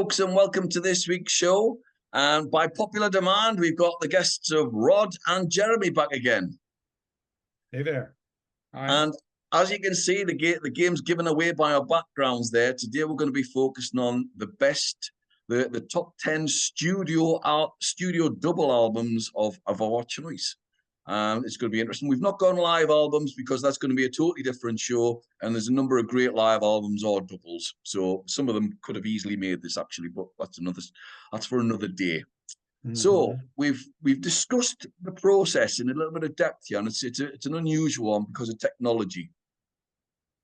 folks, and welcome to this week's show. And by popular demand, we've got the guests of Rod and Jeremy back again. Hey there. Hi. And as you can see, the game's given away by our backgrounds there. Today, we're going to be focusing on the top 10 studio double albums of our choice. It's going to be interesting. We've not gone live albums because that's going to be a totally different show. And there's a number of great live albums or doubles. So some of them could have easily made this actually, but that's for another day. Mm-hmm. So we've discussed the process in a little bit of depth here, and it's an unusual one because of technology.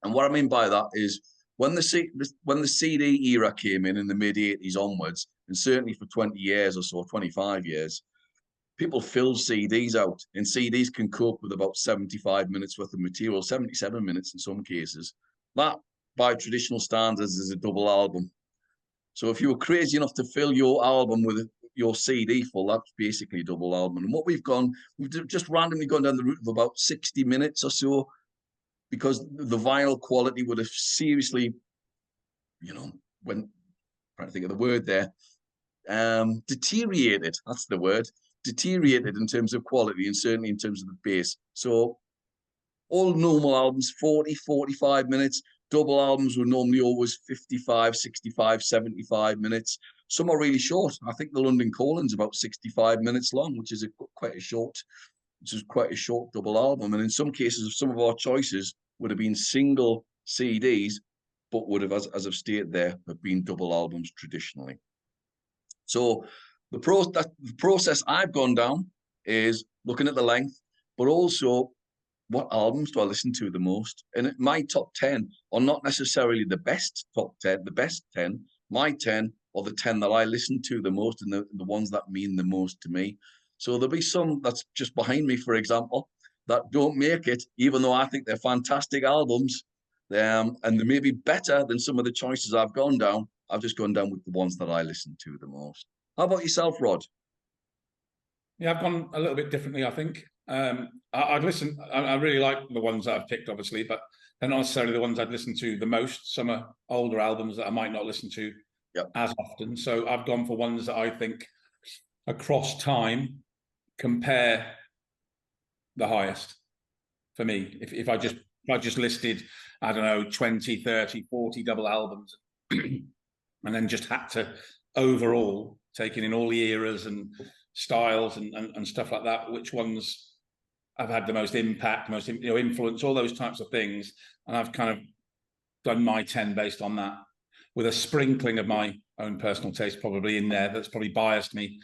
And what I mean by that is when the CD era came in the mid 80s onwards, and certainly for 20 years or so, 25 years, people filled CDs out, and CDs can cope with about 75 minutes worth of material, 77 minutes in some cases. That, by traditional standards, is a double album. So if you were crazy enough to fill your album with your CD full, that's basically a double album. And what we've just randomly gone down the route of about 60 minutes or so, because the vinyl quality would have seriously, when trying to think of the word there, deteriorated. That's the word. Deteriorated in terms of quality and certainly in terms of the bass. So all normal albums, 40, 45 minutes. Double albums were normally always 55, 65, 75 minutes. Some are really short. I think the London Calling's about 65 minutes long, which is quite a short double album. And in some cases, some of our choices would have been single CDs, but would have, as I've stated there, have been double albums traditionally. So the process I've gone down is looking at the length, but also what albums do I listen to the most? And my top 10 are not necessarily the best top 10, the best 10. My 10 are the 10 that I listen to the most and the ones that mean the most to me. So there'll be some that's just behind me, for example, that don't make it, even though I think they're fantastic albums. And they may be better than some of the choices I've gone down. I've just gone down with the ones that I listen to the most. How about yourself, Rod? Yeah, I've gone a little bit differently, I think. I'd listen. I really like the ones that I've picked, obviously, but they're not necessarily the ones I'd listen to the most. Some are older albums that I might not listen to as often. So I've gone for ones that I think across time compare the highest for me. If I just listed, I don't know, 20, 30, 40 double albums and then just had to overall, taking in all the eras and styles and stuff like that, which ones have had the most impact, most influence, all those types of things. And I've kind of done my 10 based on that, with a sprinkling of my own personal taste probably in there. That's probably biased me,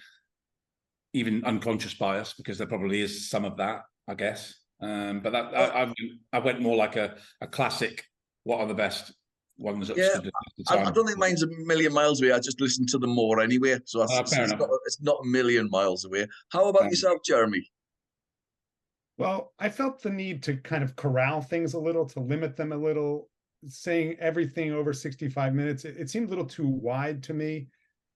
even unconscious bias, because there probably is some of that, I guess. But I went more like a classic. What are the best ones? I don't think mine's a million miles away. I just listen to them more anyway, so it's not a million miles away. How about yourself, Jeremy? Well, I felt the need to kind of corral things a little, to limit them a little. Saying everything over 65 minutes, it seemed a little too wide to me.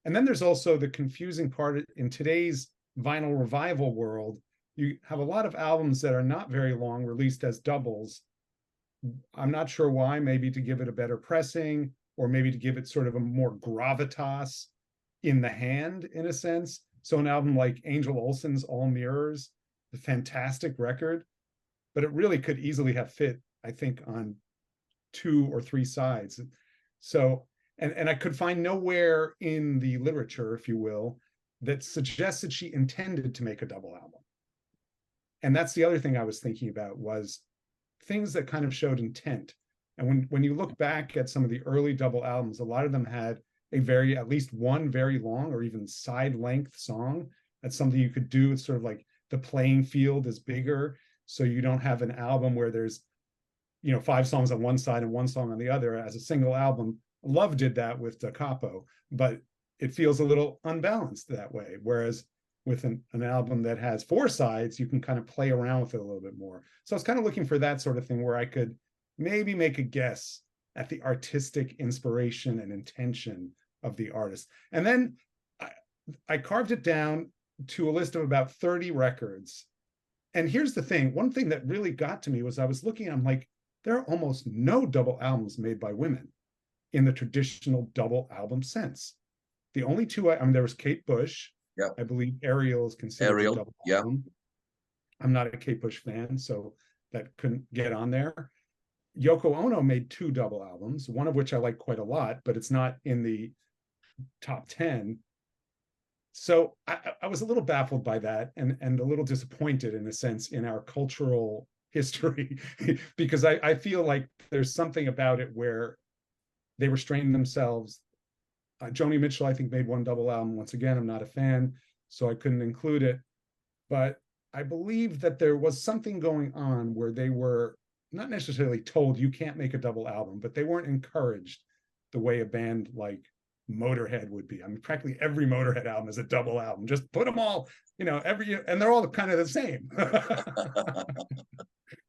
And then there's also the confusing part in today's vinyl revival world. You have a lot of albums that are not very long released as doubles. I'm not sure why, maybe to give it a better pressing, or maybe to give it sort of a more gravitas in the hand, in a sense. So an album like Angel Olsen's All Mirrors, a fantastic record, but it really could easily have fit, I think, on 2 or 3 sides. So, and I could find nowhere in the literature, if you will, that suggests that she intended to make a double album. And that's the other thing I was thinking about, was things that kind of showed intent. And when you look back at some of the early double albums, a lot of them had at least one very long or even side length song. That's something you could do. It's sort of like the playing field is bigger, so you don't have an album where there's 5 songs on one side and 1 song on the other as a single album. Love did that with Da Capo, but it feels a little unbalanced that way. Whereas with an album that has 4 sides, you can kind of play around with it a little bit more. So I was kind of looking for that sort of thing where I could maybe make a guess at the artistic inspiration and intention of the artist. And then I carved it down to a list of about 30 records. And here's the thing. One thing that really got to me was I was looking, I'm like, there are almost no double albums made by women in the traditional double album sense. The only two, I mean, there was Kate Bush. Yeah. I believe Ariel is considered Ariel, a double yeah. album. I'm not a Kate Bush fan, so that couldn't get on there. Yoko Ono made 2 double albums, one of which I like quite a lot, but it's not in the top 10. So I was a little baffled by that and a little disappointed in a sense in our cultural history because I feel like there's something about it where they restrained themselves. Joni Mitchell, I think, made 1 double album. Once again, I'm not a fan, so I couldn't include it. But I believe that there was something going on where they were not necessarily told you can't make a double album, but they weren't encouraged the way a band like Motorhead would be. I mean, practically every Motorhead album is a double album. Just put them all, you know, and they're all kind of the same.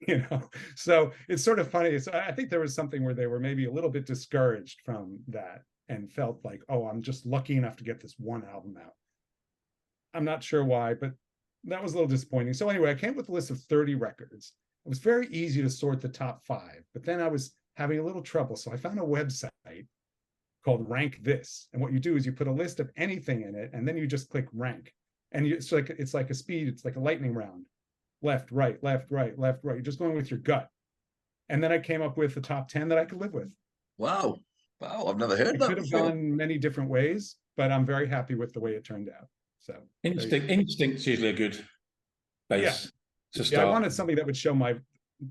You know, so it's sort of funny. So I think there was something where they were maybe a little bit discouraged from that and felt like, oh, I'm just lucky enough to get this 1 album out. I'm not sure why, but that was a little disappointing. So anyway, I came up with a list of 30 records. It was very easy to sort the top 5, but then I was having a little trouble. So I found a website called Rank This. And what you do is you put a list of anything in it, and then you just click rank. And it's like a speed, it's like a lightning round. Left, right, left, right, left, right. You're just going with your gut. And then I came up with the top 10 that I could live with. Wow. Wow, I've never heard It that could have before. gone many different ways, but I'm very happy with the way it turned out. So Instinct's usually a good base to start. I wanted something that would show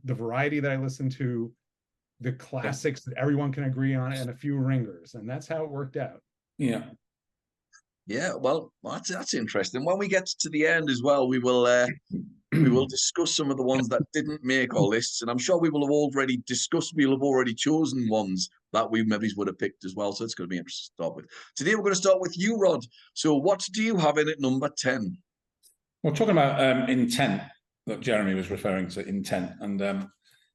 the variety that I listen to, the classics that everyone can agree on, and a few ringers, and that's how it worked out. Yeah. Yeah, well, that's interesting. When we get to the end as well, we will discuss some of the ones that didn't make our lists, and I'm sure we will have already discussed. We'll have already chosen ones that we maybe would have picked as well. So it's going to be interesting to start with. Today we're going to start with you, Rod. So what do you have in at number 10? Well, talking about intent that Jeremy was referring to, intent, and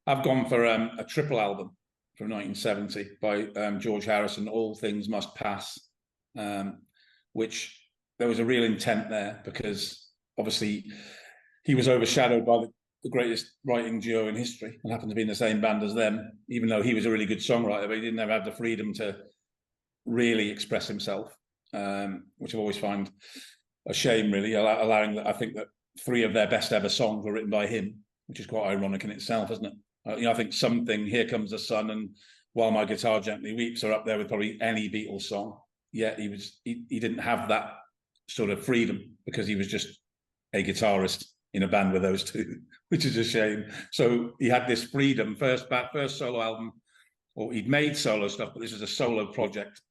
I've gone for a triple album from 1970 by George Harrison, All Things Must Pass, which there was a real intent there because obviously he was overshadowed by the greatest writing duo in history and happened to be in the same band as them, even though he was a really good songwriter, but he didn't ever have the freedom to really express himself, which I always find a shame, really, allowing that. I think that 3 of their best ever songs were written by him, which is quite ironic in itself, isn't it? I think Something, Here Comes the Sun, and While My Guitar Gently Weeps are up there with probably any Beatles song. Yet he didn't have that sort of freedom because he was just a guitarist in a band with those 2, which is a shame. So he had this freedom, first solo album, or he'd made solo stuff, but this was a solo project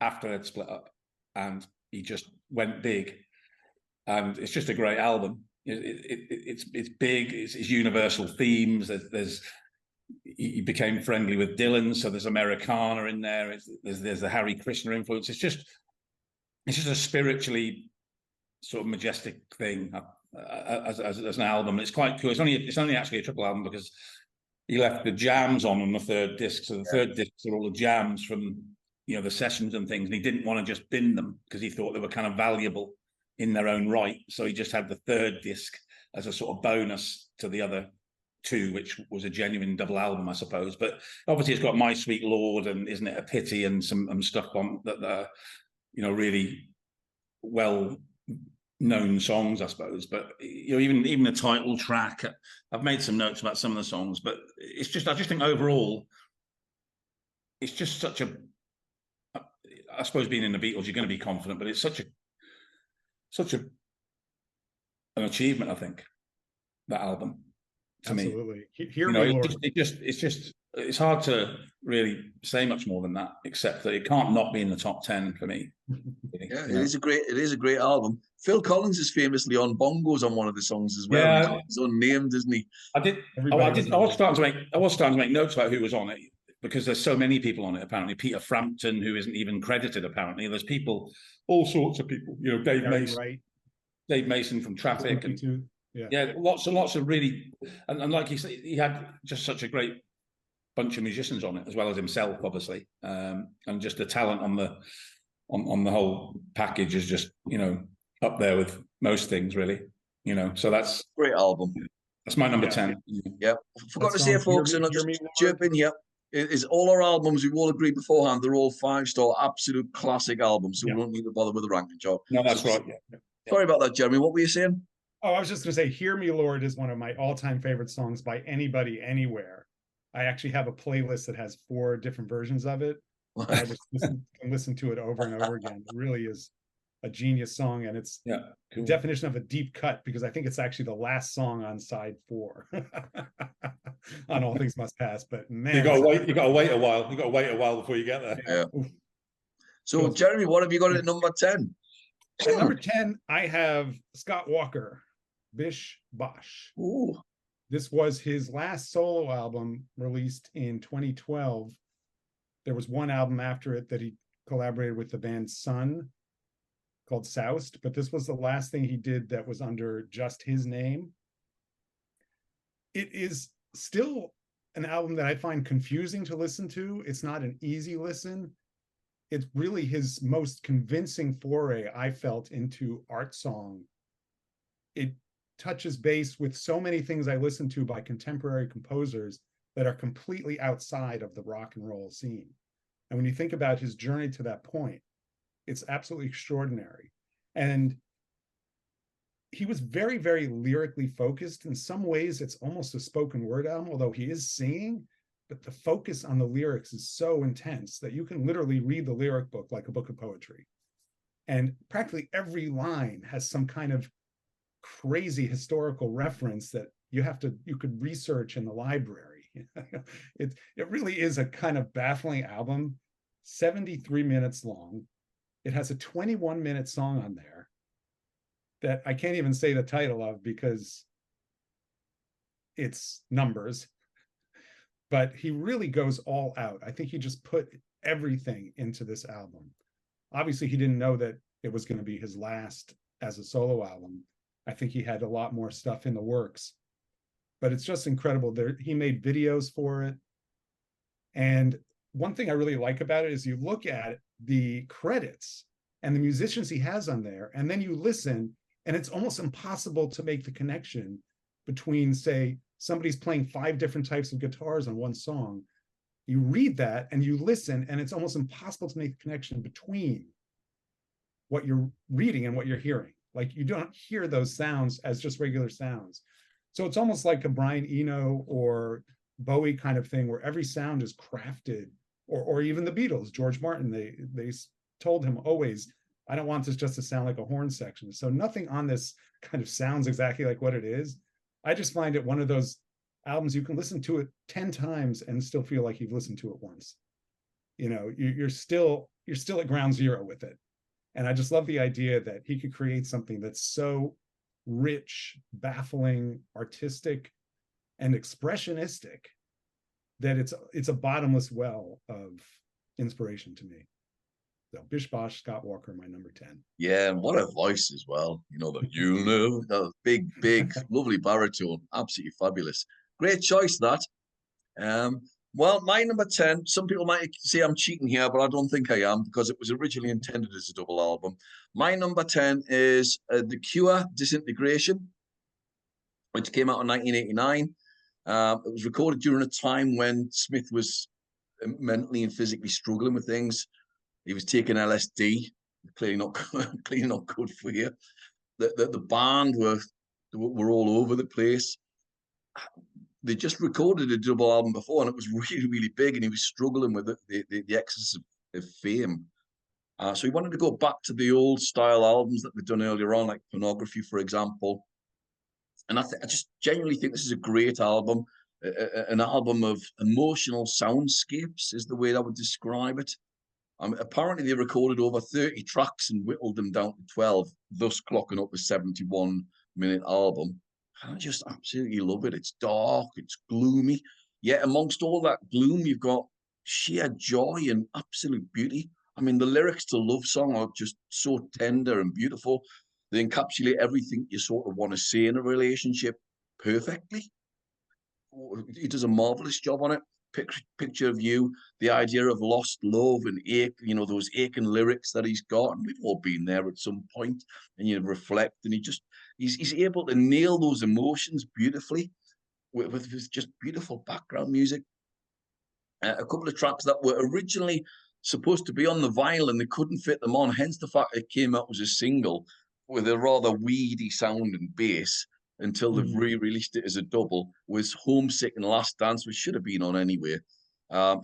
after they'd split up, and he just went big. And it's just a great album. It's big. It's universal themes. He became friendly with Dylan, so there's Americana in there. There's the Harry Krishna influence. It's just a spiritually sort of majestic thing as an album. It's quite cool. It's only actually a triple album because he left the jams on the 3rd disc. So the 3rd disc are all the jams from the sessions and things, and he didn't want to just bin them because he thought they were kind of valuable in their own right. So he just had the 3rd disc as a sort of bonus to the other 2, which was a genuine double album, I suppose. But obviously it's got My Sweet Lord and Isn't It a Pity and some stuff on that are, really well known songs, I suppose. But even the title track, I've made some notes about some of the songs, but I just think overall it's just such a, I suppose being in the Beatles, you're going to be confident, but it's such an achievement, I think, that album. To Absolutely. me, Hear me, Lord. It's hard to really say much more than that, except that it can't not be in the top 10 for me. Yeah, it is a great album. Phil Collins is famously on bongos on one of the songs as well. Yeah, he's unnamed, isn't he? I was starting to make notes about who was on it because there's so many people on it. Apparently, Peter Frampton, who isn't even credited. Apparently, there's people, all sorts of people. Dave Mason, right. Dave Mason from Traffic, and lots and lots of really, and like he said, he had just such a great bunch of musicians on it, as well as himself, obviously, and just the talent on the whole package is just up there with most things, really. So that's great album. That's my number 10. Yeah, forgot to say, folks, and not just chirping here. is all our albums, we've all agreed beforehand, they're all 5-star absolute classic albums, so Yeah. we don't need to bother with the ranking chart. No, that's So- right. Yeah. Sorry about that, Jeremy. What were you saying? Oh, I was just going to say, Hear Me, Lord is one of my all-time favorite songs by anybody, anywhere. I actually have a playlist that has 4 different versions of it. I just can listen to it over and over again. It really is a genius song, and it's Yeah. the Cool. definition of a deep cut, because I think it's actually the last song on side 4 on All Things Must Pass. But man, You gotta wait. You gotta wait a while. You gotta wait a while before you get there. Yeah. Oof. So, Jeremy, what have you got at number 10? At number 10, I have Scott Walker, Bish Bosh. Ooh, This was his last solo album, released in 2012. There was one album after it that he collaborated with the band Sun called Soust, but this was the last thing he did that was under just his name. It is still an album that I find confusing to listen to. It's not an easy listen. It's really his most convincing foray, I felt, into art song. It touches base with so many things I listen to by contemporary composers that are completely outside of the rock and roll scene. And when you think about his journey to that point, it's absolutely extraordinary. And he was very, very lyrically focused. In some ways, it's almost a spoken word album, although he is singing, but the focus on the lyrics is so intense that you can literally read the lyric book like a book of poetry. And practically every line has some kind of crazy historical reference that you could research in the library. It really is a kind of baffling album, 73 minutes long. It has a 21-minute song on there that I can't even say the title of because it's numbers, but he really goes all out. I think he just put everything into this album. Obviously, he didn't know that it was going to be his last as a solo album. I think he had a lot more stuff in the works, but it's just incredible. He made videos for it. And one thing I really like about it is you look at the credits and the musicians he has on there, and then you listen, and it's almost impossible to make the connection between, say, somebody's playing 5 different types of guitars on one song. You read that and you listen, and it's almost impossible to make the connection between what you're reading and what you're hearing. Like, you don't hear those sounds as just regular sounds. So it's almost like a Brian Eno or Bowie kind of thing, where every sound is crafted, or even the Beatles, George Martin, they told him always, I don't want this just to sound like a horn section. So nothing on this kind of sounds exactly like what it is. I just find it one of those albums you can listen to it 10 times and still feel like you've listened to it once. You know, you're still at ground zero with it. And I just love the idea that he could create something that's so rich, baffling, artistic, and expressionistic that it's a bottomless well of inspiration to me. So Bish Bosh, Scott Walker, my number 10. yeah, and what a voice as well. You know, that big, lovely baritone. Absolutely fabulous. Great choice, that. Well, my number 10, some people might say I'm cheating here, but I don't think I am, because it was originally intended as a double album. My number 10 is The Cure, Disintegration, which came out in 1989. It was recorded during a time when Smith was mentally and physically struggling with things. He was taking LSD, clearly not good for you. The band were all over the place. They just recorded a double album before, and it was really, really big, and he was struggling with the excess of fame. So he wanted to go back to the old style albums that they'd done earlier on, like Pornography, for example. And I just genuinely think this is a great album, an album of emotional soundscapes is the way I would describe it. Apparently, they recorded over 30 tracks and whittled them down to 12, thus clocking up a 71-minute album. I just absolutely love it. It's dark, it's gloomy. Yet amongst all that gloom, you've got sheer joy and absolute beauty. I mean, the lyrics to Love Song are just so tender and beautiful. They encapsulate everything you sort of want to see in a relationship perfectly. He does a marvelous job on it. Picture of You, the idea of lost love and ache, you know, those aching lyrics that he's got. And we've all been there at some point, and you reflect, and he's able to nail those emotions beautifully with just beautiful background music. a couple of tracks that were originally supposed to be on the vinyl and they couldn't fit them on, hence the fact it came out as a single with a rather weedy sounding bass until they've re-released it as a double, was Homesick and Last Dance, which should have been on anyway.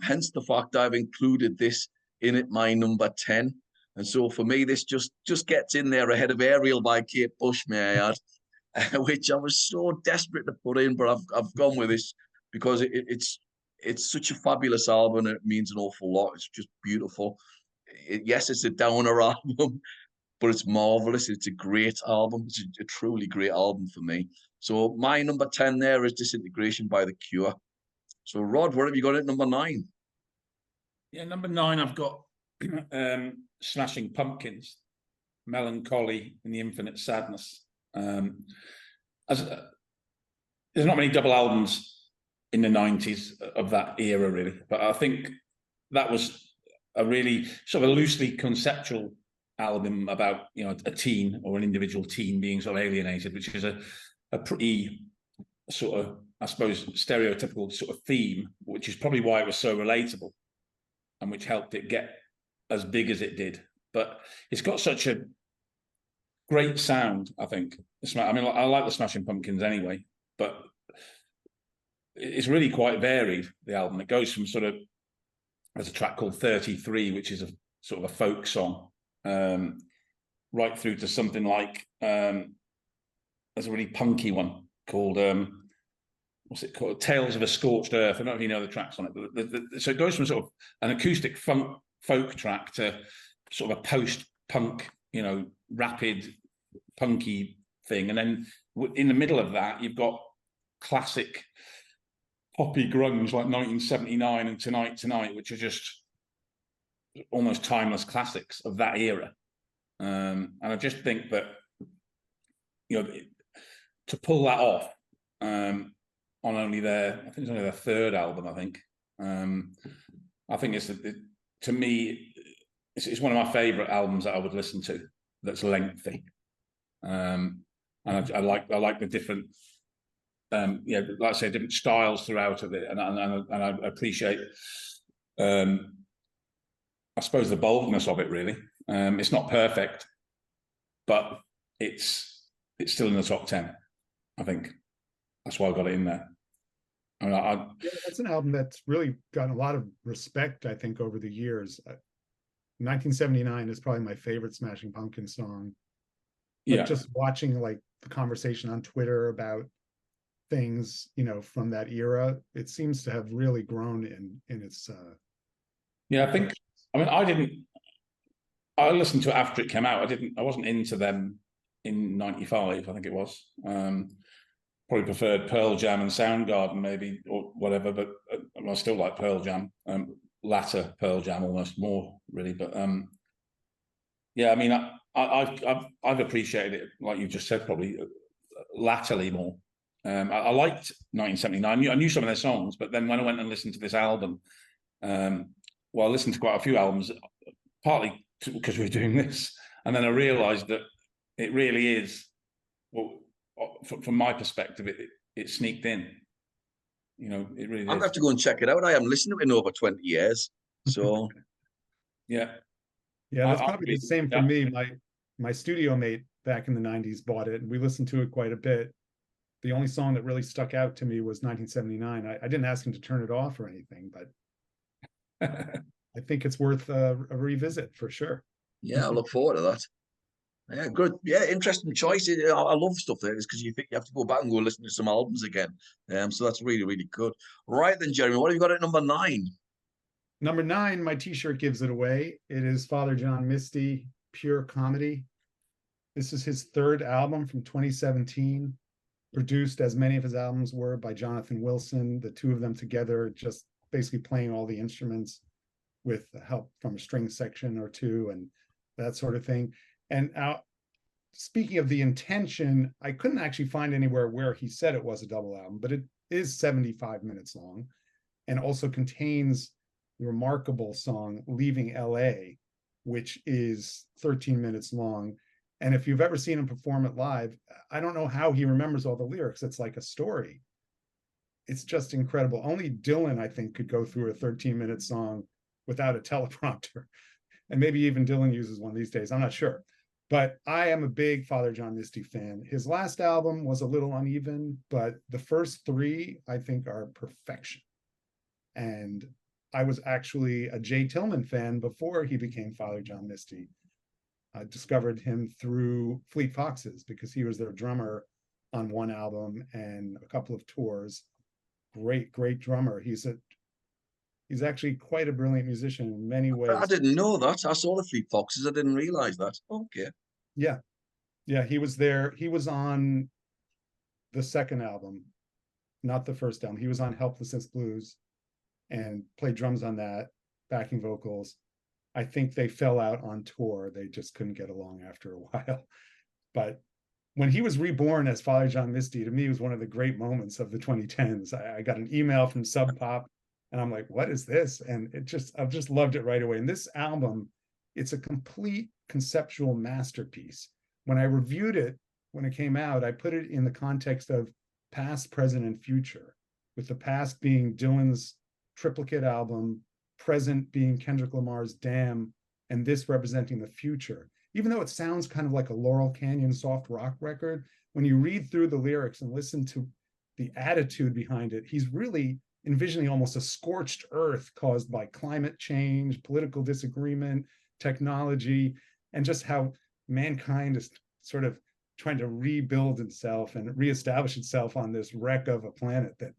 Hence the fact I've included this in at my number 10. And so for me, this just gets in there ahead of Aerial by Kate Bush, may I add, which I was so desperate to put in, but I've gone with this because it's such a fabulous album and it means an awful lot. It's just beautiful. Yes, it's a downer album, but it's marvelous. It's a great album. It's a truly great album for me. So my number 10 there is Disintegration by The Cure. So Rod, what have you got at number 9? Yeah, number 9, I've got Smashing Pumpkins, Melancholy and the Infinite Sadness. There's not many double albums in the 90s of that era, really, but I think that was a really sort of a loosely conceptual album about, you know, a teen or an individual teen being sort of alienated, which is a pretty sort of, I suppose, stereotypical sort of theme, which is probably why it was so relatable and which helped it get as big as it did. But it's got such a great sound, I think. I mean, I like the Smashing Pumpkins anyway, but it's really quite varied, the album. It goes from sort of, there's a track called 33, which is a sort of a folk song, right through to something like, there's a really punky one called, what's it called? Tales of a Scorched Earth. I don't know if you know the tracks on it. So it goes from sort of an acoustic folk track to sort of a post-punk, you know, rapid, punky thing. And then in the middle of that, you've got classic poppy grunge like 1979 and Tonight, which are just almost timeless classics of that era. And I just think that, you know, to pull that off on only I think it's only their 3rd album, I think. I think to me, it's one of my favorite albums that I would listen to that's lengthy. And I like the different, you know, like I say, different styles throughout of it, and I appreciate, I suppose, the boldness of it. Really, it's not perfect, but it's still in the top 10. I think that's why I got it in there. I mean, yeah, that's an album that's really gotten a lot of respect, I think, over the years. 1979 is probably my favorite Smashing Pumpkins song. But yeah, just watching like the conversation on Twitter about things, you know, from that era, it seems to have really grown in its yeah. I mean, I listened to it after it came out. I wasn't into them in '95, I think it was. Probably preferred Pearl Jam and Soundgarden maybe, or whatever, but I still like Pearl Jam, latter Pearl Jam almost more really. But yeah, I mean, I've appreciated it, like you just said, probably latterly more. I liked 1979. I knew some of their songs, but then when I went and listened to this album, well, I listened to quite a few albums, partly because we were doing this, and then I realised that it really is, well, from my perspective, it sneaked in. You know, it really I'll is. have to go and check it out. I haven't listened to it in over 20 years. So Yeah. yeah, that's probably the same for yeah. me. My studio mate back in the 90s bought it, and we listened to it quite a bit. The only song that really stuck out to me was 1979. I didn't ask him to turn it off or anything, but I think it's worth a revisit for sure. yeah, I look forward to that. Yeah, good. Yeah, interesting choice. I love stuff like this because you think you have to go back and go listen to some albums again. So that's really, really good. Right then, Jeremy, what have you got at number 9? Number 9, my t-shirt gives it away. It is Father John Misty, Pure Comedy. This is his 3rd album from 2017, produced, as many of his albums were, by Jonathan Wilson, the two of them together, just basically playing all the instruments with help from a string section or two and that sort of thing. And speaking of the intention, I couldn't actually find anywhere where he said it was a double album, but it is 75 minutes long and also contains the remarkable song Leaving LA, which is 13 minutes long. And if you've ever seen him perform it live, I don't know how he remembers all the lyrics. It's like a story. it's just incredible. Only Dylan, I think, could go through a 13-minute song without a teleprompter. And maybe even Dylan uses one these days. I'm not sure. But I am a big Father John Misty fan. His last album was a little uneven, but the first three, I think, are perfection. And I was actually a Jay Tillman fan before he became Father John Misty. I discovered him through Fleet Foxes because he was their drummer on one album and a couple of tours. Great drummer. He's actually quite a brilliant musician in many ways. I didn't know that. I saw the Fleet Foxes. I didn't realize that. Okay. Yeah. He was there. He was on the second album, not the first album. He was on Helplessness Blues and played drums on that, backing vocals. I think they fell out on tour. They just couldn't get along after a while. But when he was reborn as Father John Misty, to me, was one of the great moments of the 2010s. I got an email from Sub Pop, and I'm like, what is this? And I've just loved it right away. And this album, it's a complete conceptual masterpiece. When I reviewed it, when it came out, I put it in the context of past, present, and future, with the past being Dylan's triplicate album, present being Kendrick Lamar's Damn, and this representing the future. Even though it sounds kind of like a Laurel Canyon soft rock record, when you read through the lyrics and listen to the attitude behind it, he's really envisioning almost a scorched earth caused by climate change, political disagreement, technology, and just how mankind is sort of trying to rebuild itself and reestablish itself on this wreck of a planet that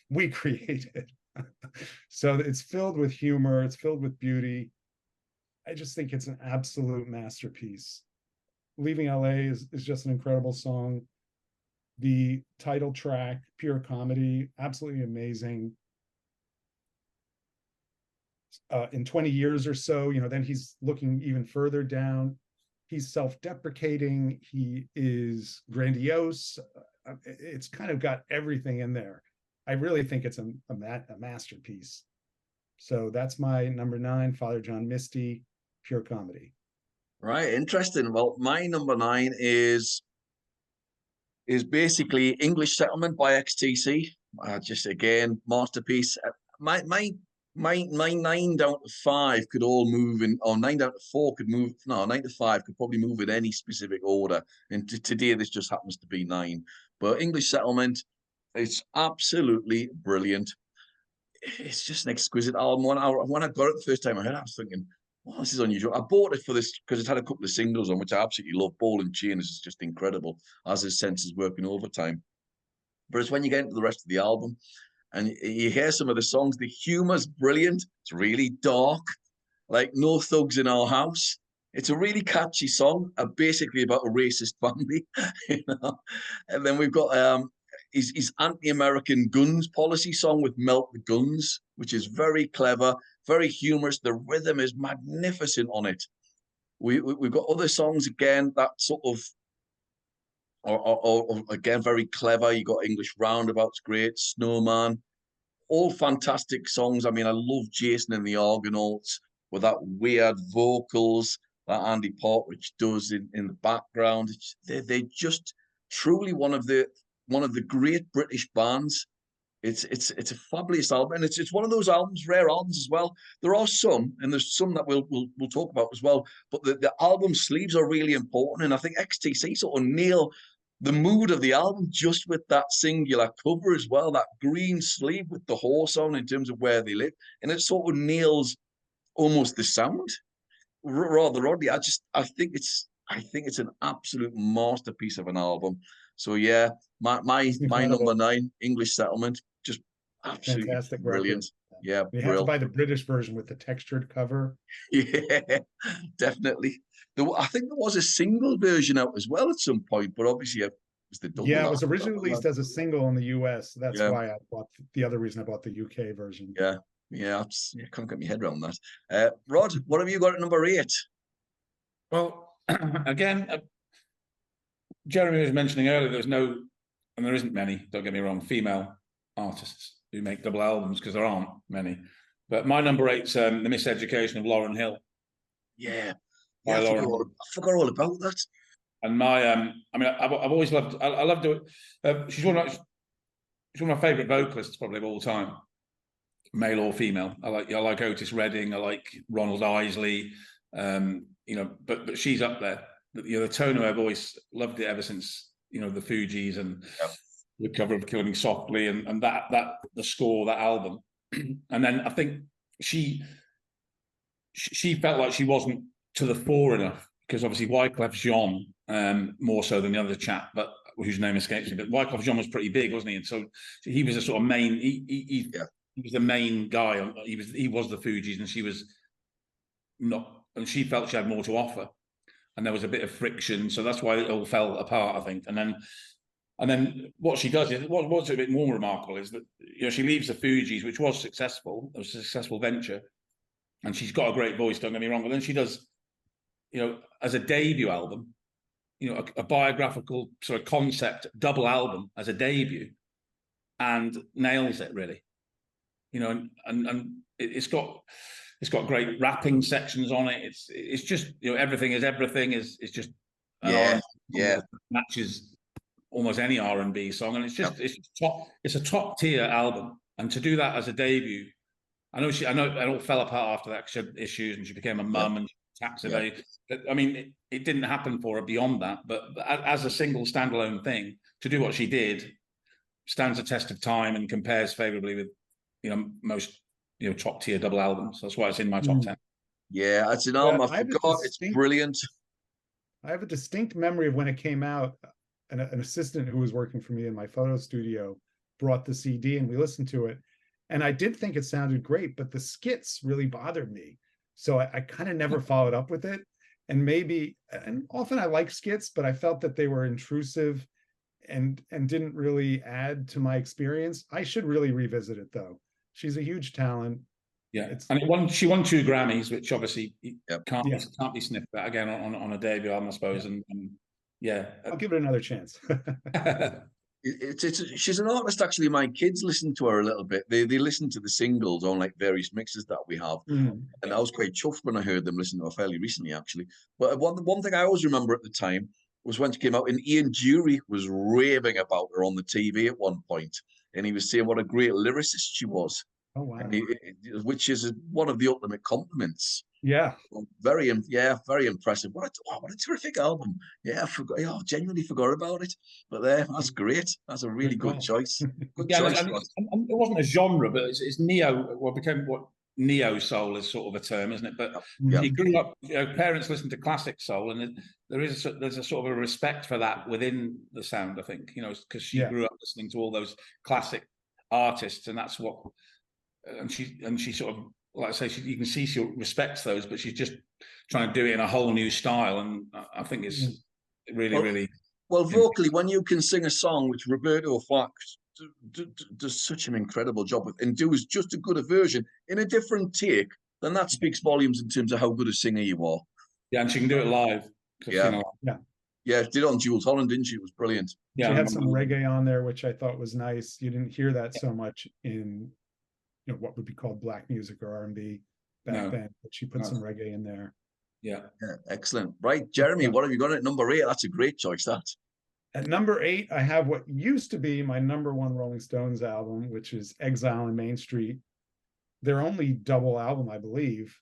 we created. So it's filled with humor, it's filled with beauty. I just think it's an absolute masterpiece. Leaving LA is just an incredible song. The title track, pure comedy, absolutely amazing. In 20 years or so, then he's looking even further down. He's self-deprecating. He is grandiose. It's kind of got everything in there. I really think it's a masterpiece. So that's my number 9, Father John Misty, pure comedy. Right, interesting. Well, my number 9 is basically English Settlement by XTC. Just again, masterpiece. My 9 down to 5 could all move in, or 9 down to 4 could move. No, 9 to 5 could probably move in any specific order. And today, this just happens to be 9. But English Settlement, it's absolutely brilliant. It's just an exquisite album. When I got it the first time I heard it, I was thinking, well, this is unusual. I bought it for this because it had a couple of singles on, which I absolutely love. Ball and Chain is just incredible, as his senses working overtime. But it's when you get into the rest of the album and you hear some of the songs, the humor's brilliant. It's really dark, like No Thugs in Our House. It's a really catchy song, basically about a racist family, And then we've got his anti-American guns policy song with Melt the Guns, which is very clever, very humorous. The rhythm is magnificent on it. We've got other songs again that sort of or again very clever. You got English Roundabout's great, Snowman, all fantastic songs. I mean, I love Jason and the Argonauts with that weird vocals that Andy Partridge does in the background. They're just truly one of the great British bands. It's a fabulous album, and it's one of those albums, rare albums as well. There are some, and there's some that we'll talk about as well. But the album sleeves are really important, and I think XTC sort of nail the mood of the album just with that singular cover as well. That green sleeve with the horse on in terms of where they live, and it sort of nails almost the sound. Rather oddly, I think it's an absolute masterpiece of an album. So yeah, my number 9, English Settlement, just absolutely fantastic, brilliant. Record. Yeah, you have to buy the British version with the textured cover. Yeah, definitely. I think there was a single version out as well at some point, but obviously it was the double. Yeah, it was originally released as a single in the US. That's why I bought the other reason I bought the UK version. Yeah, I can't get my head around that. Rod, what have you got at number 8? Well, again, Jeremy was mentioning earlier, there isn't many, don't get me wrong, female artists who make double albums, because there aren't many. But my number 8's The Miseducation of Lauryn Hill. Yeah. I forgot all about that. And my, I've always loved, I love doing, she's one of my favorite vocalists probably of all time, male or female. I like Otis Redding. I like Ronald Isley. You know, but she's up there. You know, the tone of her voice, loved it ever since, you know, the Fugees and the cover of Killing Softly and that the score, that album. And then I think she felt like she wasn't to the fore enough, because obviously Wyclef Jean, more so than the other chap, but whose name escapes me, but Wyclef Jean was pretty big, wasn't he? And so he was a sort of main, he was the main guy. He was the Fugees, and she was not, and she felt she had more to offer. And there was a bit of friction, so that's why it all fell apart, I think. And then what she does is, what's a bit more remarkable is that, you know, she leaves the Fugees, which was successful, it was a successful venture, and she's got a great voice, don't get me wrong, but then she does, you know, as a debut album, you know, a biographical sort of concept double album as a debut, and nails it really, you know, and it's got great rapping sections on it. It's just, you know, everything is just matches almost any R&B song, and it's a top tier album. And to do that as a debut, I know it all fell apart after that, because she had issues and she became a mum and tax evade. I mean, it didn't happen for her beyond that, but as a single standalone thing, to do what she did stands a test of time and compares favorably with, you know, most, you know, top tier double albums. That's why it's in my top 10. Yeah, it's an album I forgot. It's brilliant. I have a distinct memory of when it came out. An assistant who was working for me in my photo studio brought the CD and we listened to it. And I did think it sounded great, but the skits really bothered me. So I kind of never followed up with it. And often I like skits, but I felt that they were intrusive and didn't really add to my experience. I should really revisit it though. She's a huge talent. Yeah, and she won 2 Grammys, which obviously can't be sniffed at again on a debut album, I suppose. And I'll give it another chance. She's an artist. Actually, my kids listen to her a little bit. They listen to the singles on like various mixes that we have, and I was quite chuffed when I heard them listen to her fairly recently, actually. But one thing I always remember at the time was when she came out, and Ian Dury was raving about her on the TV at one point, and he was saying what a great lyricist she was. Oh wow! Which is one of the ultimate compliments. Yeah, very impressive. What a terrific album. Yeah, I forgot. I genuinely forgot about it. But that's great. That's a really good choice. Good choice. And it wasn't a genre, but it's neo. What became what neo soul is sort of a term, isn't it? But he grew up. You know, parents listened to classic soul, and there's a sort of a respect for that within the sound. I think, you know, because she grew up listening to all those classic artists, and that's what. And she sort of, like I say, you can see she respects those, but she's just trying to do it in a whole new style, and I think it's really well vocally. When you can sing a song which Roberta Flack does such an incredible job with, and do is just as good a version in a different take, then that speaks volumes in terms of how good a singer you are. Yeah, and she can do it live. Yeah, did it on Jools Holland, didn't she? It was brilliant. Yeah, she had some reggae on there, which I thought was nice. You didn't hear that so much in, you know, what would be called black music or R&B back then, but she put some reggae in there. Yeah, excellent. Right, Jeremy, what have you got at number 8? That's a great choice, that. At number 8, I have what used to be my number 1 Rolling Stones album, which is Exile on Main Street. Their only double album, I believe.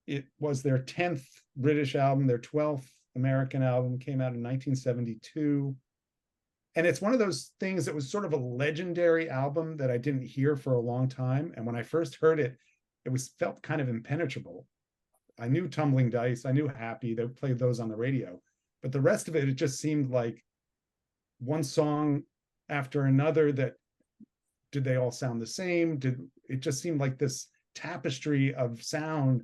It was their 10th British album, their 12th American album, came out in 1972. And it's one of those things that was sort of a legendary album that I didn't hear for a long time. And when I first heard it, it felt kind of impenetrable. I knew Tumbling Dice, I knew Happy, they played those on the radio. But the rest of it, it just seemed like one song after another that, did they all sound the same? It just seemed like this tapestry of sound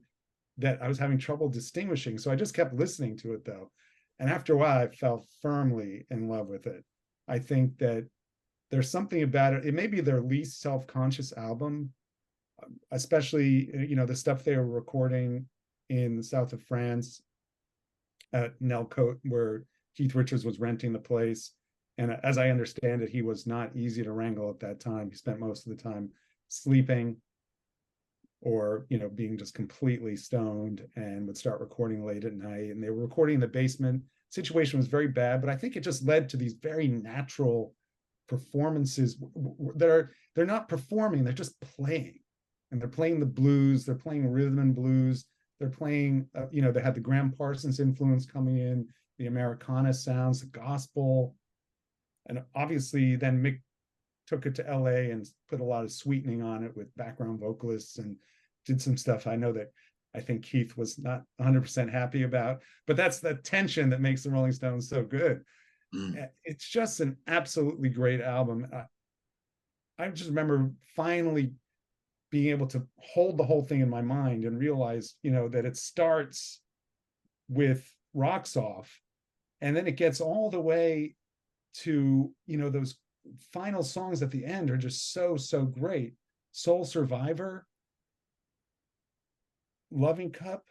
that I was having trouble distinguishing. So I just kept listening to it though. And after a while, I fell firmly in love with it. I think that there's something about it. It may be their least self-conscious album, especially, you know, the stuff they were recording in the south of France at Nelcote, where Keith Richards was renting the place. And as I understand it, he was not easy to wrangle at that time. He spent most of the time sleeping or, you know, being just completely stoned, and would start recording late at night. And they were recording in the basement. Situation was very bad, but I think it just led to these very natural performances they're not performing, they're just playing. And they're playing the blues, they're playing rhythm and blues, they're playing, they had the Graham Parsons influence coming in, the Americana sounds, the gospel. And obviously then Mick took it to LA and put a lot of sweetening on it with background vocalists and did some stuff I think Keith was not 100% happy about, but that's the tension that makes the Rolling Stones so good. It's just an absolutely great album. I just remember finally being able to hold the whole thing in my mind and realize, that it starts with Rocks Off, and then it gets all the way to, those final songs at the end are just so great. Soul Survivor, Loving Cup,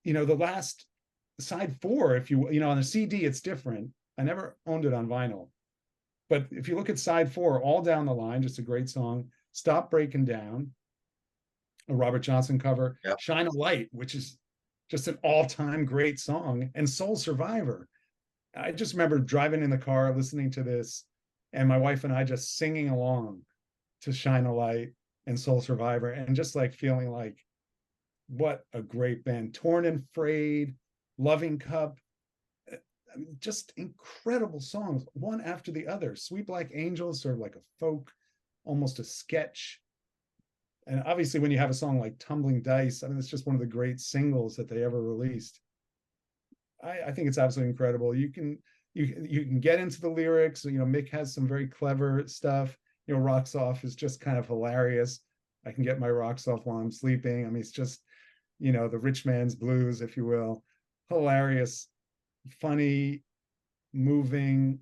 the last side 4, if you on a CD, it's different. I never owned it on vinyl, but if you look at side 4, All Down the Line, just a great song. Stop Breaking Down, a Robert Johnson cover. Yep. Shine a Light, which is just an all-time great song, and Soul Survivor. I just remember driving in the car, listening to this, and my wife and I just singing along to Shine a Light and Soul Survivor, and just like feeling like, what a great band. Torn and Frayed, Loving Cup, just incredible songs, one after the other. Sweet Black Angels, sort of like a folk, almost a sketch. And obviously when you have a song like Tumbling Dice, it's just one of the great singles that they ever released. I think it's absolutely incredible. You can get into the lyrics. Mick has some very clever stuff. Rocks Off is just kind of hilarious. I can get my rocks off while I'm sleeping. It's just, the rich man's blues, if you will. Hilarious, funny, moving,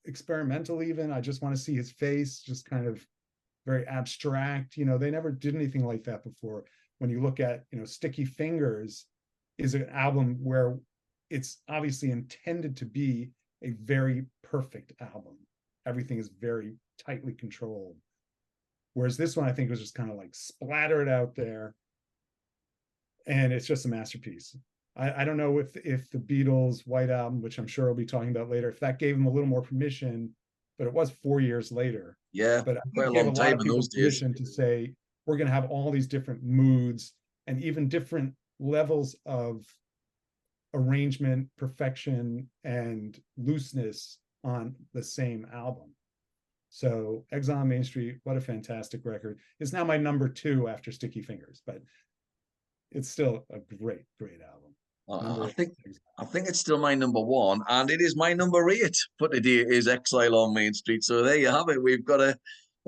experimental even. I just want to see his face, just kind of very abstract. They never did anything like that before. When you look at, Sticky Fingers is an album where it's obviously intended to be a very perfect album. Everything is very tightly controlled. Whereas this one, I think, was just kind of like splattered out there. And it's just a masterpiece. I don't know if the Beatles' White Album, which I'm sure we'll be talking about later, if that gave them a little more permission, but it was 4 years later. Yeah, but quite a gave long a lot time of in people those days. permission to say, we're going to have all these different moods and even different levels of arrangement, perfection, and looseness on the same album. So Exile on Main Street, what a fantastic record. It's now my number 2 after Sticky Fingers, but it's still a great album. I think it's still my number 1, and it is my number 8 for today is Exile on Main Street. So there you have it. We've got a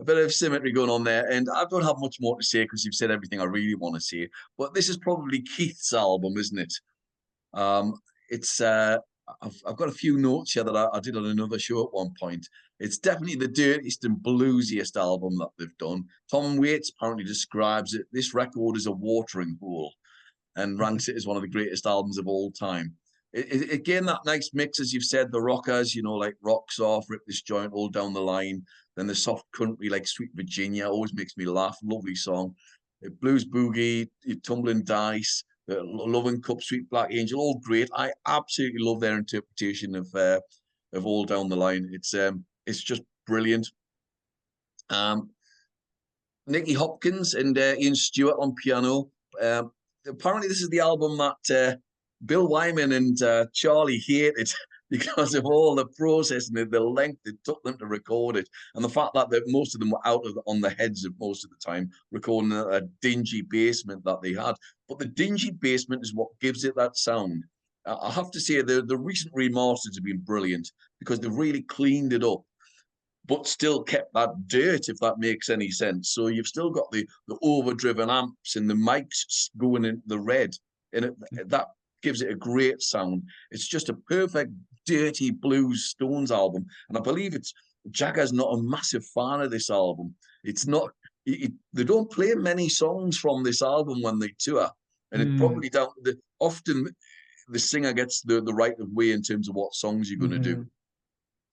bit of symmetry going on there, and I don't have much more to say because you've said everything I really want to say. But this is probably Keith's album, isn't it? It's I've got a few notes here that I did on another show at one point. It's definitely the dirtiest and bluesiest album that they've done. Tom Waits apparently describes it. This record is a watering hole, and ranks it as one of the greatest albums of all time. Again, that nice mix, as you've said, the rockers, like Rocks Off, Rip This Joint, All Down the Line. Then the soft country like Sweet Virginia always makes me laugh. Lovely song. Blues Boogie, Tumbling Dice, Loving Cup, Sweet Black Angel, all great. I absolutely love their interpretation of All Down the Line. It's just brilliant. Nicky Hopkins and Ian Stewart on piano. Apparently this is the album that Bill Wyman and Charlie hated because of all the process and the length it took them to record it, and the fact that most of them were on the heads of most of the time, recording a dingy basement that they had. But the dingy basement is what gives it that sound. I have to say the recent remasters have been brilliant because they've really cleaned it up, but still kept that dirt, if that makes any sense. So you've still got the overdriven amps and the mics going in the red, and that gives it a great sound. It's just a perfect dirty blues Stones album, and I believe Jagger's not a massive fan of this album. It's not. They don't play many songs from this album when they tour, and it probably often the singer gets the right of way in terms of what songs you're going to do.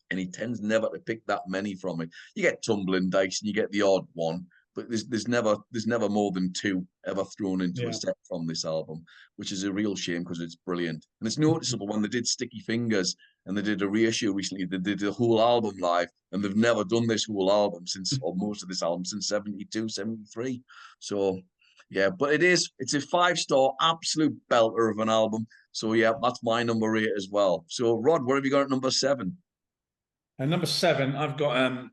And he tends never to pick that many from it. You get Tumbling Dice and you get the odd one, but there's never more than 2 ever thrown into a set from this album, which is a real shame because it's brilliant. And it's noticeable when they did Sticky Fingers and they did a reissue recently. They did the whole album live, and they've never done this whole album since, or most of this album since 72, 73. So yeah, but it's a 5-star absolute belter of an album. So yeah, that's my number 8 as well. So Rod, what have you got at number 7? And number 7, I've got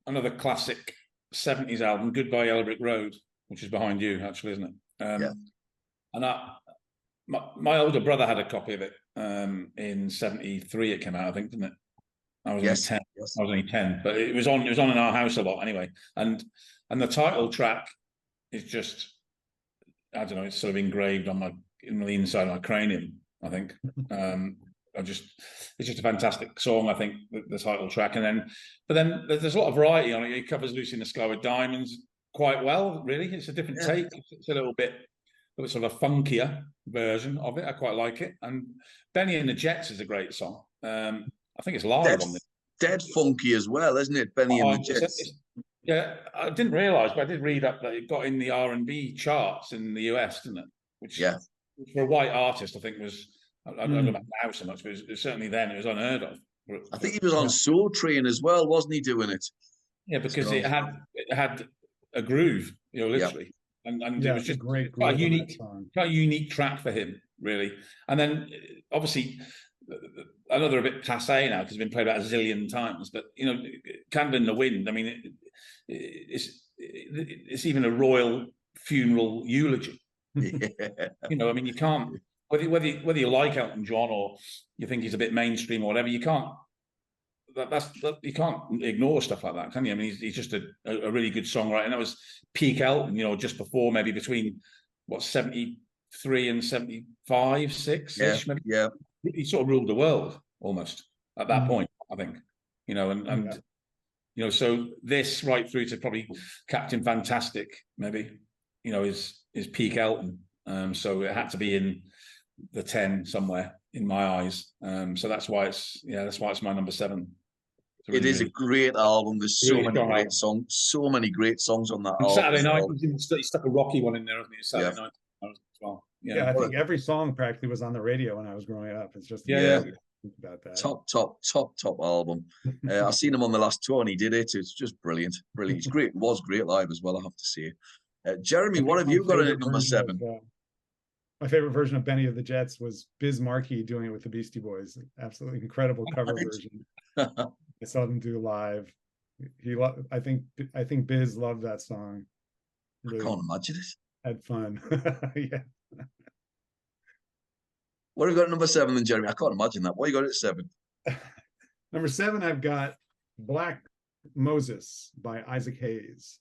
another classic 70s album, Goodbye Yellow Brick Road, which is behind you, actually, isn't it? Yeah. And my older brother had a copy of it in 73. It came out, I think, didn't it? I was only 10. Yes. I was only 10, but it was on in our house a lot anyway. And the title track is just, I don't know, it's sort of engraved on the inside of my cranium, I think. It's just a fantastic song, I think, the title track. But then there's a lot of variety on it. It covers Lucy in the Sky with Diamonds quite well, really. It's a different take. It's a little bit sort of funkier version of it. I quite like it. And Benny and the Jets is a great song. I think it's live on this. Dead funky as well, isn't it? Benny and the Jets. Yeah, I didn't realise, but I did read up that it got in the R&B charts in the US, didn't it? Which for a white artist, I think was, I don't know about now so much, but it was certainly then it was unheard of. I think he was on Soul Train as well, wasn't he, doing it? Yeah, because it had a groove, literally. And it was just quite a unique track for him, really. And then obviously another a bit passé now because it's been played about a zillion times. But Candle in the Wind. I mean, it's even a royal funeral eulogy. Yeah. I mean, you can't whether you like Elton John or you think he's a bit mainstream or whatever. You can't. You can't ignore stuff like that, can you? I mean, he's just a really good songwriter, and that was peak Elton, just before maybe between 73 and 75, 6-ish, maybe. Yeah. He sort of ruled the world almost at that point, I think. So this right through to probably Captain Fantastic, maybe, is peak Elton. So it had to be in the 10 somewhere in my eyes. So that's why it's my number 7. It is a great album. There's so many great songs on that album. Saturday night, he stuck a Rocky one in there, hasn't he? Saturday night as well. Yeah, I think every song practically was on the radio when I was growing up. It's just about that. Top album. I've seen him on the last tour and he did it. It's just brilliant. It's great. It was great live as well, I have to say. Jeremy, what have you got at number 7? My favorite version of Benny of the Jets was Biz Markie doing it with the Beastie Boys. Absolutely incredible cover version. I saw them do live. I think Biz loved that song. Really I can't imagine it. Had fun. Yeah. What have you got at number 7 then, Jeremy? I can't imagine that. What you got at 7? Number 7, I've got Black Moses by Isaac Hayes.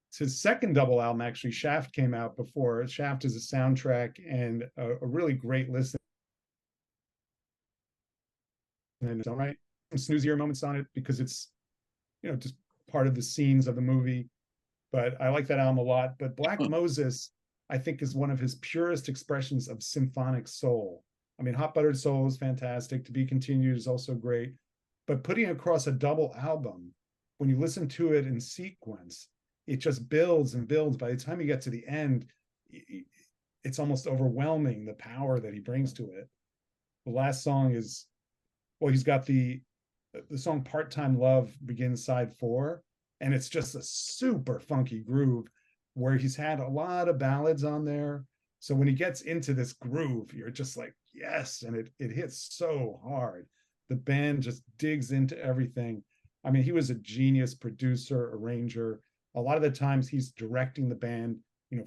It's his second double album, actually. Shaft came out before. Shaft is a soundtrack and a really great listen. And it's all right. Some snoozier moments on it because it's, just part of the scenes of the movie. But I like that album a lot. But Black Moses, I think, is one of his purest expressions of symphonic soul. I mean, Hot Buttered Soul is fantastic. To Be Continued is also great. But putting it across a double album, when you listen to it in sequence, it just builds and builds. By the time you get to the end, it's almost overwhelming, the power that he brings to it. The last song is, he's got the song Part-Time Love begins side 4, and it's just a super funky groove where he's had a lot of ballads on there. So when he gets into this groove, you're just like, yes, and it hits so hard. The band just digs into everything. I mean, he was a genius producer, arranger. A lot of the times he's directing the band,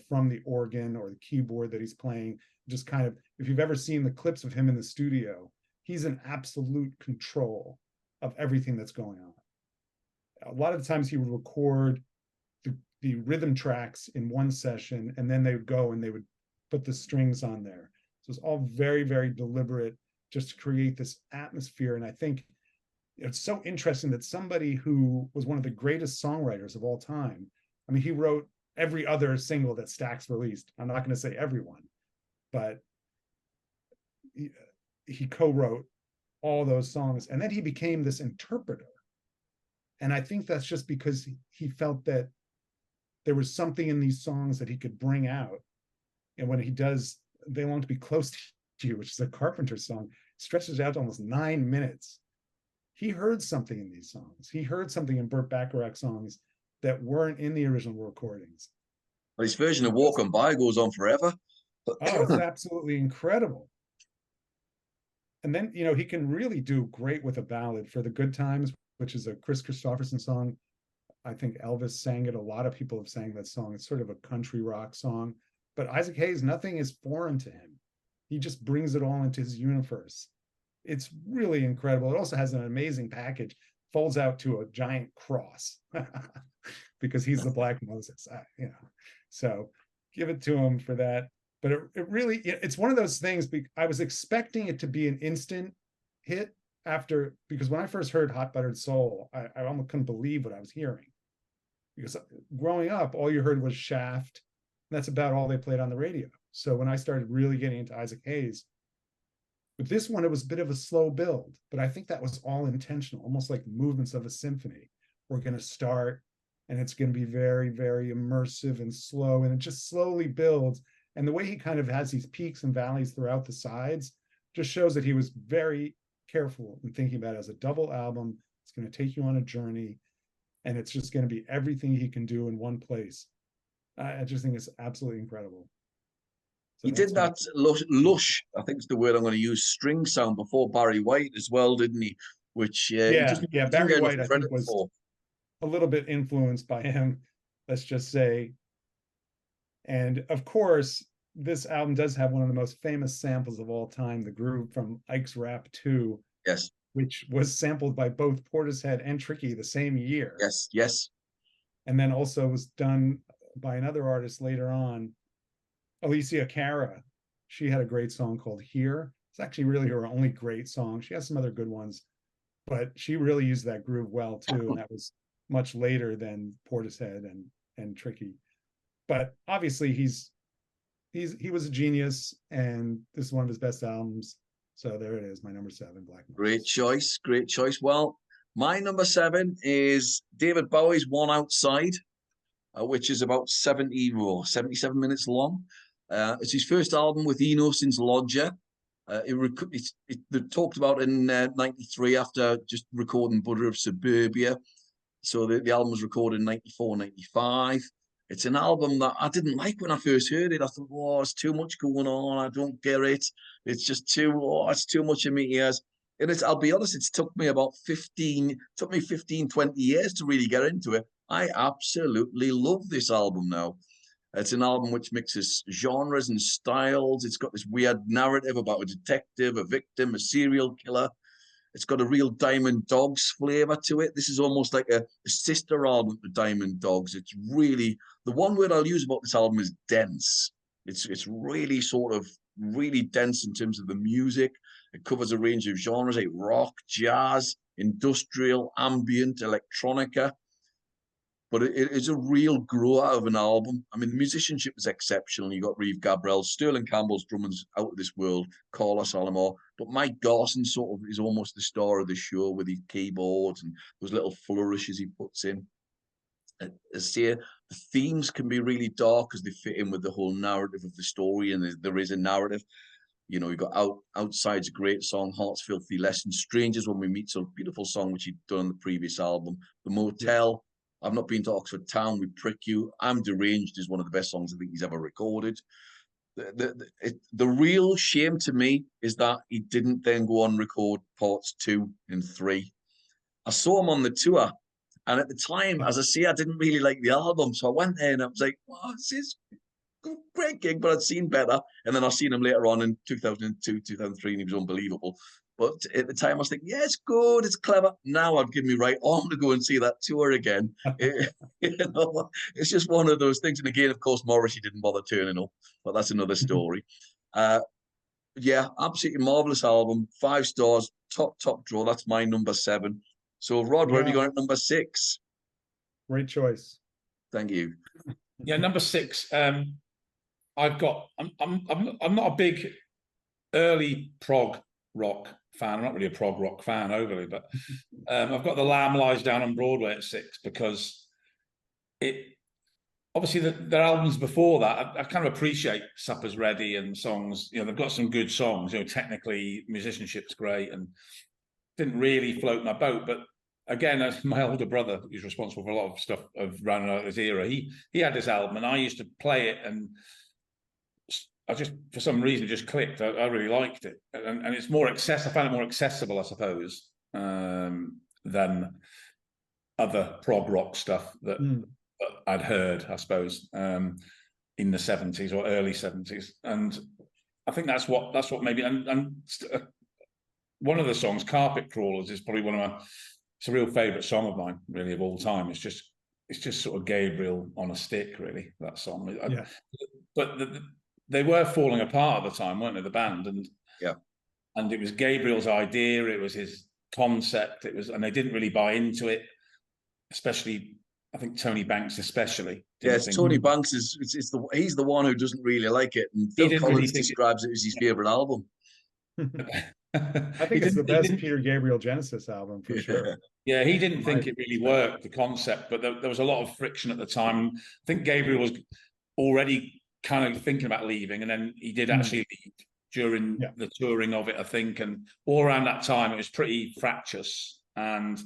from the organ or the keyboard that he's playing. Just kind of, if you've ever seen the clips of him in the studio, he's in absolute control of everything that's going on. A lot of the times he would record the rhythm tracks in one session, and then they would go and they would put the strings on there. So it's all very, very deliberate just to create this atmosphere. And I think it's so interesting that somebody who was one of the greatest songwriters of all time, I mean, he wrote every other single that Stax released. I'm not going to say everyone, but he co-wrote all those songs. And then he became this interpreter. And I think that's just because he felt that there was something in these songs that he could bring out. And when he does They Long to Be Close to You, which is a Carpenter song, stretches out to almost 9 minutes. He heard something in these songs. He heard something in Burt Bacharach songs that weren't in the original recordings. Well, his version of Walk On By goes on forever. Oh, it's absolutely incredible. And then, you know, he can really do great with a ballad. For the Good Times, which is a Chris Christopherson song. I think Elvis sang it. A lot of people have sang that song. It's sort of a country rock song. But Isaac Hayes, nothing is foreign to him. He just brings it all into his universe. It's really incredible. It also has an amazing package. Folds out to a giant cross because he's the Black Moses, you know. So give it to him for that. But it really, it's one of those things. I was expecting it to be an instant hit after, because when I first heard Hot Buttered Soul, I almost couldn't believe what I was hearing. Because growing up, all you heard was Shaft. That's about all they played on the radio. So when I started really getting into Isaac Hayes, with this one, it was a bit of a slow build, but I think that was all intentional, almost like movements of a symphony. We're going to start, and it's going to be very, very immersive and slow, and it just slowly builds. And the way he kind of has these peaks and valleys throughout the sides just shows that he was very careful in thinking about it as a double album. It's going to take you on a journey, and it's just going to be everything he can do in one place. I just think it's absolutely incredible. So he did that lush, I think is the word I'm going to use, string sound before Barry White as well, didn't he? Which he Barry White, I think, was for. a little bit influenced by him, let's just say. And of course, this album does have one of the most famous samples of all time, the groove from Ike's Rap 2. Yes. Which was sampled by both Portishead and Tricky the same year. Yes, yes. And then also was done by another artist later on, Alicia Cara. She had a great song called Here. It's actually really her only great song. She has some other good ones, but she really used that groove well too. And that was much later than Portishead and Tricky. But obviously he was a genius, and this is one of his best albums. So there it is, my number 7, Black Moses. Great choice, great choice. Well, my number 7 is David Bowie's One Outside, which is about 77 minutes long. It's his first album with Eno since Lodger. They talked about in 93 after just recording Butter of Suburbia. So the album was recorded in 94, 95. It's an album that I didn't like when I first heard it. I thought, oh, it's too much going on. I don't get it. It's just it's too much in my ears. And I'll be honest, it took me 15, 20 years to really get into it. I absolutely love this album now. It's an album which mixes genres and styles. It's got this weird narrative about a detective, a victim, a serial killer. It's got a real Diamond Dogs flavor to it. This is almost like a sister album to Diamond Dogs. It's really, the one word I'll use about this album is dense. It's really sort of really dense in terms of the music. It covers a range of genres like rock, jazz, industrial, ambient, electronica. But it is a real grow out of an album. I mean, the musicianship is exceptional. You got Reeve Gabrels, Sterling Campbell's drumming's out of this world, Carlos Alomar. But Mike Garson sort of is almost the star of the show with his keyboards and those little flourishes he puts in. As I say, the themes can be really dark because they fit in with the whole narrative of the story, and there is a narrative. You know, you got Outside's a great song, Heart's Filthy Lesson, Strangers When We Meet, so a beautiful song which he'd done on the previous album. The Motel, I've Not Been to Oxford Town, We Prick You. I'm Deranged is one of the best songs I think he's ever recorded. The real shame to me is that he didn't then go on record parts 2 and 3. I saw him on the tour, and at the time, as I say, I didn't really like the album, so I went there and I was like, "Wow, this is a great gig," but I'd seen better. And then I've seen him later on in 2002, 2003, and he was unbelievable. But at the time, I was thinking, yeah, it's good, it's clever. Now I'd give me right on to go and see that tour again. It's just one of those things. And again, of course, Morrissey didn't bother turning up, but that's another story. Yeah, absolutely marvelous album. 5 stars, top draw. That's my number 7. So, Rod, where have you got at number 6? Great choice. Thank you. Yeah, number 6. I've got. I'm not a big early prog rock fan. I'm not really a prog rock fan overly, but I've got The Lamb Lies Down on Broadway at 6 because it obviously their albums before that, I kind of appreciate Supper's Ready and songs. You know, they've got some good songs. You know, technically musicianship's great, and didn't really float my boat. But again, as my older brother, who's responsible for a lot of stuff of round out his era, he had this album, and I used to play it, and I just, for some reason, just clicked. I really liked it, and it's more accessible. I found it more accessible, I suppose, than other prog rock stuff that I'd heard, I suppose, in the 70s or early 70s. And I think that's what maybe, and one of the songs, Carpet Crawlers, is probably one of my, it's a real favorite song of mine, really, of all time. It's just sort of Gabriel on a stick, really, that song. Yeah. But they were falling apart at the time, weren't they, the band? And yeah, and it was Gabriel's idea, it was his concept, and they didn't really buy into it, especially, I think Tony Banks especially. Yes, Tony Banks he's the one who doesn't really like it, and Phil Collins describes it as his favorite album. I think it's the best Peter Gabriel Genesis album for sure. Yeah, he didn't think it really worked, the concept, but there was a lot of friction at the time. I think Gabriel was already kind of thinking about leaving, and then he did actually leave during the touring of it, I think, and all around that time it was pretty fractious, and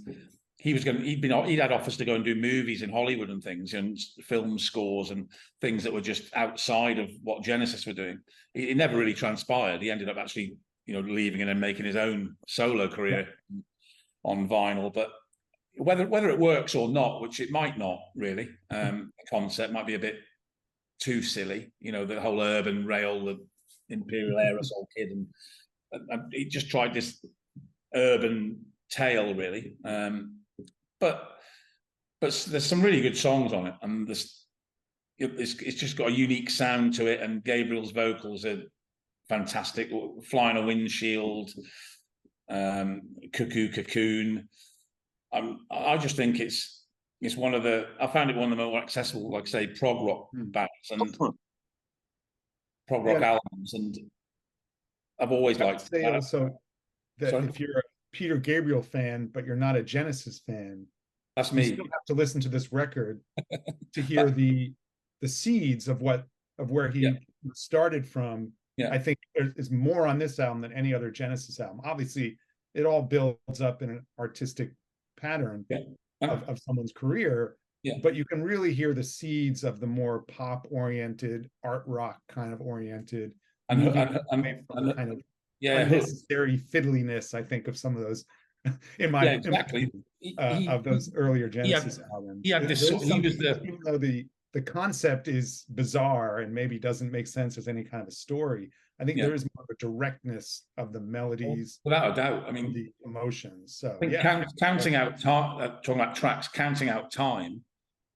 he'd had offers to go and do movies in Hollywood and things, and film scores and things that were just outside of what Genesis were doing. It never really transpired. He ended up actually, you know, leaving and then making his own solo career on vinyl. But whether it works or not, which it might not really, the concept might be a bit too silly, you know, the whole urban rail, the Imperial Aerosol Kid, and he just tried this urban tale, really. But there's some really good songs on it, and it's just got a unique sound to it, and Gabriel's vocals are fantastic. Flying a Windshield, Cuckoo Cocoon. I just think it's one of the, I found it one of the more accessible, like say, prog rock bands and prog rock albums, and I've always liked that. Also, that Sorry? if you're a Peter Gabriel fan but you're not a Genesis fan, that's me. You still have to listen to this record to hear the seeds of where he started from. Yeah. I think there's more on this album than any other Genesis album. Obviously, it all builds up in an artistic pattern of someone's career. Yeah. But you can really hear the seeds of the more pop-oriented, art rock kind of oriented, and kind of unnecessary fiddliness, I think, of some of those. In my exactly. Of those earlier Genesis albums. Even though the concept is bizarre and maybe doesn't make sense as any kind of a story, I think there is more of a directness of the melodies, without a doubt. I mean, the emotions. So counting out time, talking about tracks, counting out time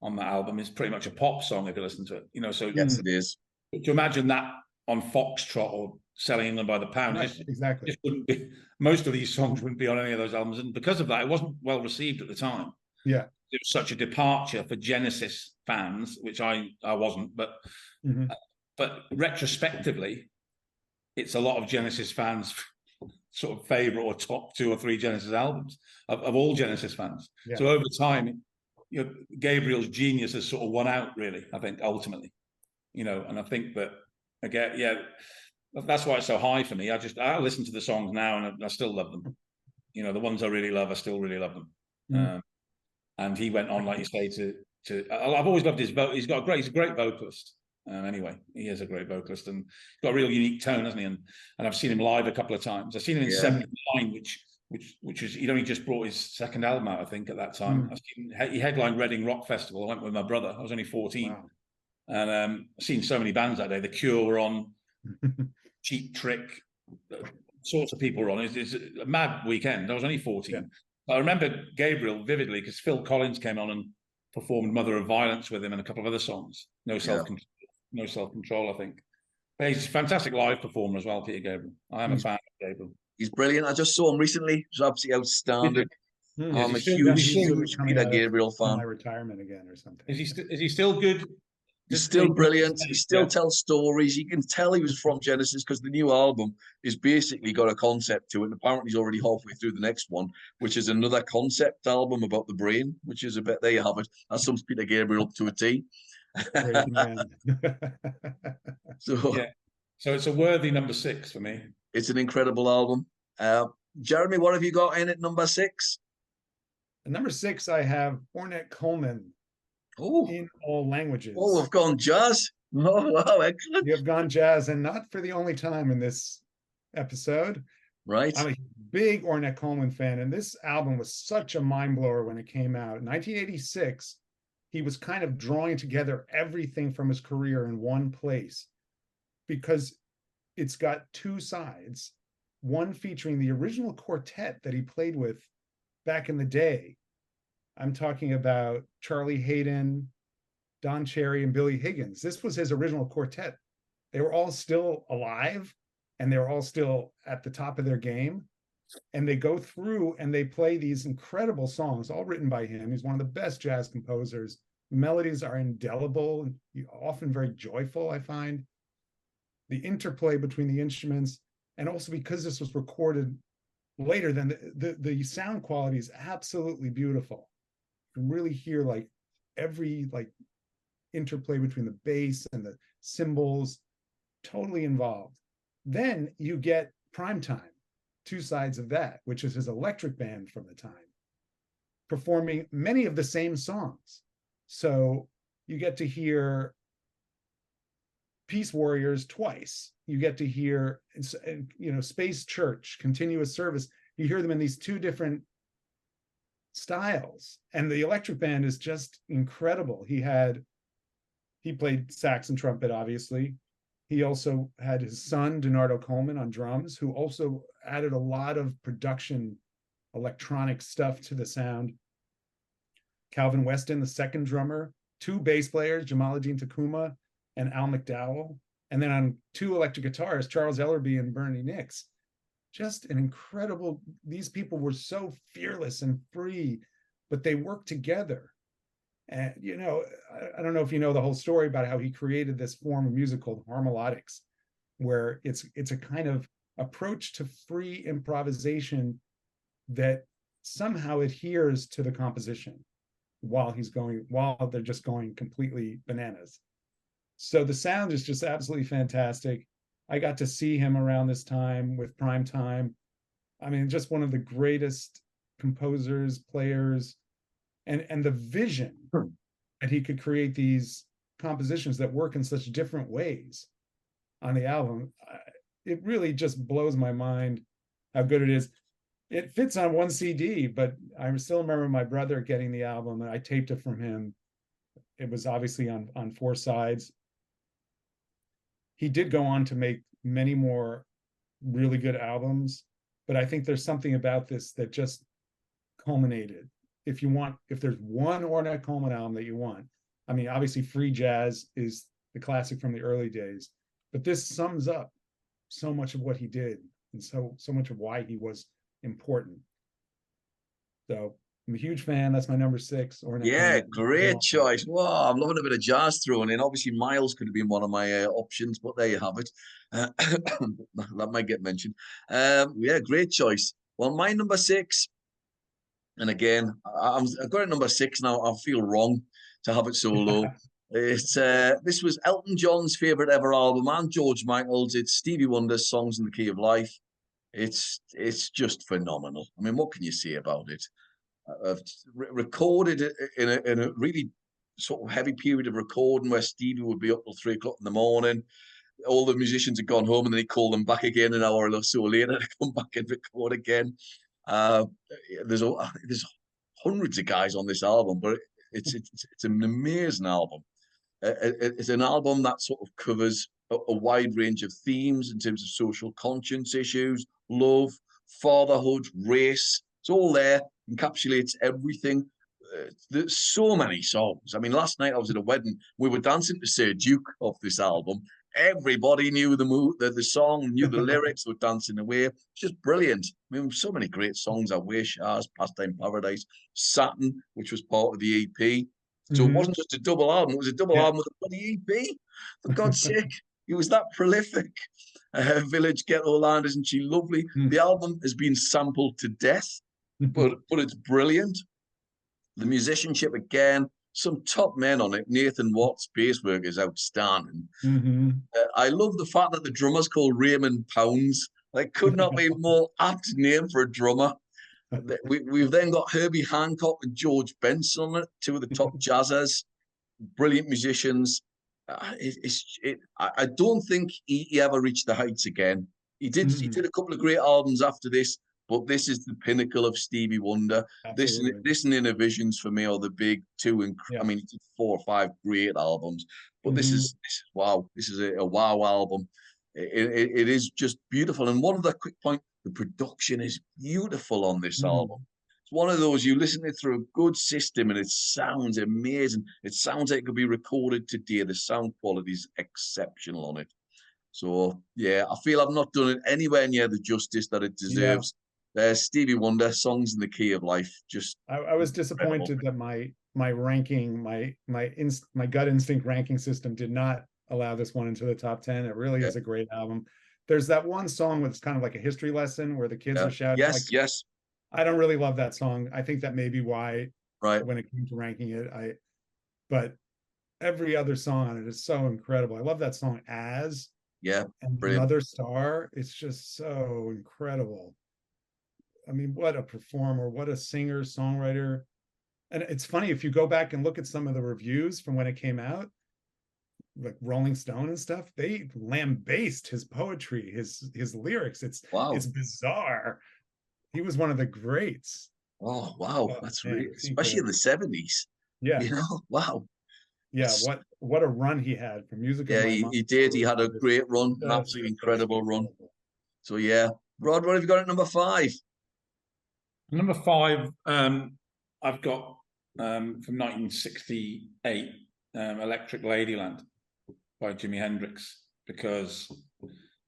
on that album is pretty much a pop song if you listen to it. You know, so yes, it is. To imagine that on Foxtrot or Selling England by the Pound, exactly. Just wouldn't be, most of these songs wouldn't be on any of those albums, and because of that, it wasn't well received at the time. Yeah, it was such a departure for Genesis fans, which I wasn't, but retrospectively, it's a lot of Genesis fans' sort of favorite or top 2 or 3 Genesis albums of all Genesis fans. Yeah. So over time, you know, Gabriel's genius has sort of won out, really, I think, ultimately, you know, and I think that, again, that's why it's so high for me. I listen to the songs now and I still love them. You know, the ones I really love, I still really love them. And he went on, like you say, to I've always loved his vote. He's a great vocalist. Anyway, he is a great vocalist and got a real unique tone, hasn't he? And I've seen him live a couple of times. I've seen him in '79, which was, he'd only just brought his second album out, I think, at that time. He headlined Reading Rock Festival. I went with my brother. I was only 14. Wow. And I've seen so many bands that day. The Cure were on, Cheap Trick, sorts of people were on. It's a mad weekend. I was only 14. Yeah. But I remember Gabriel vividly because Phil Collins came on and performed Mother of Violence with him and a couple of other songs. No Self-Control, I think. But he's a fantastic live performer as well, Peter Gabriel. I am a fan of Gabriel. He's brilliant. I just saw him recently. He's absolutely outstanding. I'm a huge Peter Gabriel fan. My retirement again or something. Is he still good? He's still brilliant. He still tells stories. You can tell he was from Genesis because the new album is basically got a concept to it. And apparently he's already halfway through the next one, which is another concept album about the brain, which is a bit, there you have it. That sums Peter Gabriel up to a T. Breaking Man. So Yeah. So it's a worthy number 6 for me. it's an incredible album. Jeremy, what have you got in at number 6? At number 6, I have Ornette Coleman, Oh, In All Languages. oh, we've gone jazz. Oh, wow, excellent. You have gone jazz, and not for the only time in this episode. Right. I'm a big Ornette Coleman fan, and this album was such a mind blower when it came out. In 1986, he was kind of drawing together everything from his career in one place, because it's got two sides, one featuring the original quartet that he played with back in the day. I'm talking about Charlie Haydn, Don Cherry, and Billy Higgins. This was his original quartet. They were all still alive, and they were all still at the top of their game. And they go through and they play these incredible songs, all written by him. He's one of the best jazz composers. Melodies are indelible and often very joyful, I find. The interplay between the instruments, and also because this was recorded later, than the sound quality is absolutely beautiful. You can really hear like every like interplay between the bass and the cymbals, totally involved. Then you get Primetime, two sides of that, which is his electric band from the time, performing many of the same songs. So you get to hear Peace Warriors twice. You get to hear, Space Church, Continuous Service. You hear them in these two different styles. And the electric band is just incredible. He played sax and trumpet, obviously. He also had his son, Donardo Coleman, on drums, who also added a lot of production electronic stuff to the sound. Calvin Weston, the second drummer, two bass players, Jamaluddin Takuma and Al McDowell, and then on two electric guitars, Charles Ellerby and Bernie Nicks. Just an incredible, these people were so fearless and free, but they worked together. And, I don't know if you know the whole story about how he created this form of music called harmolodics, where it's a kind of approach to free improvisation that somehow adheres to the composition while they're just going completely bananas. So the sound is just absolutely fantastic. I got to see him around this time with Primetime. I mean, just one of the greatest composers, players, and the vision that he could create these compositions that work in such different ways on the album. It really just blows my mind how good it is. It fits on one CD, but I still remember my brother getting the album, and I taped it from him. It was obviously on four sides. He did go on to make many more really good albums, but I think there's something about this that just culminated. If there's one Ornette Coleman album that you want, I mean, obviously Free Jazz is the classic from the early days, but this sums up so much of what he did and so much of why he was important. So I'm a huge fan. That's my number 6. Yeah, great choice. Wow, I'm loving a bit of jazz thrown in. Obviously, Miles could have been one of my options, but there you have it. That might get mentioned. Yeah, great choice. Well, my number 6, and again, I've got it number 6 now. I feel wrong to have it so low. This was Elton John's favorite ever album, and George Michael's. It's Stevie Wonder's Songs in the Key of Life. It's just phenomenal. I mean, what can you say about it? I've recorded it in a really sort of heavy period of recording where Stevie would be up till 3 o'clock in the morning. All the musicians had gone home, and then he'd call them back again an hour or so later to come back and record again. There's hundreds of guys on this album, but it's an amazing album. It's an album that sort of covers a wide range of themes in terms of social conscience issues, love, fatherhood, race. It's all there, encapsulates everything. There's so many songs. I mean, last night I was at a wedding. We were dancing to Sir Duke off this album. Everybody knew the song, knew the lyrics, were dancing away. It's just brilliant. I mean, so many great songs. I Wish, Ours, Pastime Paradise, Saturn, which was part of the EP. So it wasn't just a double album, it was a double album with a bloody EP. For God's sake, he was that prolific. Village Ghetto Land, isn't she lovely? The album has been sampled to death, but it's brilliant. The musicianship, again, some top men on it. Nathan Watts' bass work is outstanding. Hmm. I love the fact that the drummer's called Raymond Pounds. Like, could not be a more apt name for a drummer. We've then got Herbie Hancock and George Benson on it, two of the top jazzers, brilliant musicians. I don't think he ever reached the heights again. He did a couple of great albums after this, but this is the pinnacle of Stevie Wonder. Absolutely. This and Innervisions for me are the big two. And Yeah. I mean, he did 4 or 5 great albums, but this is wow. This is a wow album. It is just beautiful. And one other quick point: the production is beautiful on this album. It's one of those you listen to it through a good system and it sounds amazing. It sounds like it could be recorded today. The sound quality is exceptional on it. So yeah, I feel I've not done it anywhere near the justice that it deserves. There's Stevie Wonder, Songs in the Key of Life. Just I was disappointed that my ranking, my gut instinct ranking system did not allow this one into the top 10. It really is a great album. There's that one song that's kind of like a history lesson where the kids are shouting. Yes. I don't really love that song. I think that may be why, when it came to ranking it, but every other song on it is so incredible. I love that song and brilliant. Another Star. It's just so incredible. I mean, what a performer, what a singer, songwriter. And it's funny, if you go back and look at some of the reviews from when it came out, like Rolling Stone and stuff, they lambasted his poetry, his lyrics. It's bizarre. He was one of the greats. Oh wow, that's really, especially in the 70s. Yeah, you know, wow. Yeah, what a run he had for music. Yeah, he did. He had a great run, an absolutely incredible run. So yeah, Rod, what have you got at number 5? Number 5, I've got from 1968, Electric Ladyland by Jimi Hendrix, because,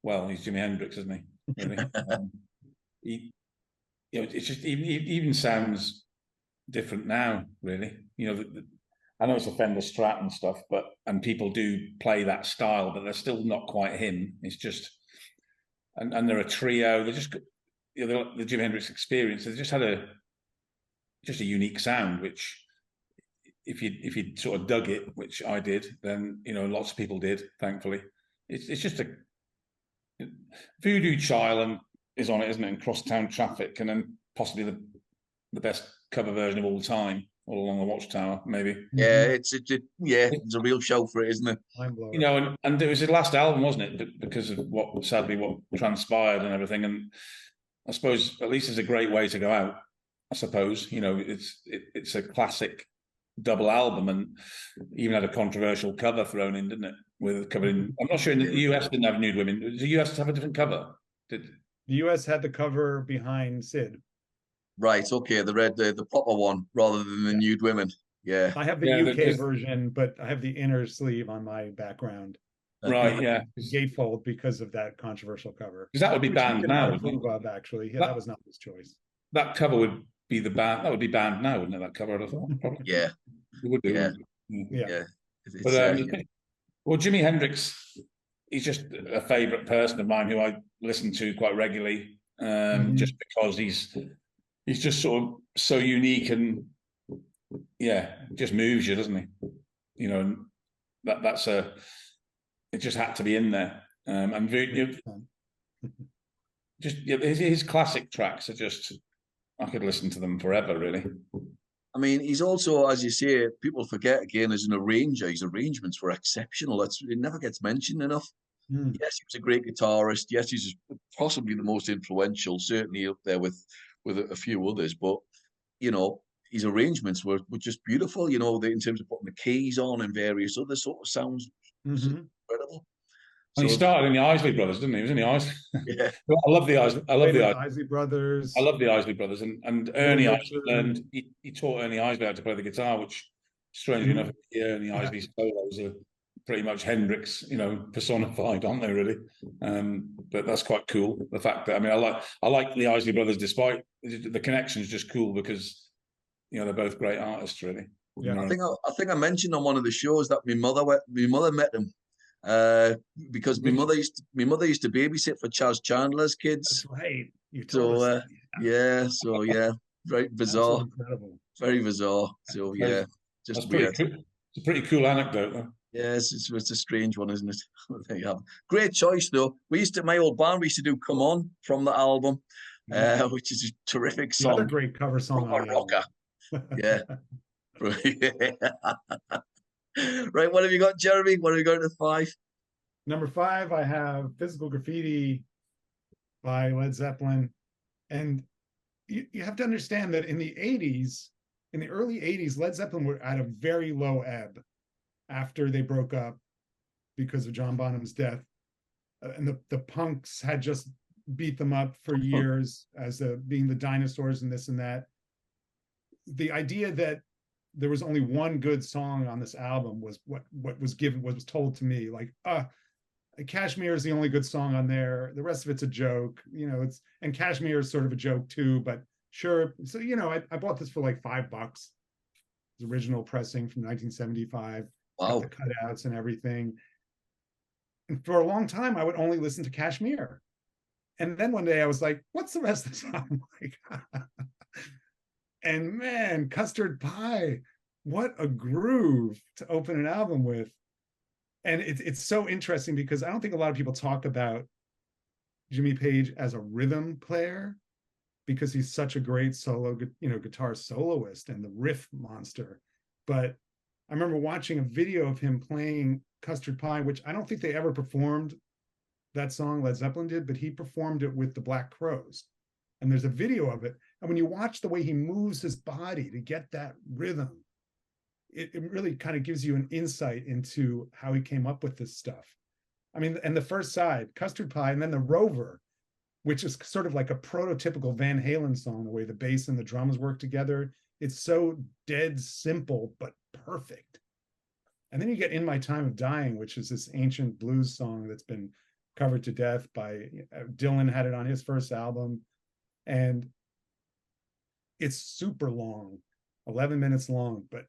well, he's Jimi Hendrix, isn't he? Really? It's just even sounds different now, really. I know it's a Fender Strat and stuff, and people do play that style, but they're still not quite him. It's just, and they're a trio. They're just, the Jimi Hendrix Experience. They just had a unique sound, which if you sort of dug it, which I did, then lots of people did. Thankfully, it's just a Voodoo Child is on it, isn't it? And Crosstown Traffic, and then possibly the best cover version of all time, All Along the Watchtower, maybe. Yeah, it's a real show for it, isn't it? And it was his last album, wasn't it? Because of what transpired and everything. And I suppose at least it's a great way to go out. I suppose it's a classic double album, and even had a controversial cover thrown in, didn't it? I'm not sure in the US didn't have Nude Women. Did the US have a different cover? The US had the cover behind Sid. Right. Okay. The proper one rather than the Nude Women. Yeah. I have the UK version, but I have the inner sleeve on my background. Right. Yeah. Gatefold because of that controversial cover. Because that would be banned now. Actually, that was not his choice. That cover would be That would be banned now, wouldn't it? That cover, I thought. Probably. Yeah. It would be. Yeah. But well, Jimi Hendrix, he's just a favourite person of mine who I listen to quite regularly, just because he's just sort of so unique and just moves you, doesn't he? And that's it just had to be in there. And just his classic tracks are just, I could listen to them forever, really. I mean, he's also, as you say, people forget again, as an arranger, his arrangements were exceptional. It never gets mentioned enough. Yes, he was a great guitarist. Yes, he's possibly the most influential, certainly up there with a few others. But his arrangements were just beautiful. In terms of putting the keys on and various other sort of sounds, incredible. And he started in the Isley Brothers, didn't he? He was in the Isley. Yeah, I love the Isley Brothers. I love the Isley Brothers, and Ernie Isley learned. He taught Ernie Isley how to play the guitar, which, strangely enough, Ernie Isley's solos are pretty much Hendrix, personified, aren't they? Really, but that's quite cool. The fact that I like the Isley Brothers, despite the connection is just cool because they're both great artists, really. Yeah, I think I mentioned on one of the shows that my mother met him. Because my mother used to babysit for Chaz Chandler's kids. That's right. Very bizarre. Very bizarre. So just pretty weird. cool. It's a pretty cool anecdote, though. Yes, it's a strange one, isn't it? There you have it. Great choice, though. My old band, we used to do "Come On" from the album, which is a terrific The other song. great cover song on Proper the album. rocker. Yeah. Right, what have you got, Jeremy? What have you got at 5? Number 5, I have Physical Graffiti by Led Zeppelin. And you have to understand that in the 80s, in the early 80s, Led Zeppelin were at a very low ebb after they broke up because of John Bonham's death. And the punks had just beat them up for years as being the dinosaurs and this and that. The idea that there was only one good song on this album was what was told to me, like, Kashmir is the only good song on there. The rest of it's a joke, and Kashmir is sort of a joke too, but sure. So, I bought this for like $5. The original pressing from 1975. Wow. Got the cutouts and everything. And for a long time, I would only listen to Kashmir. And then one day I was like, what's the rest of the song like? And man, Custard Pie, what a groove to open an album with. And it's so interesting because I don't think a lot of people talk about Jimmy Page as a rhythm player because he's such a great solo, guitar soloist and the riff monster. But I remember watching a video of him playing Custard Pie, which I don't think they ever performed that song, Led Zeppelin did, but he performed it with the Black Crowes. And there's a video of it. And when you watch the way he moves his body to get that rhythm, it really kind of gives you an insight into how he came up with this stuff. I mean, and the first side, Custard Pie, and then the Rover, which is sort of like a prototypical Van Halen song, the way the bass and the drums work together. It's so dead simple, but perfect. And then you get In My Time of Dying, which is this ancient blues song that's been covered to death by Dylan, had it on his first album. And it's super long, 11 minutes long, but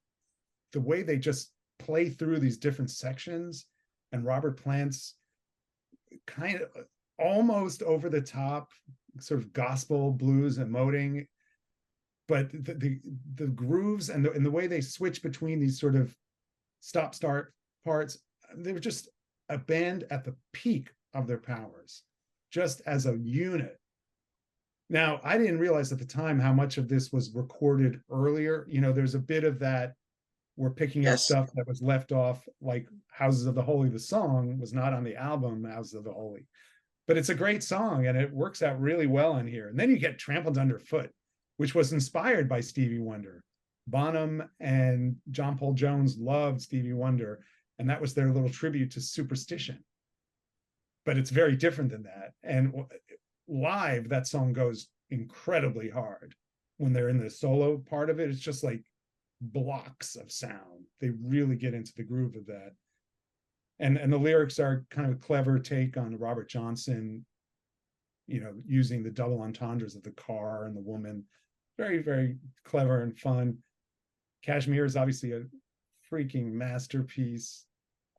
the way they just play through these different sections, and Robert Plant's kind of almost over the top sort of gospel blues emoting, but the grooves and the way they switch between these sort of stop start parts, they were just a band at the peak of their powers, just as a unit. Now, I didn't realize at the time how much of this was recorded earlier. There's a bit of that. We're picking up stuff that was left off, like Houses of the Holy. The song was not on the album Houses of the Holy, but it's a great song and it works out really well on here. And then you get Trampled Underfoot, which was inspired by Stevie Wonder. Bonham and John Paul Jones loved Stevie Wonder, and that was their little tribute to Superstition. But it's very different than that. And live, that song goes incredibly hard. When they're in the solo part of it, it's just like blocks of sound. They really get into the groove of that. And the lyrics are kind of a clever take on Robert Johnson, using the double entendres of the car and the woman. Very, very clever and fun. Kashmir is obviously a freaking masterpiece.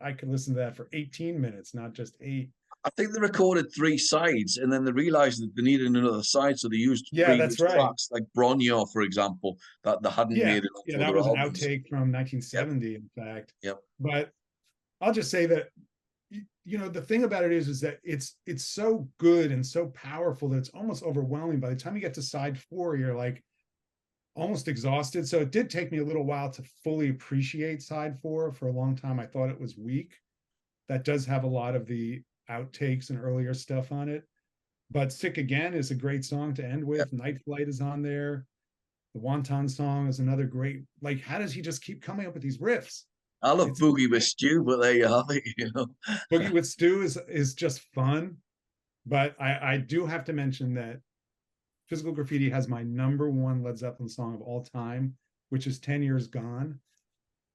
I could listen to that for 18 minutes, not just 8. I think they recorded 3 sides and then they realized that they needed another side, so they used that's right. tracks like Bronio, for example, that they hadn't made it. Yeah, that was albums. An outtake from 1970, in fact. Yep. But I'll just say that the thing about it is that it's so good and so powerful that it's almost overwhelming. By the time you get to side 4, you're like almost exhausted. So it did take me a little while to fully appreciate side 4. For a long time, I thought it was weak. That does have a lot of the outtakes and earlier stuff on it, but Sick Again is a great song to end with. Yep. Night Flight is on there. The Wonton Song is another great, like, how does he just keep coming up with these riffs? I love Boogie with Stu, but there you have it, Boogie with Stu is just fun. But I do have to mention that Physical Graffiti has my #1 Led Zeppelin song of all time, which is 10 Years Gone.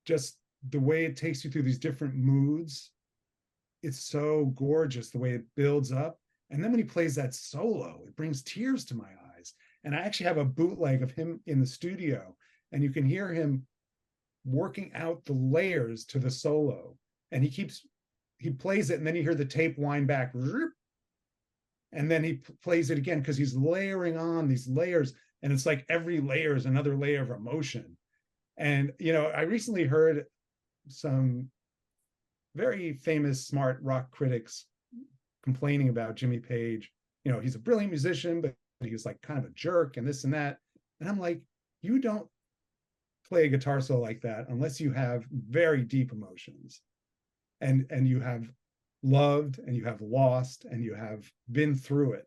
Just the way it takes you through these different moods. It's so gorgeous the way it builds up. And then when he plays that solo, it brings tears to my eyes. And I actually have a bootleg of him in the studio, and you can hear him working out the layers to the solo. And he plays it, and then you hear the tape wind back. And then he plays it again because he's layering on these layers. And it's like every layer is another layer of emotion. And, you know, I recently heard some very famous, smart rock critics complaining about Jimmy Page. You know, he's a brilliant musician, but he was like kind of a jerk and this and that. And I'm like, you don't play a guitar solo like that unless you have very deep emotions and you have loved and you have lost and you have been through it.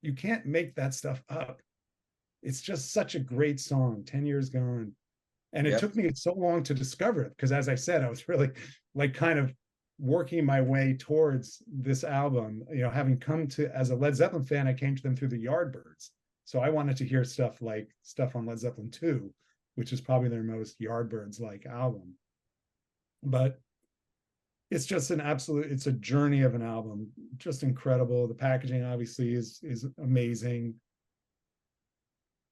You can't make that stuff up. It's just such a great song, 10 Years Gone. And it Yep. took me so long to discover it because, as I said, I was really like kind of working my way towards this album. You know, having come to, as a Led Zeppelin fan, I came to them through the Yardbirds. So I wanted to hear stuff like stuff on Led Zeppelin 2, which is probably their most Yardbirds-like album. But it's just an absolute, it's a journey of an album, just incredible. The packaging obviously is amazing.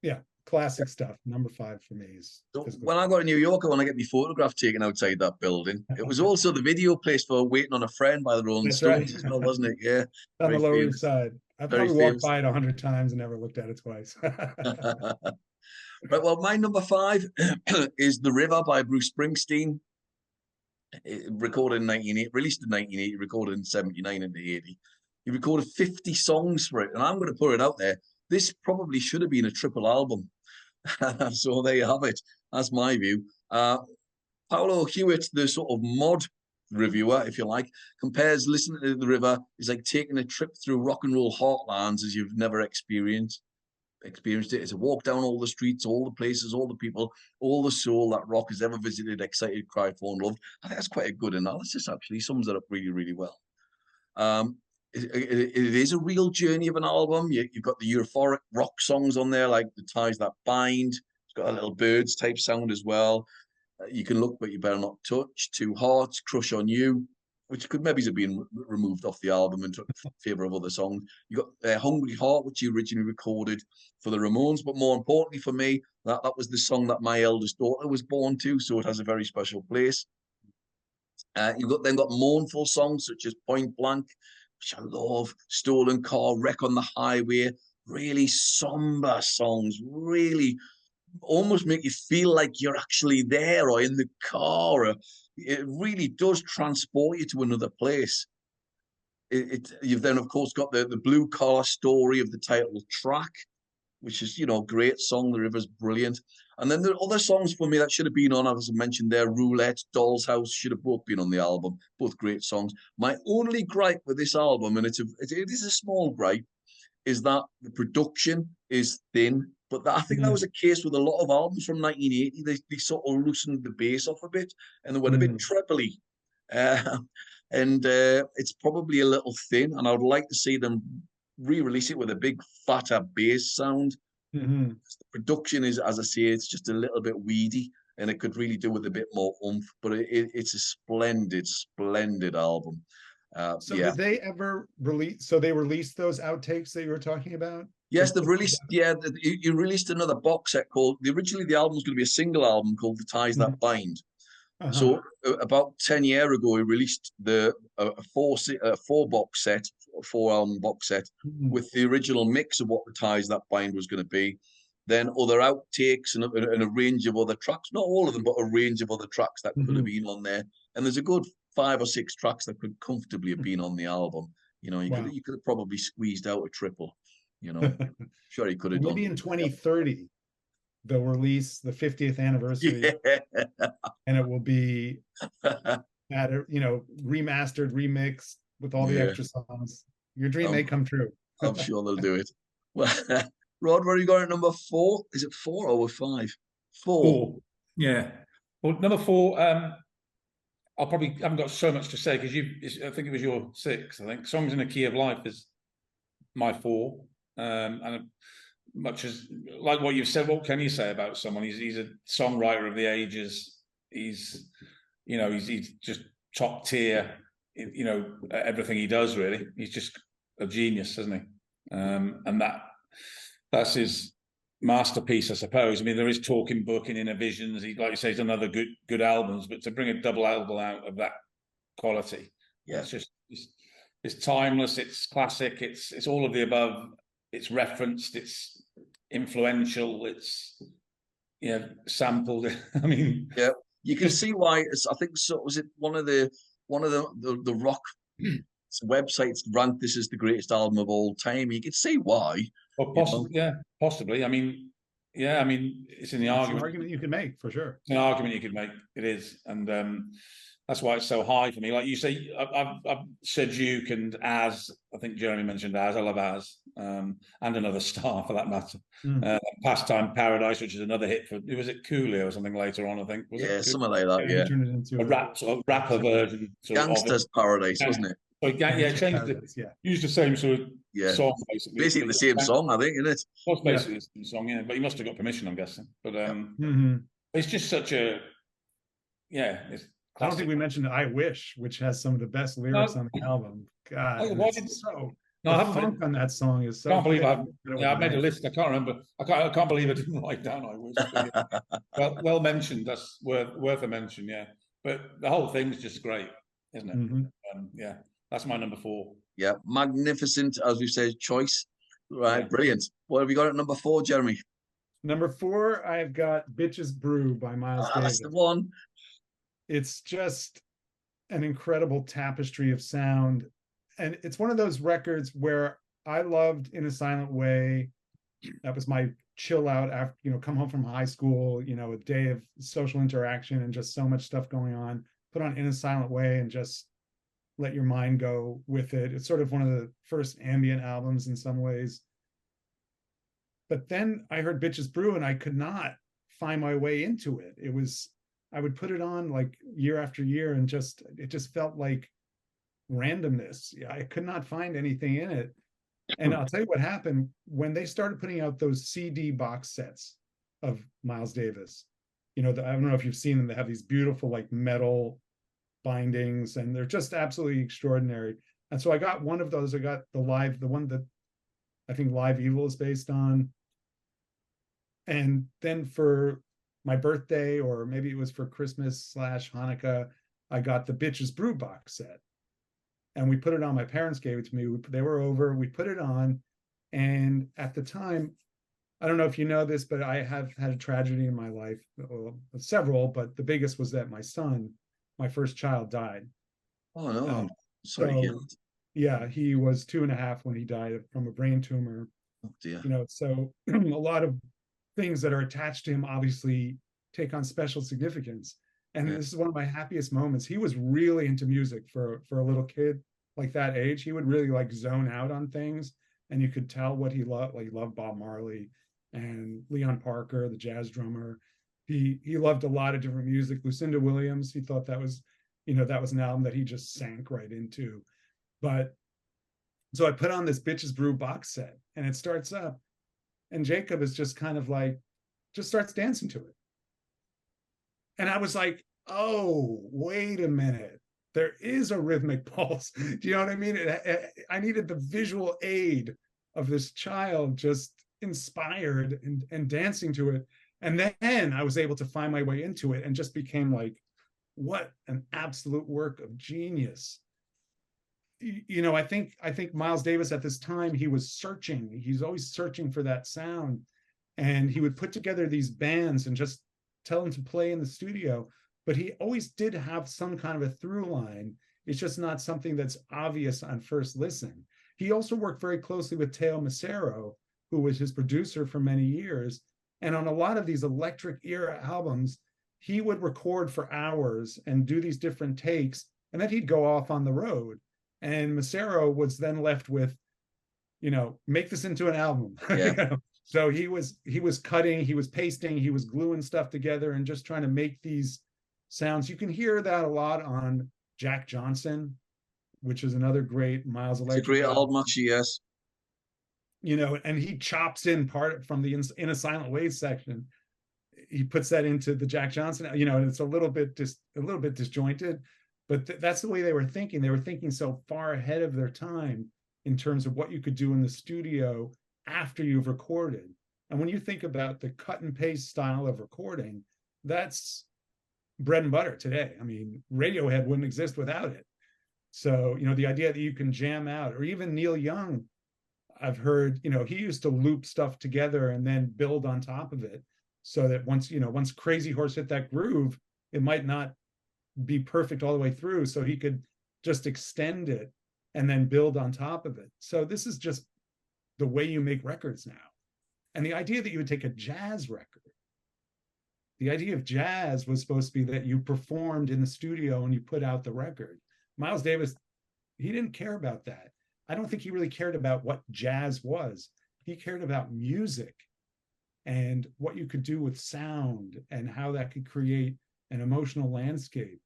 Yeah, classic stuff. Number 5 for me is So Physical. when I got to New York, I want to get my photograph taken outside that building. It was also the video place for Waiting on a Friend by the Rolling That's Stones right. as well, wasn't it? Yeah. On the Very Lower famous. East Side. I Very probably walked famous. by it 100 times and never looked at it twice. Right, well, my number 5 is The River by Bruce Springsteen. Recorded in 1980, released in 1980, recorded in 79 and 80. He recorded 50 songs for it, and I'm going to put it out there. This probably should have been a triple album. So there you have it. That's my view. Paolo Hewitt, the sort of mod reviewer, if you like, compares listening to The River is like taking a trip through rock and roll heartlands as you've never experienced it. It's a walk down all the streets, all the places, all the people, all the soul that rock has ever visited, excited, cried for, and loved. I think that's quite a good analysis, actually. Sums it up really, really well. It is a real journey of an album. You've got the euphoric rock songs on there, like The Ties That Bind. It's got a little Birds type sound as well. You Can Look, But You Better Not Touch. Two Hearts, Crush on You, which could maybe have been removed off the album in favor of other songs. You got Hungry Heart, which you originally recorded for the Ramones, but more importantly for me, that was the song that my eldest daughter was born to, so it has a very special place. You've then got mournful songs such as Point Blank, which I love, Stolen Car, Wreck on the Highway, really somber songs, really almost make you feel like you're actually there or in the car. It really does transport you to another place. You've then, of course, got the blue collar story of the title track, which is, you know, great song. The River's brilliant. And then there are other songs for me that should have been on, as I mentioned there, Roulette, Doll's House, should have both been on the album. Both great songs. My only gripe with this album, and it is a small gripe, is that the production is thin. But I think that was a case with a lot of albums from 1980. They sort of loosened the bass off a bit, and they went a bit trebly. It's probably a little thin, and I would like to see them re-release it with a big fatter bass sound. The production is, as I say, it's just a little bit weedy, and it could really do with a bit more oomph. But it's a splendid album. Did they ever release? So they released those outtakes that you were talking about? Yes, they've released. Yeah, you released another box set called. Originally, the album was going to be a single album called "The Ties That Bind." So about 10 years ago, he released a four box set, a 4-album box set with the original mix of what The Ties That Bind was going to be. Then other outtakes and a range of other tracks, not all of them, but a range of other tracks that could have been on there. And there's a good 5 or 6 tracks that could comfortably have been on the album. You know, you could have probably squeezed out a triple. You know, sure he could have done. Maybe in 2030 they'll release the 50th anniversary, and it will be remastered, remixed with all the extra songs. Your dream may come true. I'm sure they'll do it. Well, Rod, where are you going at number 4? Is it 4 or 5? 4. Yeah. Well, number 4. I probably haven't got so much to say because I think it was your 6. I think Songs in the Key of Life is my 4. And much as like what you've said, what can you say about someone? He's a songwriter of the ages. He's just top tier. Everything he does, really. He's just a genius, isn't he? And that's his masterpiece, I suppose. I mean, there is Talking Book and Inner Visions. Like you say, he's done other good albums, but to bring a double album out of that quality, it's timeless. It's classic. It's all of the above. It's referenced. It's influential. It's yeah, sampled. I mean, Yeah, you can just see why. I think so. Was it one of the rock websites ranked this as the greatest album of all time? You can see why. or You know, possibly, yeah, possibly. I mean, yeah, I mean, it's in the It's an argument. argument you can make for sure. It's an argument you could make. It is, and that's why it's so high for me. Like you say, I've said Duke and Az. I think Jeremy mentioned Az. I love Az, and another star for that matter. Pastime Paradise, which is another hit for. Was it Coolio or something later on? I think was yeah, it something like that. He Yeah, turned it into a rap sort of rapper version sort of it. Gangster's Paradise, wasn't it? So yeah, changed it. Paradise, yeah. Used the same sort of Yeah, song basically. basically the same song, I think, isn't it? Well, basically the same song, yeah. But he must have got permission, I'm guessing. But Mhm. it's just such a it's I don't think we mentioned I Wish, which has some of the best lyrics on the album. God, Oh, why it's didn't- so No, I the haven't. funk on that song is so. Can't believe I've incredible. made a list. I can't remember. I can't believe I didn't write down I wish. But yeah. well mentioned. That's worth a mention. Yeah, but the whole thing's just great, isn't it? Mhm. Yeah, that's my number 4. Yeah, magnificent, as we said, choice. Right, Yeah. brilliant. What have you got at number 4, Jeremy? Number 4, I've got Bitches Brew by Miles Davis. That's the one. It's just an incredible tapestry of sound. And it's one of those records where I loved In a Silent Way. That was my chill out after, come home from high school, a day of social interaction and just so much stuff going on. Put on In a Silent Way and just let your mind go with it. It's sort of one of the first ambient albums in some ways. But then I heard Bitches Brew and I could not find my way into it. I would put it on like year after year and it just felt like randomness. I could not find anything in it. And I'll tell you what happened when they started putting out those CD box sets of Miles Davis. I don't know if you've seen them. They have these beautiful like metal bindings and they're just absolutely extraordinary. And so I got one of those. I got the one that I think Live Evil is based on. And then for my birthday, or maybe it was for Christmas / Hanukkah, I got the Bitches Brew box set. And we put it on. My parents gave it to me. They were over. We put it on. And at the time, I don't know if you know this, but I have had a tragedy in my life, several, but the biggest was that my son, my first child, died. Oh, no. I'm sorry to hear that. Yeah, he was 2.5 when he died from a brain tumor. Oh, dear. So a lot of things that are attached to him obviously take on special significance. And this is one of my happiest moments. He was really into music for a little kid like that age. He would really like zone out on things, and you could tell what he loved. Like he loved Bob Marley and Leon Parker, the jazz drummer. He loved a lot of different music. Lucinda Williams, he thought that was an album that he just sank right into. But so I put on this Bitches Brew box set, and it starts up, and Jacob is just kind of like, just starts dancing to it. And I was like, oh, wait a minute. There is a rhythmic pulse. Do you know what I mean? I needed the visual aid of this child just inspired and dancing to it. And then I was able to find my way into it and just became like, what an absolute work of genius. I think Miles Davis at this time, he was searching. He's always searching for that sound. And he would put together these bands and just tell them to play in the studio. But he always did have some kind of a through line. It's just not something that's obvious on first listen. He also worked very closely with Teo Macero, who was his producer for many years. And on a lot of these electric era albums, he would record for hours and do these different takes, and then he'd go off on the road. And Macero was then left with, make this into an album. Yeah. So he was cutting, he was pasting, he was gluing stuff together and just trying to make these sounds. You can hear that a lot on Jack Johnson, which is another great Miles Electric. It's a great album, actually, yes. And he chops in part from the In a Silent Way section. He puts that into the Jack Johnson, and it's a little bit disjointed, but that's the way they were thinking. They were thinking so far ahead of their time in terms of what you could do in the studio after you've recorded. And when you think about the cut and paste style of recording, that's bread and butter today. I mean, Radiohead wouldn't exist without it. So, the idea that you can jam out, or even Neil Young, I've heard, he used to loop stuff together and then build on top of it. so that once Crazy Horse hit that groove, it might not be perfect all the way through, so he could just extend it and then build on top of it. So this is just the way you make records now. And the idea that you would take a jazz record, the idea of jazz was supposed to be that you performed in the studio and you put out the record. Miles Davis, he didn't care about that. I don't think he really cared about what jazz was. He cared about music and what you could do with sound and how that could create an emotional landscape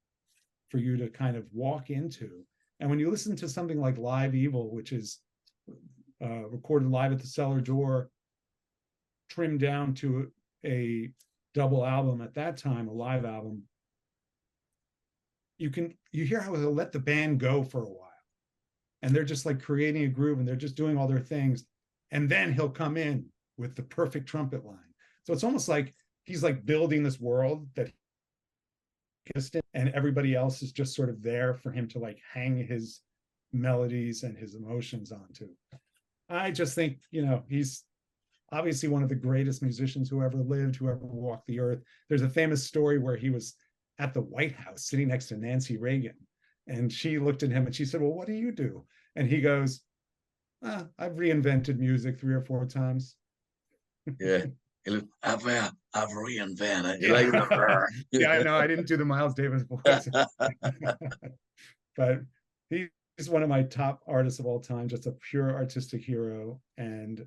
for you to kind of walk into. And when you listen to something like Live Evil, which is recorded live at the Cellar Door, trimmed down to a double album at that time, a live album, you hear how he'll let the band go for a while. And they're just like creating a groove and they're just doing all their things. And then he'll come in with the perfect trumpet line. So it's almost like he's like building this world that and everybody else is just sort of there for him to like hang his melodies and his emotions onto. I just think, he's obviously one of the greatest musicians who ever lived, who ever walked the earth. There's a famous story where he was at the White House sitting next to Nancy Reagan, and she looked at him and she said, "Well, what do you do?" And he goes, "I've reinvented music 3 or 4 times." Yeah. I've reinvented. Yeah. Yeah, I know. I didn't do the Miles Davis voice. But he's one of my top artists of all time, just a pure artistic hero. And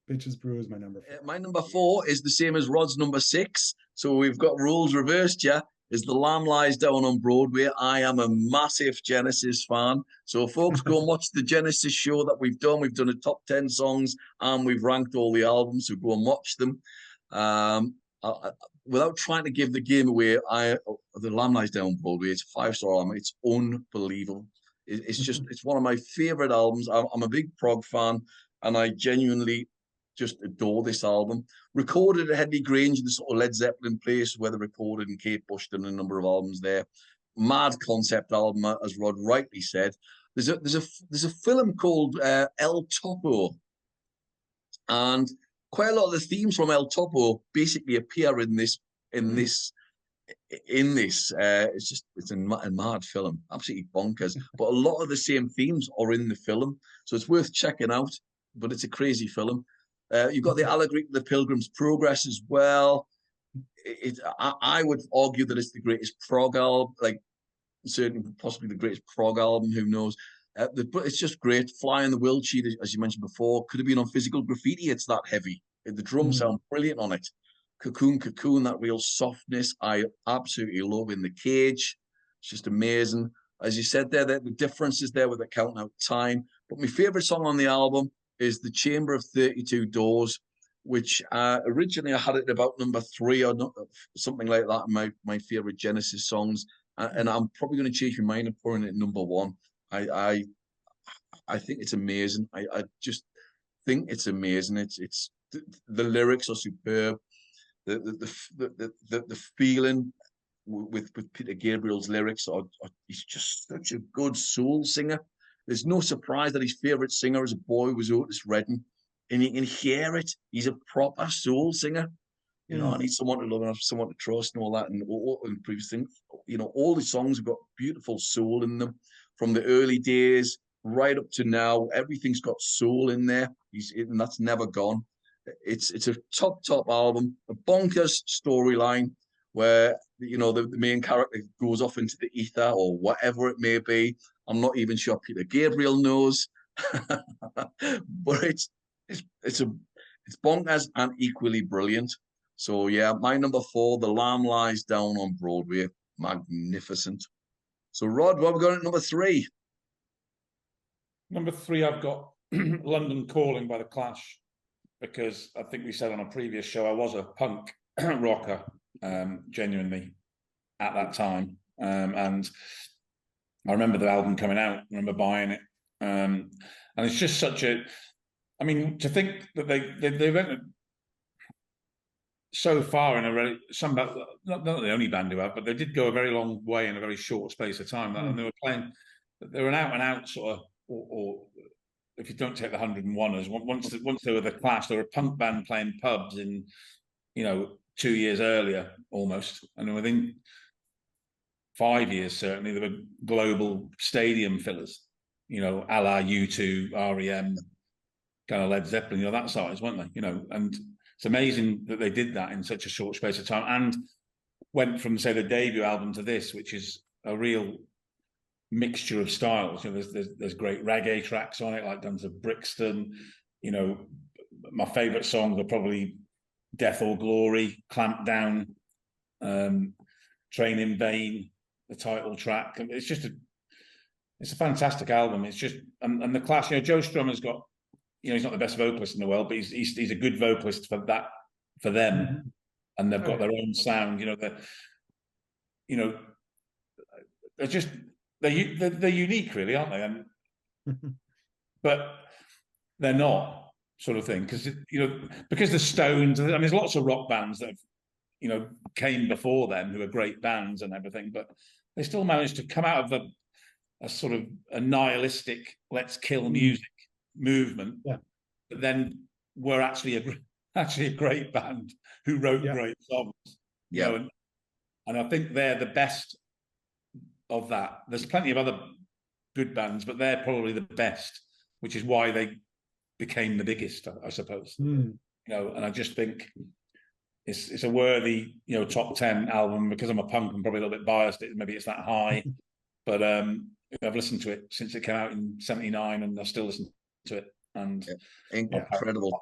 Bitches Brew is my number 4. My number 4 is the same as Rod's number 6. So we've got roles reversed, yeah. Is The Lamb Lies Down on Broadway. I am a massive Genesis fan. So folks, go and watch the Genesis show that we've done. We've done a top 10 songs and we've ranked all the albums. So go and watch them. Without trying to give the game away, The Lamb Lies Down on Broadway, it's a 5-star album. It's unbelievable. It's just, it's one of my favorite albums. I'm a big prog fan and I genuinely just adore this album. Recorded at Headley Grange, the sort of Led Zeppelin place where they recorded, and Kate Bush done a number of albums there. Mad concept album, as Rod rightly said. There's a film called El Topo, and quite a lot of the themes from El Topo basically appear in this. It's a mad film, absolutely bonkers. But a lot of the same themes are in the film, so it's worth checking out. But it's a crazy film. You've got the allegory to the Pilgrim's Progress as well. I would argue that it's the greatest prog album, like certainly possibly the greatest prog album. Who knows? But it's just great. Fly in the Wiltshire, as you mentioned before, could have been on Physical Graffiti. It's that heavy. The drums sound brilliant on it. Cocoon, that real softness. I absolutely love In the Cage. It's just amazing. As you said there, the differences there with the Counting Out Time. But my favorite song on the album is The Chamber of 32 Doors, which originally I had it about number 3 or something like that in my favorite Genesis songs. And I'm probably going to change my mind and putting it at number 1. I think it's amazing. I just think it's amazing. It's the lyrics are superb. The feeling with Peter Gabriel's lyrics he's just such a good soul singer. There's no surprise that his favorite singer as a boy was Otis Redding, and you can hear it. He's a proper soul singer. I need someone to love and someone to trust and all that. And previous things, all the songs have got beautiful soul in them, from the early days right up to now. Everything's got soul in there. And that's never gone. It's a top album, a bonkers storyline where the main character goes off into the ether or whatever it may be. I'm not even sure Peter Gabriel knows, but it's bonkers and equally brilliant. So yeah, my number 4, The Lamb Lies Down on Broadway, magnificent. So Rod, what have we got at number 3? Number 3, I've got London Calling by The Clash, because I think we said on a previous show I was a punk rocker, genuinely at that time, and I remember the album coming out. I remember buying it, and it's just such a. I mean, to think that they went so far in a very not the only band who have, but they did go a very long way in a very short space of time. And they were playing. They were an out and out sort of, or if you don't take the 101ers, once they were The Clash, they were a punk band playing pubs in, 2 years earlier almost, and within 5 years certainly there were global stadium fillers, you know, a la U2, REM, kind of Led Zeppelin, you know, that size, weren't they? You know, and it's amazing that they did that in such a short space of time, and went from, say, the debut album to this, which is a real mixture of styles. You know, there's great reggae tracks on it, like Guns of Brixton. You know, my favourite songs are probably Death or Glory, Clamp Down, Train in Vain, the title track. It's a fantastic album. It's just, and the Clash, you know, Joe Strummer's got, you know, he's not the best vocalist in the world, but he's a good vocalist for them, Mhm. and they've got their own sound. You know, they're just they're unique, really, aren't they? And but they're not, sort of thing, because because the Stones, I mean, there's lots of rock bands that have, you know, came before them who are great bands and everything, but they still managed to come out of a sort of a nihilistic let's kill music movement, Yeah. but then were actually a great band who wrote great songs. You know, and I think they're the best of that. There's plenty of other good bands, but they're probably the best, which is why they became the biggest, I suppose. You know, and I just think it's a worthy, you know, top 10 album. Because I'm a punk, I'm probably a little bit biased. Maybe it's that high, but I've listened to it since it came out in '79, and I still listen to it. And incredible.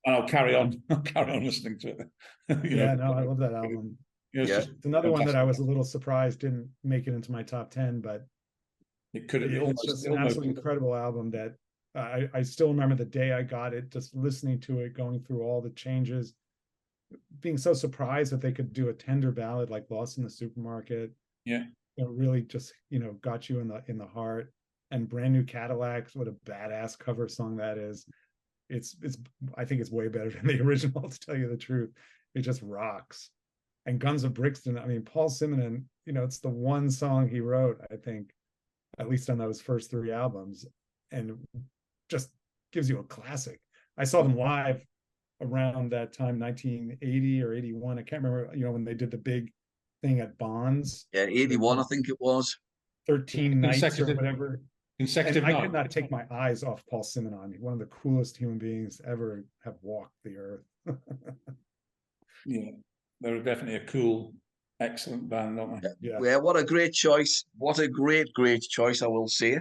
I'll carry on. I'll carry on listening to it. No, I love that album. You know, it's another one that I was a little surprised didn't make it into my top 10, but it could have. It's just an absolutely incredible album that I still remember the day I got it, just listening to it, going through all the changes, being so surprised that they could do a tender ballad like Lost in the Supermarket. Yeah. It really just, you know, got you in the heart. And Brand New Cadillacs, what a badass cover song that is. It's I think it's way better than the original, to tell you the truth. It just rocks. And Guns of Brixton, I mean, Paul Simonon, you know, it's the one song he wrote, I think, at least on those first 3 albums, and just gives you a classic. I saw them live around that time, 1980 or 81. I can't remember, you know, when they did the big thing at Bonds. Yeah, 81, I think it was. 13 nights or whatever. Consecutive nights. I could not take my eyes off Paul Simonon. One of the coolest human beings ever have walked the earth. Yeah, they're definitely a cool, excellent band, aren't they? Yeah, what a great choice. What a great choice, I will say.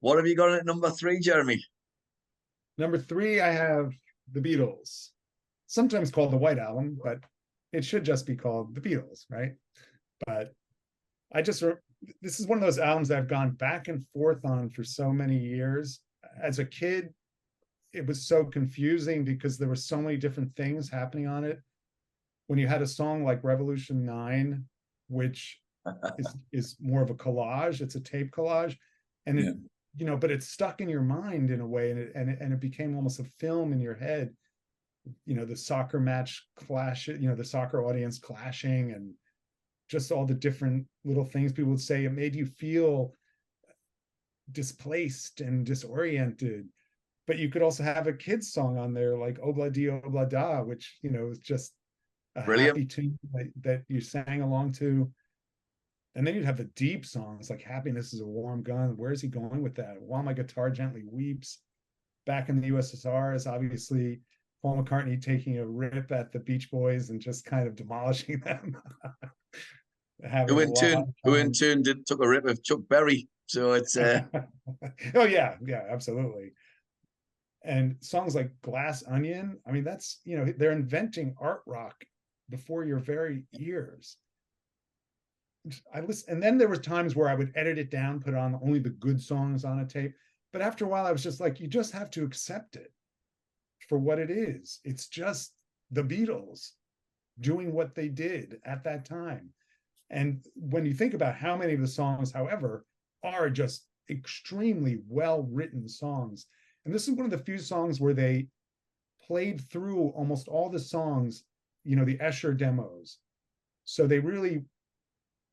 What have you got at number 3, Jeremy? Number 3, I have the Beatles, sometimes called the White Album, but it should just be called the Beatles, right? But this is one of those albums that I've gone back and forth on for so many years. As a kid, it was so confusing because there were so many different things happening on it. When you had a song like Revolution 9, which is more of a collage, it's a tape collage, and it, you know, but it's stuck in your mind in a way, and it became almost a film in your head. You know, the soccer match clash, you know, the soccer audience clashing, and just all the different little things people would say. It made you feel displaced and disoriented. But you could also have a kid's song on there like Obla Di Obla Da, which, you know, is just a happy tune that you sang along to. And then you'd have the deep songs like Happiness is a Warm Gun. Where's he going with that? While My Guitar Gently Weeps. Back in the USSR is obviously Paul McCartney taking a rip at the Beach Boys and just kind of demolishing them. Who in turn took a rip of Chuck Berry. So it's oh yeah, absolutely. And songs like Glass Onion, I mean, that's, you know, they're inventing art rock before your very ears. I listen, and then there were times where I would edit it down, put on only the good songs on a tape. But after a while, I was just like, you just have to accept it for what it is. It's just the Beatles doing what they did at that time. And when you think about how many of the songs, however, are just extremely well-written songs, and this is one of the few songs where they played through almost all the songs, you know, the Escher demos. So they really,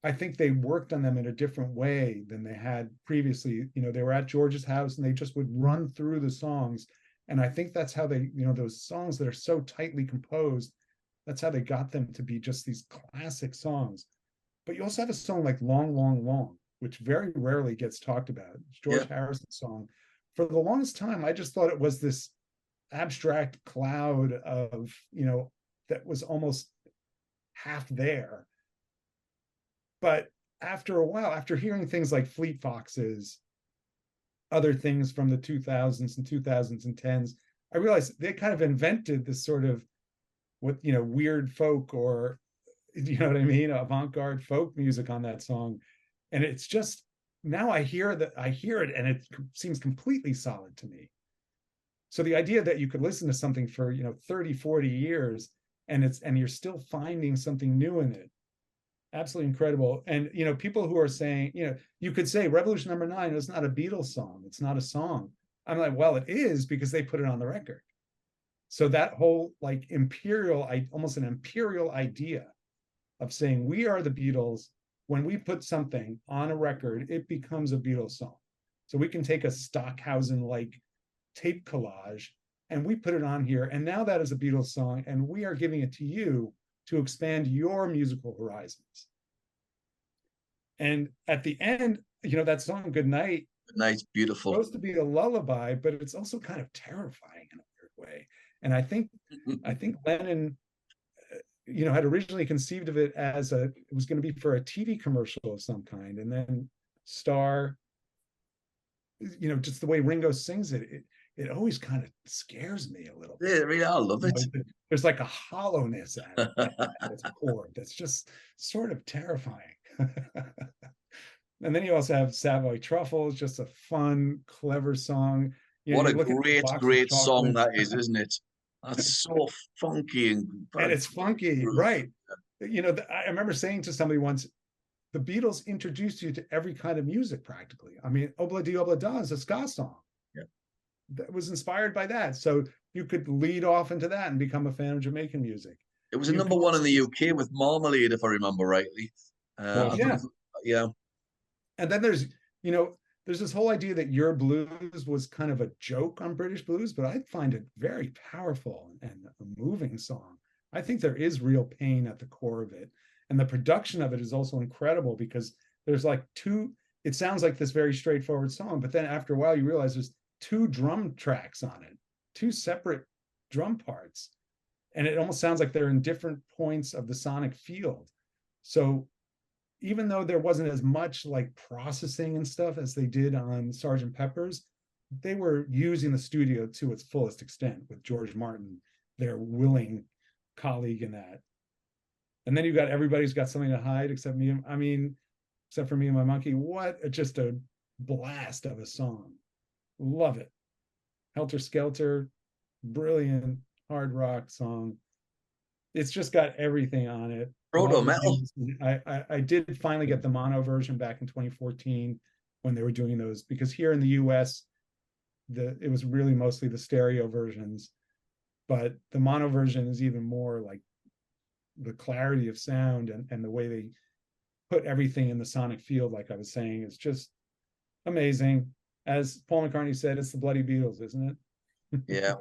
I think they worked on them in a different way than they had previously. You know, they were at George's house and they just would run through the songs. And I think that's how they, you know, those songs that are so tightly composed, That's how they got them to be just these classic songs. But you also have a song like Long, Long, Long, which very rarely gets talked about. It's George Harrison's song. For the longest time, I just thought it was this abstract cloud of, that was almost half there. But after a while, after hearing things like Fleet Foxes, other things from the 2000s and 2010s, I realized they kind of invented this sort of weird folk, or what I mean, avant-garde folk music on that song. And it's just, now I hear it and it seems completely solid to me. So the idea that you could listen to something for 30, 40 years and you're still finding something new in it, absolutely incredible. And people who are saying, you could say Revolution Number 9 is not a Beatles song, it's not a song. I'm like, well, it is, because they put it on the record. So that whole like almost an imperial idea of saying we are the Beatles, when we put something on a record, it becomes a Beatles song. So we can take a Stockhausen like tape collage and we put it on here, and now that is a Beatles song, and we are giving it to you to expand your musical horizons. And at the end, that song Good Night, Night's beautiful. Supposed to be a lullaby, but it's also kind of terrifying in a weird way. And I think Lennon had originally conceived of it as it was going to be for a TV commercial of some kind, and then Star, just the way Ringo sings it always kind of scares me a little bit. Yeah, really, I love it. There's like a hollowness at its core that's just sort of terrifying. And then you also have Savoy Truffles, just a fun, clever song. What a great song that is, isn't it? That's so funky and it's funky, right? I remember saying to somebody once, the Beatles introduced you to every kind of music practically. I mean, Obla Di Obla Da is a ska song. Yeah. That was inspired by that. So you could lead off into that and become a fan of Jamaican music. It was a number one in the UK with Marmalade, if I remember rightly. Yeah. And then there's this whole idea that Your Blues was kind of a joke on British blues, but I find it very powerful and a moving song. I think there is real pain at the core of it. And the production of it is also incredible, because there's like it sounds like this very straightforward song, but then after a while you realize there's 2 drum tracks on it, 2 separate drum parts. And it almost sounds like they're in different points of the sonic field. So even though there wasn't as much like processing and stuff as they did on Sgt. Pepper's, they were using the studio to its fullest extent with George Martin, their willing colleague in that. And then you got Everybody's Got Something to Hide except me. I mean, except for Me and My Monkey. Just a blast of a song. Love it. Helter Skelter, brilliant hard rock song. It's just got everything on it. Proto metal. I did finally get the mono version back in 2014 when they were doing those, because here in the US, it was really mostly the stereo versions, but the mono version is even more like the clarity of sound and the way they put everything in the sonic field, like I was saying, is just amazing. As Paul McCartney said, it's the bloody Beatles, isn't it? Yeah.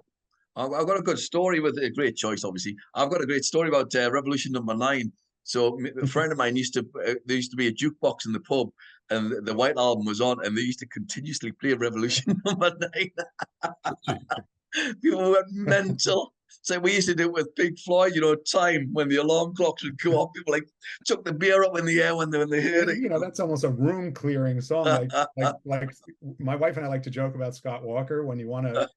I've got a good story with a great choice, obviously. I've got a great story about Revolution Number 9. So a friend of mine there used to be a jukebox in the pub, and the White Album was on, and they used to continuously play Revolution Number 9. People went mental. So we used to do it with Pink Floyd, Time, when the alarm clocks would go off. People like chuck the beer up in the air when they heard it. That's almost a room clearing song. Like my wife and I like to joke about Scott Walker. When you want to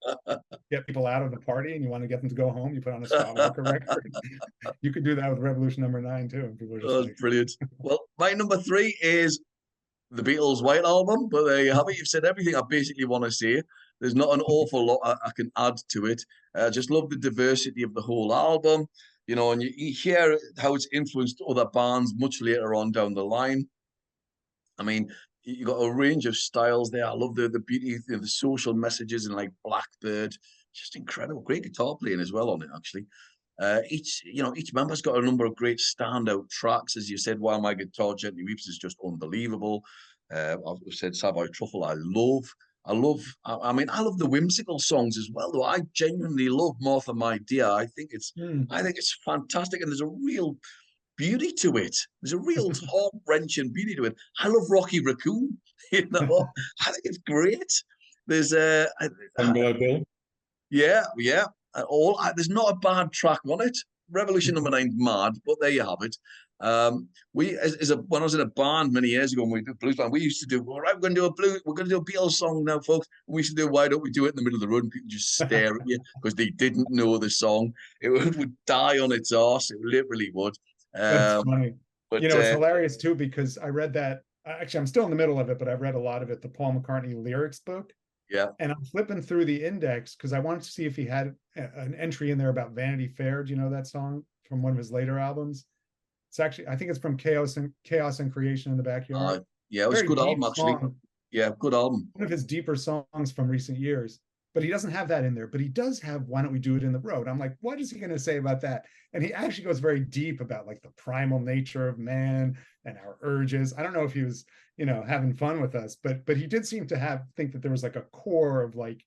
get people out of the party and you want to get them to go home, you put on a Scott Walker record. You could do that with Revolution Number 9 too. And people are just like, brilliant. Well, my number 3 is the Beatles' White Album, but there you have it. You've said everything I basically want to say. There's not an awful lot I can add to it. I just love the diversity of the whole album, and you hear how it's influenced other bands much later on down the line. I mean, you got a range of styles there. I love the beauty, the social messages in like Blackbird. Just incredible. Great guitar playing as well on it, actually. Each member's got a number of great standout tracks. As you said, While My Guitar Gently Weeps is just unbelievable. I've said Savoy Truffle, I love. I mean, I love the whimsical songs as well, though. I genuinely love Martha, My Dear. I think it's fantastic, and there's a real beauty to it. There's a real heart-wrenching beauty to it. I love Rocky Raccoon. You know, I think it's great. There's Bungalow Bill. Yeah. There's not a bad track on it. Revolution Number 9 mad, but there you have it. When I was in a band many years ago, when we did blues band, we used to do, all right, we're going to do a Beatles song now, folks. And we used to do, why don't we do it in the middle of the road? And people just stare at you because they didn't know the song. It would die on its arse. It literally would. That's funny. But it's hilarious too, because I read that, actually, I'm still in the middle of it, but I've read a lot of it, the Paul McCartney lyrics book. Yeah. And I'm flipping through the index because I wanted to see if he had an entry in there about Vanity Fair. Do you know that song from one of his later albums? It's actually, I think it's from Chaos and Creation in the Backyard. Yeah, it was a good album, actually. Yeah, good album. One of his deeper songs from recent years. But he doesn't have that in there. But he does have Why Don't We Do It in the Road? I'm like, what is he going to say about that? And he actually goes very deep about like the primal nature of man and our urges. I don't know if he was, having fun with us, but he did seem to think that there was like a core of like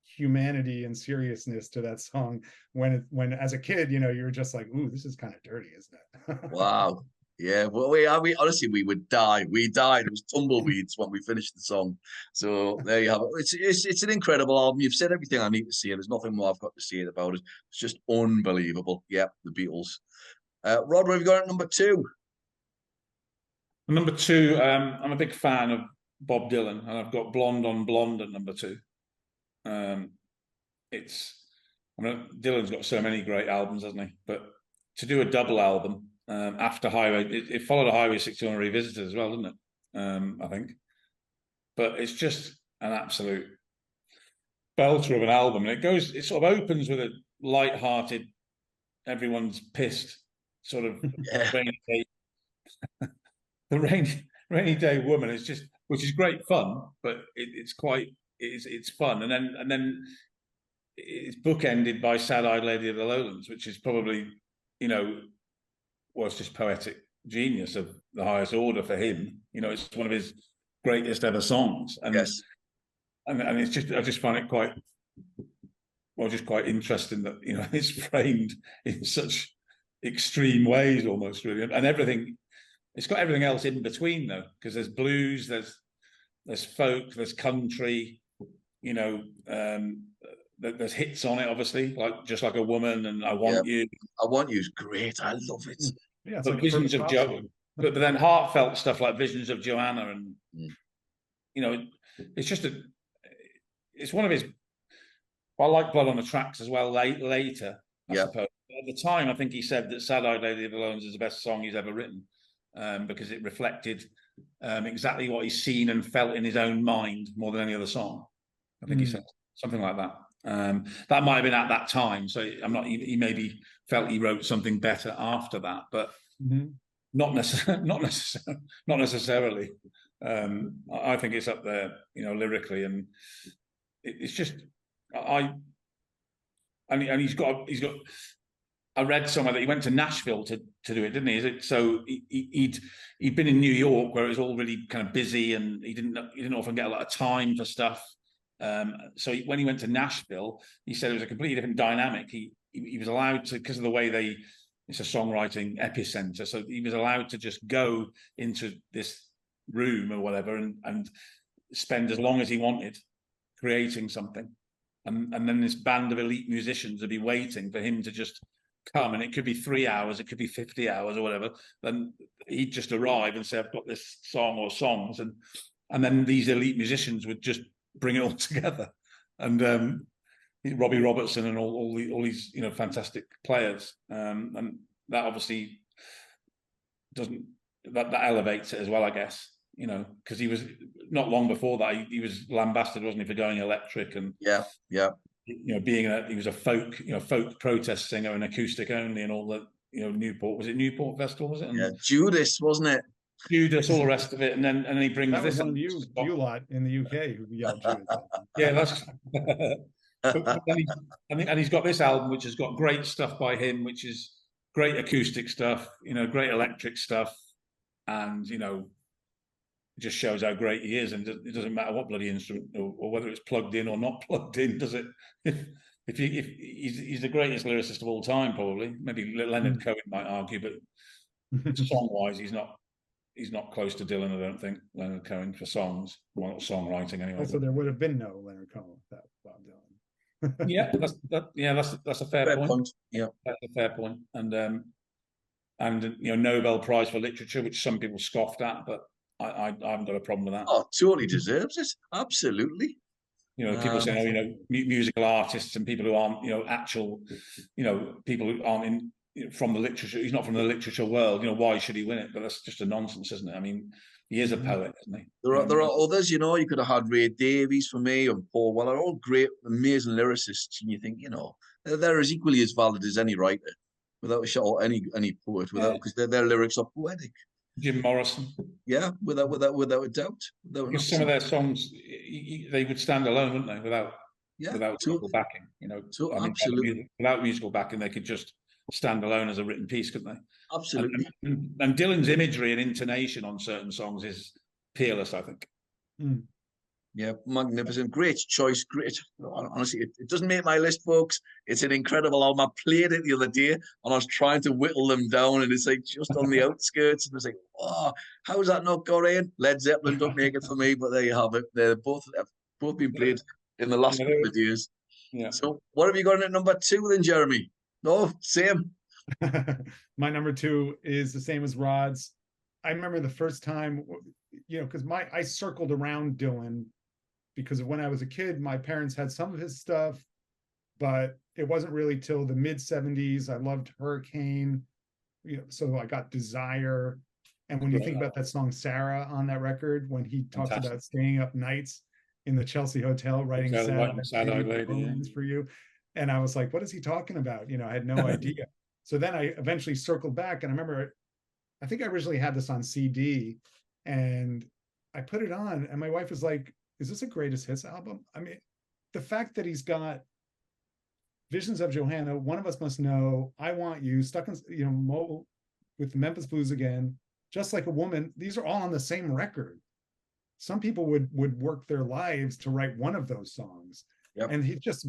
humanity and seriousness to that song when as a kid, you were just like, ooh, this is kind of dirty, isn't it? Wow. Yeah, well, we honestly, we would die. We died. It was tumbleweeds when we finished the song. So there you have it. It's an incredible album. You've said everything I need to say. There's nothing more I've got to say about it. It's just unbelievable. Yeah, the Beatles. Rod, what have you got at number 2? Number 2, I'm a big fan of Bob Dylan, and I've got Blonde on Blonde at number 2. Dylan's got so many great albums, hasn't he? But to do a double album after Highway, it followed a Highway 61 Revisited as well, didn't it? I think. But it's just an absolute belter of an album, and it sort of opens with a light-hearted, everyone's pissed sort of rainy day. The rainy day woman is just, which is great fun, but it's fun, and then it's bookended by Sad-Eyed Lady of the Lowlands, which is probably, was just poetic genius of the highest order for him. It's one of his greatest ever songs, and yes, and it's just, I just find it quite interesting that it's framed in such extreme ways, almost, really, and everything. It's got everything else in between, though, because there's blues, there's folk, there's country, there's hits on it, obviously, like Just Like a Woman and I Want You. I Want You is great. I love it. Yeah, but Visions of Joe, but then heartfelt stuff like Visions of Joanna, and it's just it's one of his. I like Blood on the Tracks as well. Later, I suppose. At the time, I think he said that Sad-Eyed Lady of the Lowlands is the best song he's ever written. Because it reflected exactly what he's seen and felt in his own mind more than any other song. I think he said something like that. That might have been at that time. So he maybe felt he wrote something better after that, but not necessarily. I think it's up there, lyrically, and it's just and he's got. I read somewhere that he went to Nashville to do it, didn't he? So he'd been in New York, where it was all really kind of busy, and he didn't often get a lot of time for stuff. So when he went to Nashville, he said it was a completely different dynamic. He was allowed to, because of the way it's a songwriting epicenter, so he was allowed to just go into this room or whatever and spend as long as he wanted creating something, and then this band of elite musicians would be waiting for him to just come, and it could be 3 hours, it could be 50 hours or whatever. Then he'd just arrive and say, I've got this song or songs, and then these elite musicians would just bring it all together. And Robbie Robertson and all these fantastic players, and that obviously doesn't that elevates it as well, I guess, because he was, not long before that, he was lambasted, wasn't he, for going electric, and he was a folk protest singer and acoustic only, and all that. Newport Festival, was it? And Judas, wasn't it? Judas, all the rest of it, and then he brings that this. That was you lot in the UK who yelled Judas. Yeah, that's. and he's got this album, which has got great stuff by him, which is great acoustic stuff, great electric stuff, and just shows how great he is, and it doesn't matter what bloody instrument or whether it's plugged in or not plugged in, does it? If he's the greatest lyricist of all time, probably. Maybe Leonard Cohen might argue, but song-wise, he's not close to Dylan, I don't think. Leonard Cohen for songs, well, songwriting anyway. Also, there would have been no Leonard Cohen without Bob Dylan. Yeah, that's a fair point. Yeah, that's a fair point. And Nobel Prize for Literature, which some people scoffed at, but I haven't got a problem with that. Oh, totally deserves it. Absolutely. People say, musical artists and people who aren't, actual, people who aren't from the literature. He's not from the literature world. Why should he win it? But that's just a nonsense, isn't it? I mean, he is a poet, isn't he? There are others. You could have had Ray Davies for me, and Paul Weller, all great, amazing lyricists. And you think, they're as equally as valid as any writer, without a shot, or any poet, because their lyrics are poetic. Jim Morrison. Yeah, without a doubt. Because some of their songs, they would stand alone, wouldn't they? Without musical backing, absolutely. Without musical backing, they could just stand alone as a written piece, couldn't they? Absolutely. And Dylan's imagery and intonation on certain songs is peerless, I think. Mm. Yeah, magnificent. Great choice. Great. Honestly, it doesn't make my list, folks. It's an incredible album. I played it the other day and I was trying to whittle them down, and it's like just on the outskirts. And it's like, oh, how's that not got in? Led Zeppelin don't make it for me, but there you have it. They're both been played in the last couple of years. Yeah. So what have you got in at number 2 then, Jeremy? No, same. My number 2 is the same as Rod's. I remember the first time, because I circled around Dylan because of when I was a kid. My parents had some of his stuff, but it wasn't really till the mid-70s. I loved Hurricane, so I got Desire. And when you think about that song Sarah on that record, when he talks about staying up nights in the Chelsea Hotel writing Sad-Eyed Lady for you, and I was like, what is he talking about? I had no idea. So then I eventually circled back, and I remember, I think I originally had this on CD, and I put it on, and my wife was like, is this a greatest hits album? I mean, the fact that he's got Visions of Johanna, One of Us Must Know, I Want You, Stuck in, Mobile with the Memphis Blues Again, Just Like a Woman, these are all on the same record. Some people would work their lives to write one of those songs. Yep. And he just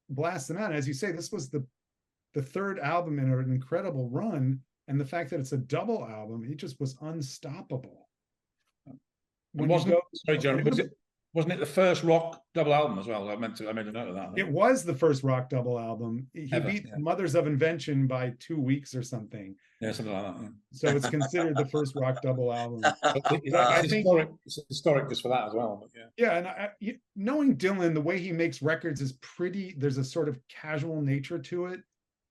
blasts them out. As you say, this was the third album in an incredible run. And the fact that it's a double album, he just was unstoppable. Wasn't it the first rock double album as well? I made a note of that. It was the first rock double album. He beat Mothers of Invention by 2 weeks or something. Yeah, something like that. Yeah. So it's considered the first rock double album. I think it's historic just for that as well. But yeah, and knowing Dylan, the way he makes records is pretty. There's a sort of casual nature to it,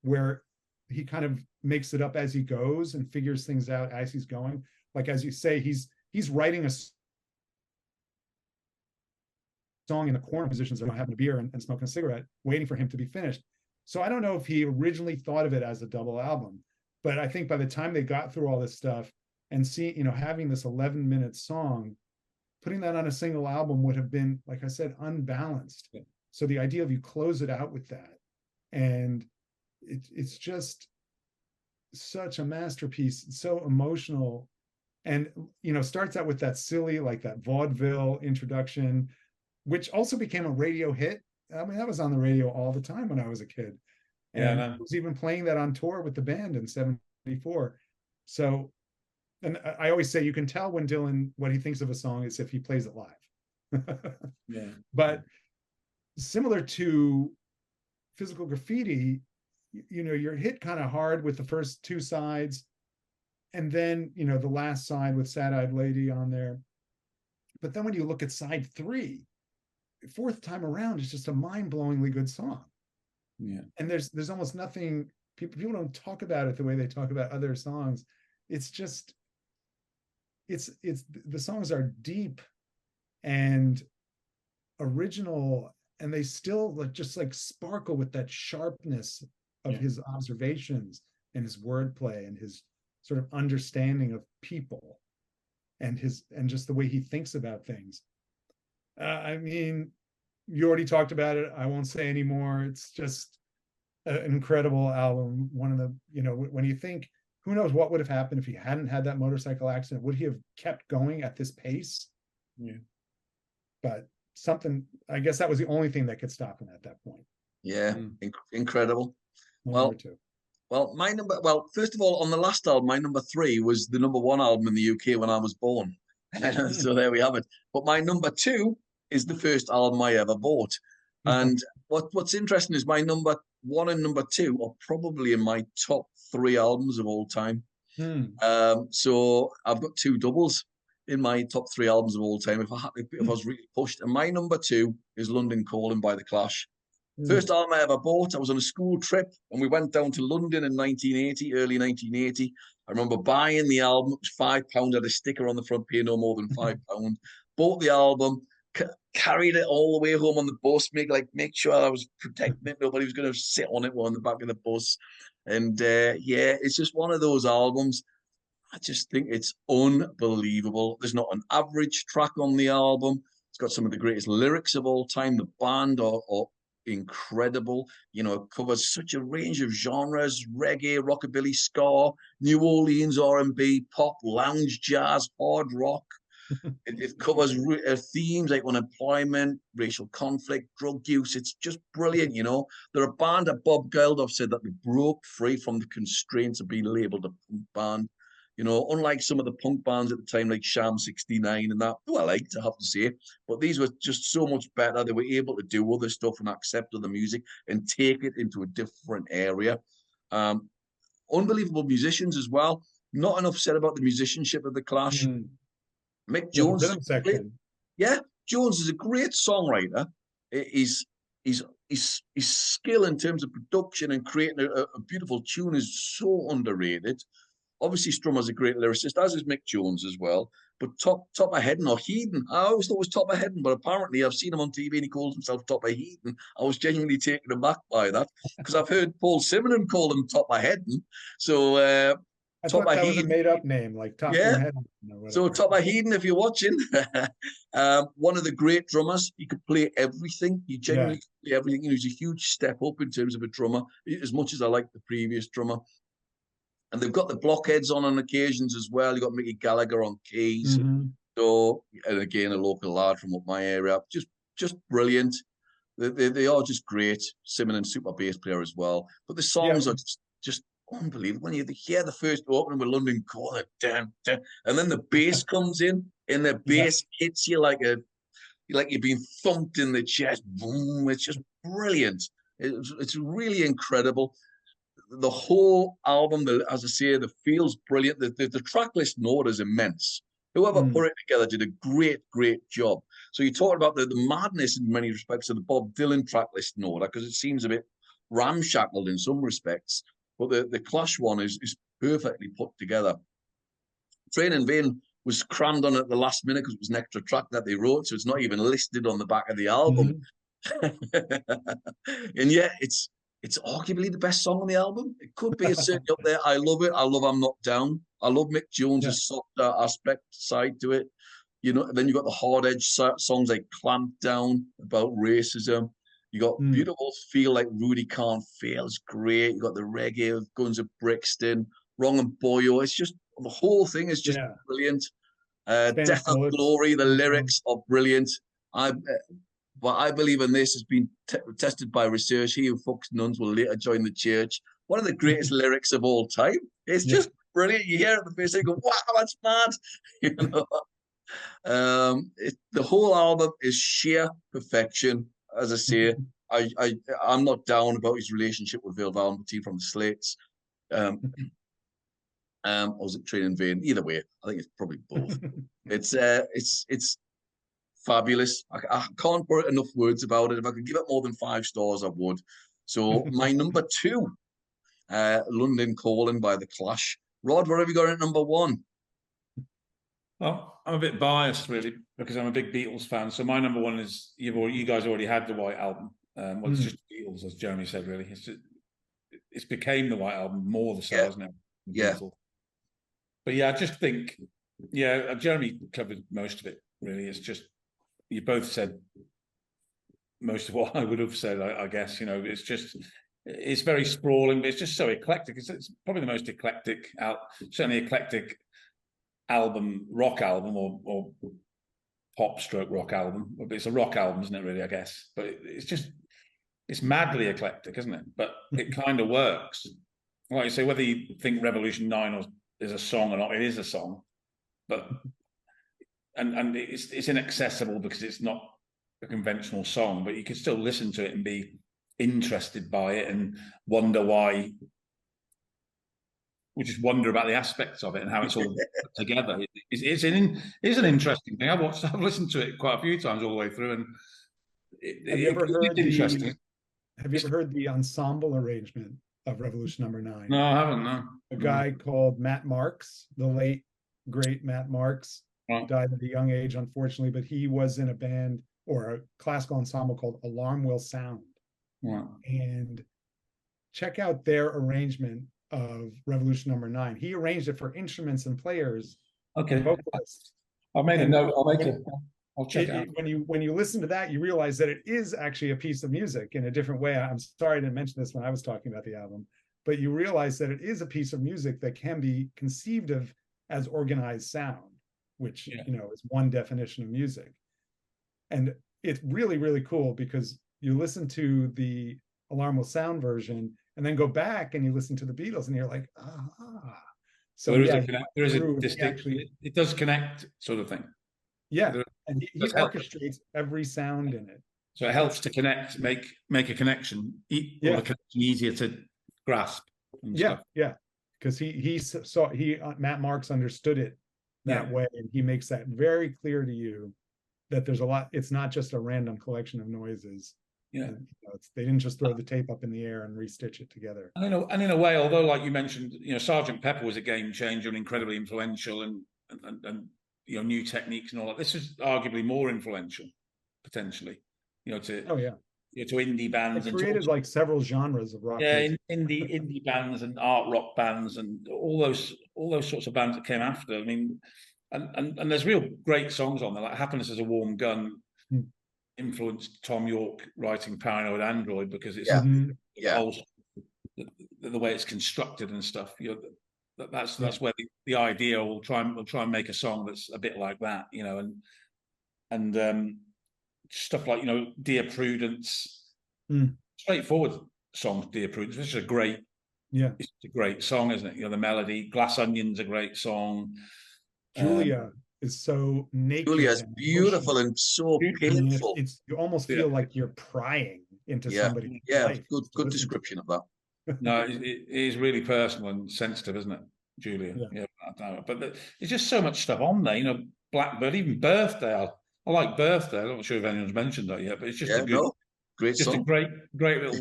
where he kind of makes it up as he goes and figures things out as he's going. Like as you say, he's writing a song in the corner positions of having a beer and smoking a cigarette, waiting for him to be finished. So I don't know if he originally thought of it as a double album, but I think by the time they got through all this stuff and having this 11-minute song, putting that on a single album would have been, like I said, unbalanced. Yeah. So the idea of you close it out with that, and it's just such a masterpiece, so emotional, and starts out with that silly, like that vaudeville introduction, which also became a radio hit. I mean, that was on the radio all the time when I was a kid. And I was even playing that on tour with the band in '74. So, and I always say you can tell when Dylan, what he thinks of a song is if he plays it live. Yeah. But similar to Physical Graffiti, you're hit kind of hard with the first 2 sides. And then, the last side with Sad-Eyed Lady on there. But then when you look at side 3, 4th time around, it's just a mind-blowingly good song. Yeah. And there's almost nothing, people don't talk about it the way they talk about other songs. It's just, it's the songs are deep and original, and they still just sparkle with that sharpness of his observations and his wordplay and his sort of understanding of people and just the way he thinks about things. I mean, you already talked about it. I won't say anymore. It's just an incredible album. One of the, when you think, who knows what would have happened if he hadn't had that motorcycle accident? Would he have kept going at this pace? But something, I guess that was the only thing that could stop him at that point. Yeah, incredible. My Well, number two. well, first of all, on the last album, my number 3 was the number 1 album in the UK when I was born. So there we have it. But my number 2 is the first album I ever bought. And what's interesting is my number 1 and number 2 are probably in my top 3 albums of all time. So I've got 2 doubles in my top 3 albums of all time if I was really pushed. And my number 2 is London Calling by The Clash. First album I ever bought, I was on a school trip and we went down to London in 1980, early 1980. I remember buying the album. It was £5, had a sticker on the front, pay no more than £5. Bought the album, carried it all the way home on the bus, make sure I was protecting it. Nobody was going to sit on it on the back of the bus. And yeah, it's just one of those albums. I just think it's unbelievable. There's not an average track on the album. It's got some of the greatest lyrics of all time. The band are incredible. You know, it covers such a range of genres: reggae, rockabilly, ska, New Orleans R&B, pop, lounge, jazz, hard rock. It covers themes like unemployment, racial conflict, drug use. It's just brilliant, you know. They're a band that Bob Geldof said that they broke free from the constraints of being labelled a punk band. You know, unlike some of the punk bands at the time, like Sham 69 and that, who I like to have to say, but these were just so much better. They were able to do other stuff and accept other music and take it into a different area. Unbelievable musicians as well. Not enough said about the musicianship of The Clash. Mick Jones, Jones is a great songwriter. His skill in terms of production and creating a beautiful tune is so underrated. Obviously, Strummer's a great lyricist, as is Mick Jones as well. But Top of Headon or Heathen, I always thought it was Top of Headon, but apparently I've seen him on TV and he calls himself Top of Heathen. I was genuinely taken aback by that because I've heard Paul Simonon call him Top of Headon. So I thought that was a made-up name, like Top of Headon. So Top of Heathen, if you're watching, one of the great drummers. He could play everything. He genuinely could play everything. He was a huge step up in terms of a drummer, as much as I like the previous drummer. And they've got the Blockheads on occasions as well. You've got Mickey Gallagher on keys. So, and again, a local lad from up my area. Just brilliant. They are just great. Simonon, super bass player as well. But the songs are just unbelievable. When you hear the first opening with London Calling, and then the bass comes in, and the bass hits you like you're being thumped in the chest. Boom! It's just brilliant. It's really incredible. The whole album, as I say, the feels brilliant. The track list note is immense. Whoever put it together did a great job. So you talk about the madness in many respects of the Bob Dylan track list note, because it seems a bit ramshackled in some respects. But the Clash one is perfectly put together. Train in Vain was crammed on at the last minute because it was an extra track that they wrote, so it's not even listed on the back of the album. And yet it's arguably the best song on the album. It could be certainly up there. I love it. I love I'm Not Down. I love Mick Jones's softer aspect side to it. You know, then you've got the hard edge songs like Clamp Down about racism. You got beautiful Feel Like Rudy Can't Fail. It's great. You got the reggae of Guns of Brixton, Wrong and Boyo. It's just, the whole thing is just brilliant. Death of Glory, the lyrics are brilliant. But I believe in this has been tested by research. He who fucks nuns will later join the church. One of the greatest lyrics of all time. It's just brilliant. You hear it the first time, you go, wow, that's mad. You know? The whole album is sheer perfection. As I say, I'm not down about his relationship with Vale Valentine from the Slates. Or was it Train in Vain? Either way, I think it's probably both. It's fabulous. I can't put enough words about it. If I could give it more than 5 stars, I would. So my number 2, London Calling by The Clash. Rod, what have you got at number 1? Well, I'm a bit biased really because I'm a big Beatles fan. So my number 1 is you guys already had the White Album. Well, it's just Beatles, as Jeremy said. Really, it's became the White Album more the stars now. Yeah. But yeah, I just think Jeremy covered most of it. Really, it's just. You both said most of what I would have said, I guess. You know, it's very sprawling, but it's just so eclectic. It's probably the most eclectic, certainly eclectic album, rock album, or pop stroke rock album. It's a rock album, isn't it? Really, I guess. But it's madly eclectic, isn't it? But it kind of works. Like you say, whether you think Revolution 9 is a song or not, it is a song. But and it's inaccessible because it's not a conventional song. But you can still listen to it and be interested by it and wonder why. We just wonder about the aspects of it and how it's all put together. It's an interesting thing. I've listened to it quite a few times all the way through, and Have you ever heard interesting. Have you ever heard the ensemble arrangement of Revolution Number 9? No, I haven't. No, A guy called Matt Marks, the late great Matt Marks, Right. died at a young age, unfortunately, but he was in a band or a classical ensemble called Alarm Will Sound. Right. And check out their arrangement of Revolution Number 9. He arranged it for instruments and players, Okay, vocalists. I'll make a And note. I'll check it out. When you listen to that, you realize that it is actually a piece of music in a different way. I'm sorry I didn't mention this when I was talking about the album, but you realize that it is a piece of music that can be conceived of as organized sound, which is one definition of music. And it's really, really cool because you listen to the Alarm Will Sound version and then go back and you listen to the Beatles and you're like, ah. So there is a distinct. It does connect, sort of thing. Yeah, and he orchestrates every sound in it. So it helps to connect, make a connection, the connection easier to grasp. Yeah, because Matt Marks understood it that way, and he makes that very clear to you that there's a lot. It's not just a random collection of noises. Yeah, and, they didn't just throw the tape up in the air and restitch it together. And in a way, although like you mentioned, Sgt. Pepper was a game changer and incredibly influential, and new techniques and all that. This is arguably more influential, potentially. To indie bands. It created like several genres of rock. Yeah, indie bands and art rock bands and all those sorts of bands that came after. I mean, and there's real great songs on there, like "Happiness is a Warm Gun." Influenced Tom York writing Paranoid Android because it's the way it's constructed and stuff. That's where the idea will try and make a song that's a bit like that, and stuff like Dear Prudence, straightforward songs. Dear Prudence, which is a great song, isn't it? The melody. Glass Onion's a great song. Julia is so naked. Julia's beautiful and so painful. You almost feel like you're prying into somebody's life. Good description of that. No, it is really personal and sensitive, isn't it, Julia? Yeah. But there's just so much stuff on there. Blackbird, even Birthday. I like Birthday. I'm not sure if anyone's mentioned that yet, but it's just great song. A great little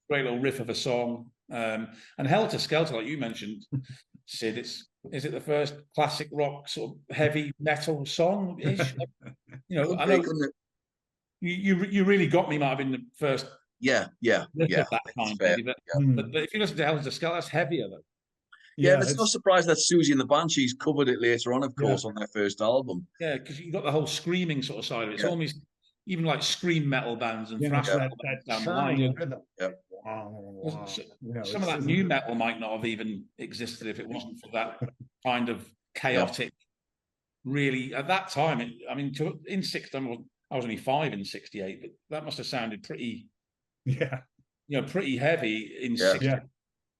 great little riff of a song. And Helter Skelter, like you mentioned, Sid. Is it the first classic rock sort of heavy metal song ish? I know you really got me. Might have been the first. Yeah. That kind, maybe, but if you listen to Helter Skelter, that's heavier though. Yeah, there's no surprise that Susie and the Banshees covered it later on, of course, on their first album. Yeah, because you got the whole screaming sort of side of it. It's almost even like scream metal bands and thrash metal bands down the line. Some of that new metal might not have even existed if it wasn't for that kind of chaotic. Really, at that time, I was only 5 in '68, but that must have sounded pretty. Pretty heavy in '68.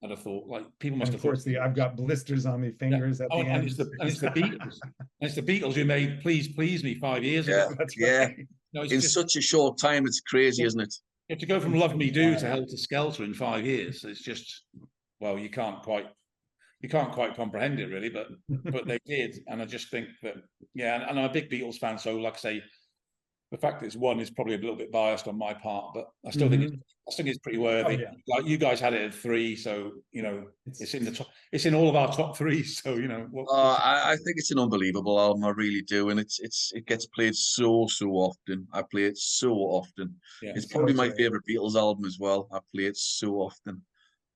I'd have thought, like, people must have thought. I've got blisters on my fingers at the end. And it's the Beatles. And it's the Beatles who made "Please Please Me" 5 years ago. That's right. In such a short time, it's crazy, isn't it? You have to go from "Love Me Do" to "Helter Skelter" in 5 years. It's just, well, you can't quite comprehend it really, but they did, and I just think that and I'm a big Beatles fan, so like I say, the fact that it's one is probably a little bit biased on my part, but I still think it's pretty worthy. Like you guys had it at 3, so it's in the top. It's in all of our top 3, so I think it's an unbelievable album. I really do, and it gets played so often. I play it so often. It's probably my favorite Beatles album as well. I play it so often,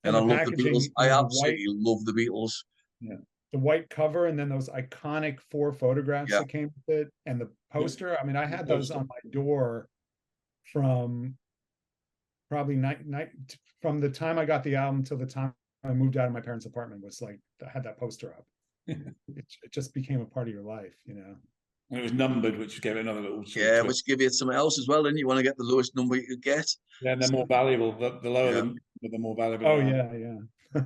and I love the Beatles. I absolutely love the Beatles. Yeah. The white cover and then those iconic 4 photographs that came with it, and the poster. I mean, I had those on my door from probably from the time I got the album till the time I moved out of my parents' apartment. Was like I had that poster up. It just became a part of your life, And it was numbered, which gave it another little sort of Yeah, twist. which give you something else as well. Then you want to get the lowest number you could get. Yeah, and they're more valuable. The lower Yeah. the more valuable. Oh they are. yeah.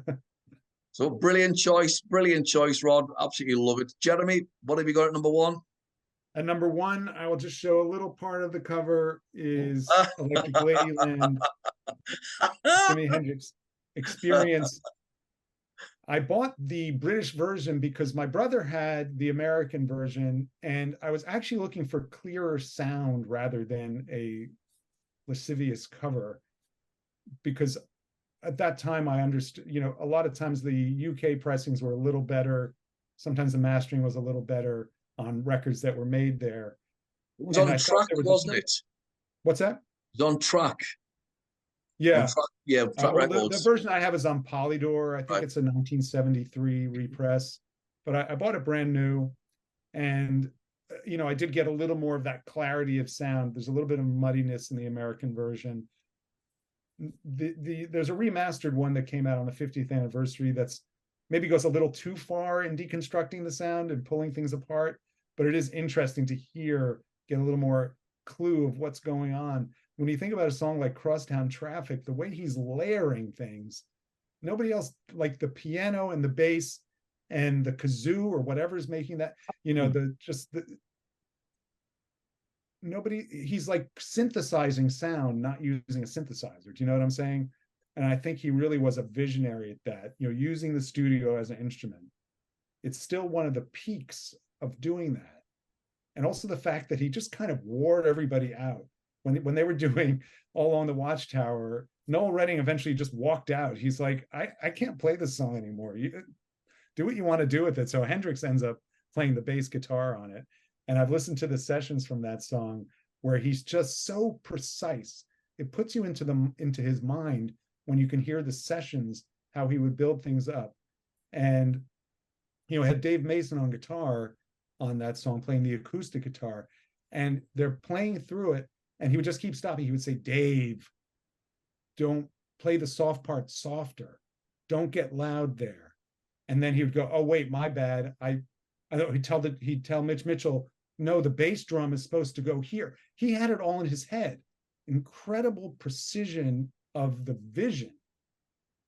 So brilliant choice, Rod. Absolutely love it. Jeremy, what have you got at number one? At number one, I will just show a little part of the cover is Electric Ladyland, Jimi Hendrix Experience. I bought the British version because my brother had the American version, and I was actually looking for clearer sound rather than a lascivious cover, because at that time I understood, a lot of times the UK pressings were a little better. Sometimes the mastering was a little better on records that were made there. It was on track, wasn't it? What's that? It was on track. Yeah. On track, yeah, track Well, records. the version I have is on Polydor. I think Right. it's a 1973 repress, but I bought it brand new, and I did get a little more of that clarity of sound. There's a little bit of muddiness in the American version. There's a remastered one that came out on the 50th anniversary that's maybe goes a little too far in deconstructing the sound and pulling things apart, but it is interesting to get a little more clue of what's going on. When you think about a song like Crosstown Traffic, the way he's layering things, nobody else, like the piano and the bass and the kazoo or whatever is making that, nobody, he's like synthesizing sound, not using a synthesizer. Do you know what I'm saying? And I think he really was a visionary at that, using the studio as an instrument. It's still one of the peaks of doing that. And also the fact that he just kind of wore everybody out. When they were doing All Along the Watchtower, Noel Redding eventually just walked out. He's like, I can't play this song anymore. You do what you want to do with it. So Hendrix ends up playing the bass guitar on it. And I've listened to the sessions from that song where he's just so precise. It puts you into his mind when you can hear the sessions, how he would build things up. And, had Dave Mason on guitar on that song, playing the acoustic guitar, and they're playing through it. And he would just keep stopping. He would say, Dave, don't play the soft part softer. Don't get loud there. And then he would go, oh, wait, my bad. He'd tell Mitch Mitchell, no, the bass drum is supposed to go here. He had it all in his head. Incredible precision of the vision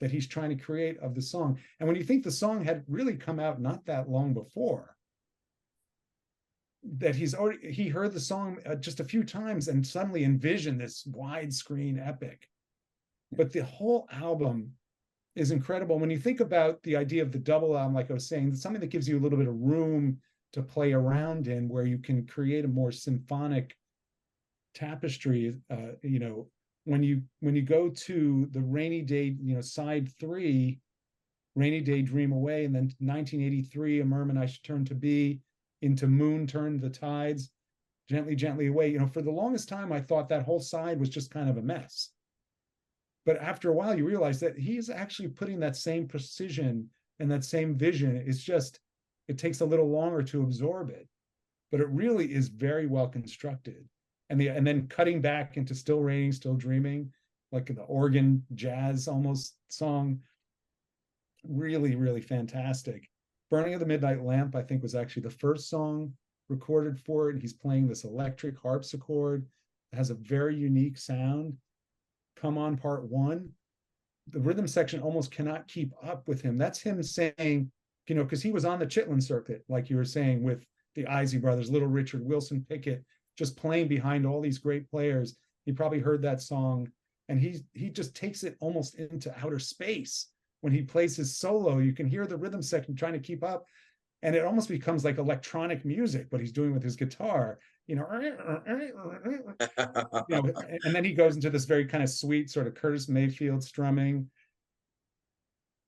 that he's trying to create of the song. And when you think the song had really come out not that long before, that he heard the song just a few times and suddenly envisioned this widescreen epic. But the whole album is incredible. When you think about the idea of the double album, like I was saying, something that gives you a little bit of room to play around in, where you can create a more symphonic tapestry. When you go to the Rainy Day, side 3, Rainy Day Dream Away, and then 1983, A Merman I Should Turn to Be, into Moon Turned the Tides, Gently, Gently Away. For the longest time, I thought that whole side was just kind of a mess. But after a while, you realize that he's actually putting that same precision and that same vision. It's just, it takes a little longer to absorb it, but it really is very well constructed. And then cutting back into Still Raining, Still Dreaming, like the organ jazz almost song, really, really fantastic. Burning of the Midnight Lamp, I think, was actually the first song recorded for it. He's playing this electric harpsichord. It has a very unique sound. Come On Part 1, the rhythm section almost cannot keep up with him. That's him saying, because he was on the Chitlin circuit, like you were saying, with the Isley Brothers, Little Richard, Wilson Pickett, just playing behind all these great players. He probably heard that song, and he just takes it almost into outer space. When he plays his solo, you can hear the rhythm section trying to keep up, and it almost becomes like electronic music, what he's doing with his guitar, and then he goes into this very kind of sweet sort of Curtis Mayfield strumming.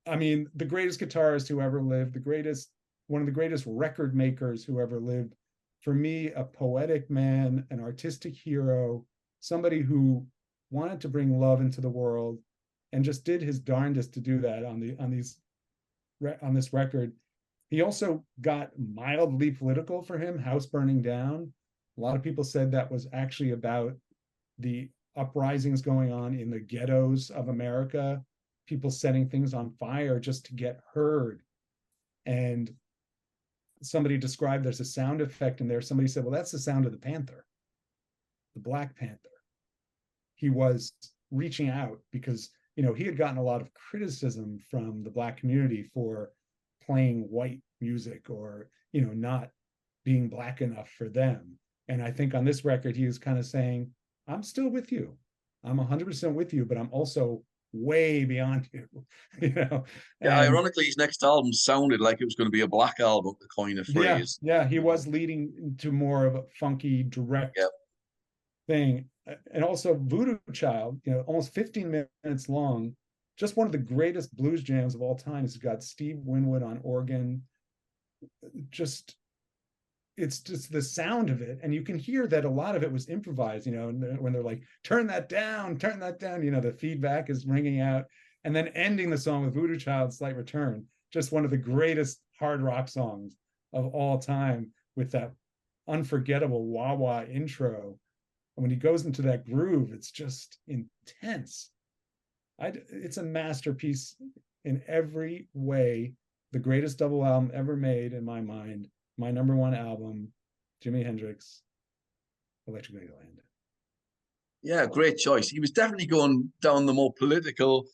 I mean, the greatest guitarist who ever lived, one of the greatest record makers who ever lived. For me, a poetic man, an artistic hero, somebody who wanted to bring love into the world and just did his darndest to do that on this record. He also got mildly political for him, House Burning Down. A lot of people said that was actually about the uprisings going on in the ghettos of America, people setting things on fire just to get heard. And somebody described there's a sound effect in there. Somebody said, well, that's the sound of the panther, the Black Panther. He was reaching out because, you know, he had gotten a lot of criticism from the Black community for playing white music or, you know, not being Black enough for them. And I think on this record, he was kind of saying, I'm still with you. I'm 100% with you, but I'm also way beyond you, you know. Yeah, And ironically, his next album sounded like it was going to be a Black album, to coin a phrase. yeah, he was leading to more of a funky, direct Yep. thing. And also Voodoo Child, you know, almost 15 minutes long, just one of the greatest blues jams of all time. It's got Steve Winwood on organ. Just, it's just the sound of it, and you can hear that a lot of it was improvised, you know, when they're like, turn that down, you know, the feedback is ringing out, and then ending the song with Voodoo Child, Slight Return, just one of the greatest hard rock songs of all time, with that unforgettable wah-wah intro. And when he goes into that groove, it's just intense. It's a masterpiece in every way, the greatest double album ever made in my mind. My number one album, Jimi Hendrix, Electric Ladyland. Yeah, great choice. He was definitely going down the more political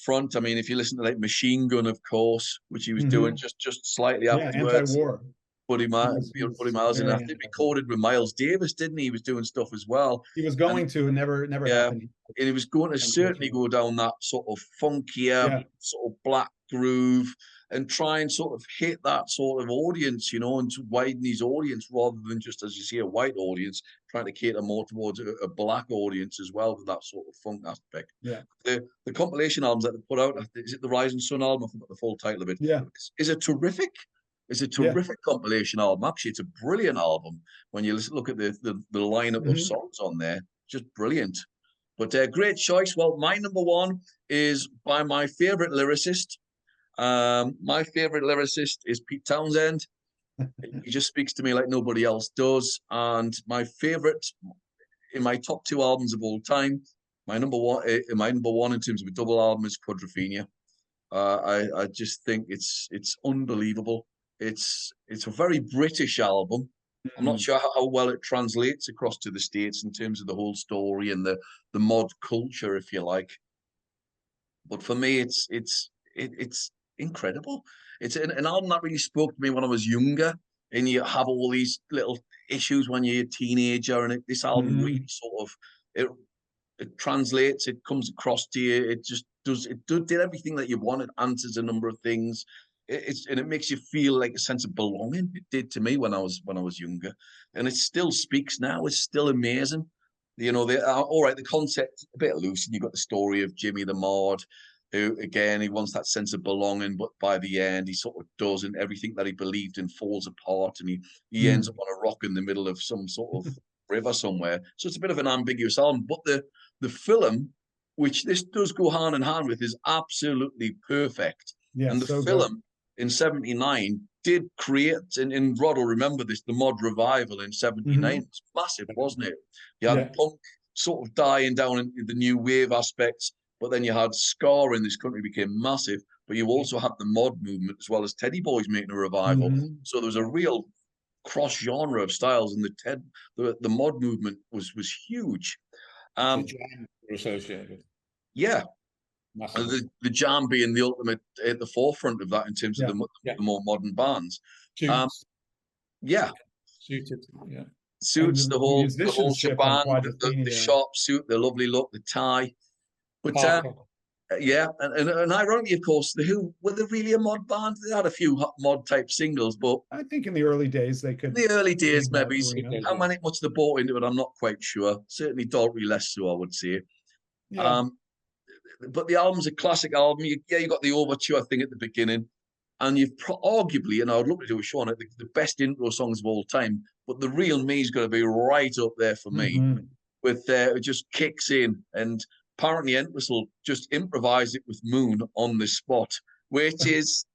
front. I mean, if you listen to like Machine Gun, of course, which he was doing just slightly afterwards. Anti-war. Buddy Miles in. I think he recorded with Miles Davis, didn't he? He was doing stuff as well. He was going to, and never happened. And he was going to certainly go down that sort of funkier, sort of black groove, and try and sort of hit that sort of audience, you know, and to widen his audience rather than just, as you see, a white audience, trying to cater more towards a black audience as well with that sort of funk aspect. Yeah. The compilation albums that they put out, is it the Rising Sun album? I forgot the full title of it. Yeah. Is it terrific? It's a terrific compilation album. Actually, it's a brilliant album. When you look at the lineup of songs on there, just brilliant. But great choice. Well, my number one is by my favorite lyricist. My favorite lyricist is Pete Townsend. He just speaks to me like nobody else does. And my favorite, in my top two albums of all time, my number one in terms of a double album is Quadrophenia. I just think it's unbelievable. It's a very British album. I'm not sure how well it translates across to the States in terms of the whole story and the mod culture, if you like. But for me, it's incredible. It's an album that really spoke to me when I was younger, and you have all these little issues when you're a teenager, and this album really sort of it translates, it comes across to you, it just did everything that you wanted, answers a number of things. And it makes you feel like a sense of belonging. It did to me when I was younger, and it still speaks now. It's still amazing. You know, all right. The concept a bit loose, and you've got the story of Jimmy the Mod, who again he wants that sense of belonging, but by the end he sort of does, and everything that he believed in falls apart, and he ends up on a rock in the middle of some sort of river somewhere. So it's a bit of an ambiguous album. But the film, which this does go hand in hand with, is absolutely perfect. Yeah, and the film in 79 did create, and Rod will remember this, the mod revival in 79. It was massive, wasn't it? You had punk sort of dying down in the new wave aspects, but then you had ska in this country became massive, but you also had the mod movement as well as Teddy Boys making a revival. So there was a real cross genre of styles, and the mod movement was huge. The jam were associated. Yeah. The jam being the ultimate at the forefront of that in terms of the more modern bands. Suited, suits the whole shebang, the sharp suit, the lovely look, the tie. But and ironically, of course, the Who were they really a mod band? They had a few mod type singles, but I think in the early days they could. The early days, maybe. How much they bought into it, I'm not quite sure. Certainly, Daltrey less so, I would say. Yeah. But the album's a classic album. You got the overture thing at the beginning, and you've arguably, and I would love to do a show on it, the best intro songs of all time. But the real me is going to be right up there for me. With it just kicks in, and apparently Entwistle just improvised it with Moon on the spot, which is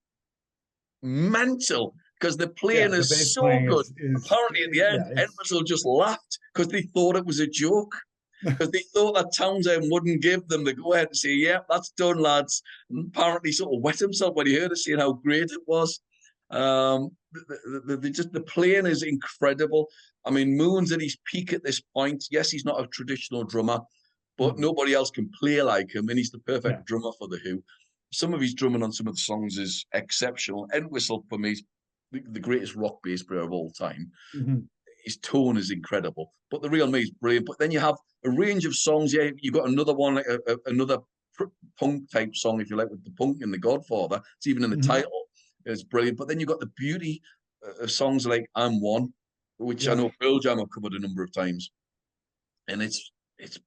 mental because the playing is so good. Apparently, at the end, Entwistle just laughed because they thought it was a joke. Because they thought that Townsend wouldn't give them the go ahead to say, yeah, that's done, lads. And apparently sort of wet himself when he heard it, saying how great it was. The playing is incredible. I mean, Moon's at his peak at this point. Yes, he's not a traditional drummer, but nobody else can play like him, and he's the perfect drummer for the Who. Some of his drumming on some of the songs is exceptional. Entwistle, for me, is the greatest rock bass player of all time. His tone is incredible, but the real me is brilliant. But then you have a range of songs. Yeah, you've got another one, like another punk type song, if you like, with the punk in The Godfather. It's even in the title. It's brilliant. But then you've got the beauty of songs like I'm One, which I know Pearl Jam have covered a number of times. And it's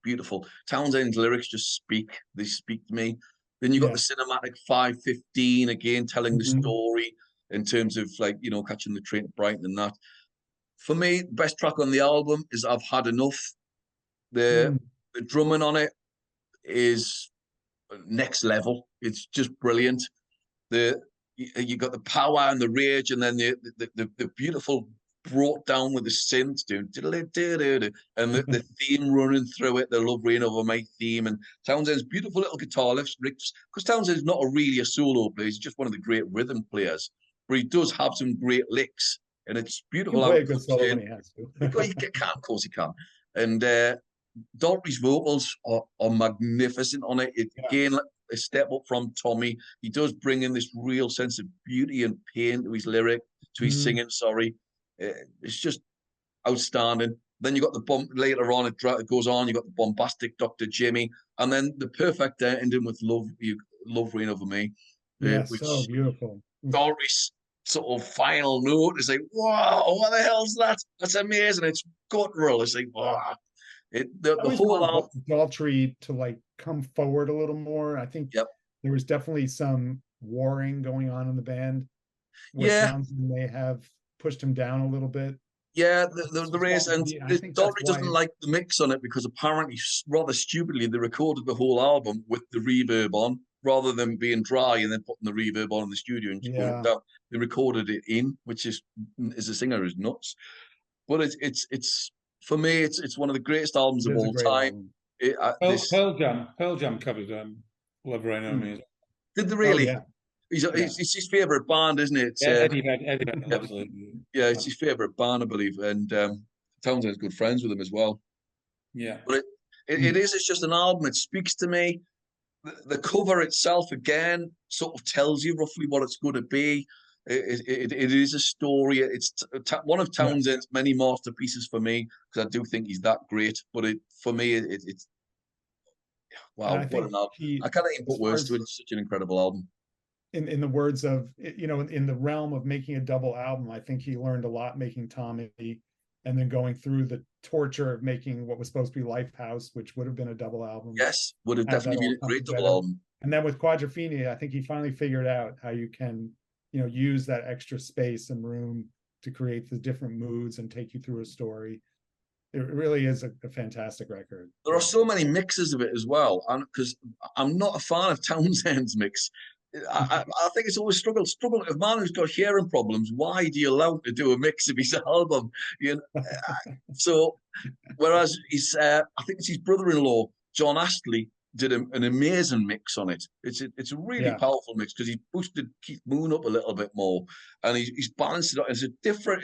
beautiful. Townsend's lyrics just speak. They speak to me. Then you've got the cinematic 5:15 again, telling the story in terms of, like, you know, catching the train to Brighton and that. For me, best track on the album is I've Had Enough. The drumming on it is next level. It's just brilliant. You got the power and the rage, and then the beautiful brought down with the synth doing and the theme running through it, the Love Rain Over My theme, and Townsend's beautiful little guitar lifts, because Townsend's not really a solo player, he's just one of the great rhythm players, but he does have some great licks, and it's beautiful. He can play a good solo when he has to. He can, of course he can. And Daltrey's vocals are magnificent on it. Again, a step up from Tommy. He does bring in this real sense of beauty and pain to his lyric, to his singing, sorry. It's just outstanding. Then you got the bump later on, it goes on, you got the bombastic Dr. Jimmy, and then the perfect ending with Love Rain Over Me. Which so beautiful. Daltrey's sort of final note is like, wow, what the hell's that? That's amazing. It's guttural. It's like, wow. The whole album. Daltrey to like come forward a little more. I think there was definitely some warring going on in the band. Townsend may have pushed him down a little bit. Yeah, there is, and Daltrey doesn't like the mix on it because apparently, rather stupidly, they recorded the whole album with the reverb on rather than being dry and then putting the reverb on in the studio and just going down. They recorded it in, which is, as a singer, is nuts. But it's for me, it's one of the greatest albums of all time. Pearl Jam covered Love Rain Over Me. Did they really? It's his favourite band, isn't it? Eddie absolutely. Yeah, it's his favourite band, I believe, and Townsend's good friends with him as well. Yeah, but it's just an album. It speaks to me. The cover itself, again, sort of tells you roughly what it's going to be. It is a story. It's one of Townsend's many masterpieces for me, because I do think he's that great. But for me, it's wow, what an album! I can't even put words to it. It's such an incredible album. In the words of, you know, in the realm of making a double album, I think he learned a lot making Tommy, and then going through the torture of making what was supposed to be Lifehouse, which would have been a double album. Yes, would have definitely been a great double album. And then with Quadrophenia, I think he finally figured out how you can, you know, use that extra space and room to create the different moods and take you through a story. It really is a fantastic record. There are so many mixes of it as well, and because I'm not a fan of Townsend's mix. I think it's always struggle. If a man who's got hearing problems, why do you allow him to do a mix of his album? You know? So, whereas I think it's his brother-in-law, John Astley, did an amazing mix on it. It's a really powerful mix because he boosted Keith Moon up a little bit more, and he's balanced it out. It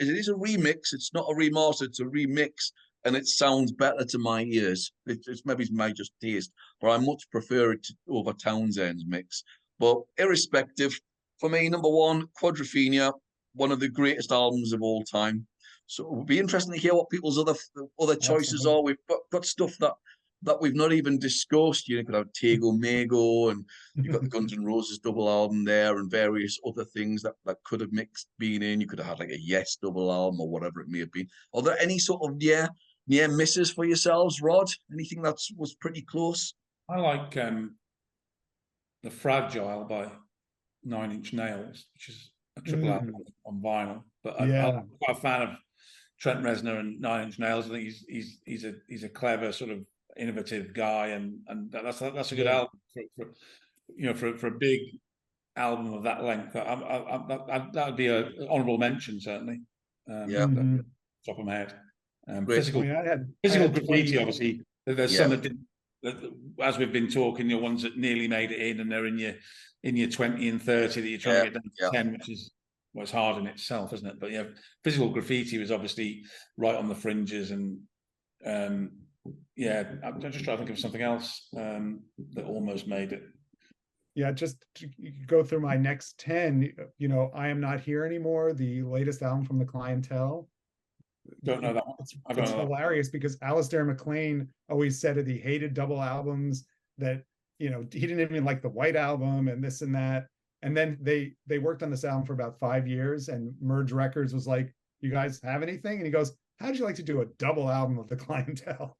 is a remix. It's not a remaster. It's a remix, and it sounds better to my ears. It's maybe my just taste, but I much prefer it over Townsend's mix. But irrespective, for me, number one, Quadrophenia, one of the greatest albums of all time. So it would be interesting to hear what people's other choices are. We've got stuff that we've not even discussed. You could have Tego Mago, and you've got the Guns N' Roses double album there, and various other things that could have been in. You could have had like a Yes double album or whatever it may have been. Are there any sort of near misses for yourselves, Rod? Anything that was pretty close? I like The Fragile by 9 Inch Nails, which is a triple album on vinyl. But I'm quite a fan of Trent Reznor and 9 Inch Nails. I think he's a clever, sort of innovative guy, and that's a good album for a big album of that length. That would be an honourable mention, certainly. Top of my head. Physical Graffiti, obviously. There's some that didn't. As we've been talking, the ones that nearly made it in, and they're in your 20 and 30 that you're trying to get down to 10, which is well, it's hard in itself, isn't it? But yeah, Physical Graffiti was obviously right on the fringes, and yeah, I'm just trying to think of something else that almost made it. Yeah, just to go through my next 10, you know, I Am Not Here Anymore, the latest album from the Clientele. Don't know that one. I don't It's know that. hilarious because Alistair MacLean always said that he hated double albums, that, you know, he didn't even like the White Album and this and that. And then they worked on this album for about 5 years, and Merge Records was like, you guys have anything? And he goes, how'd you like to do a double album of the Clientele?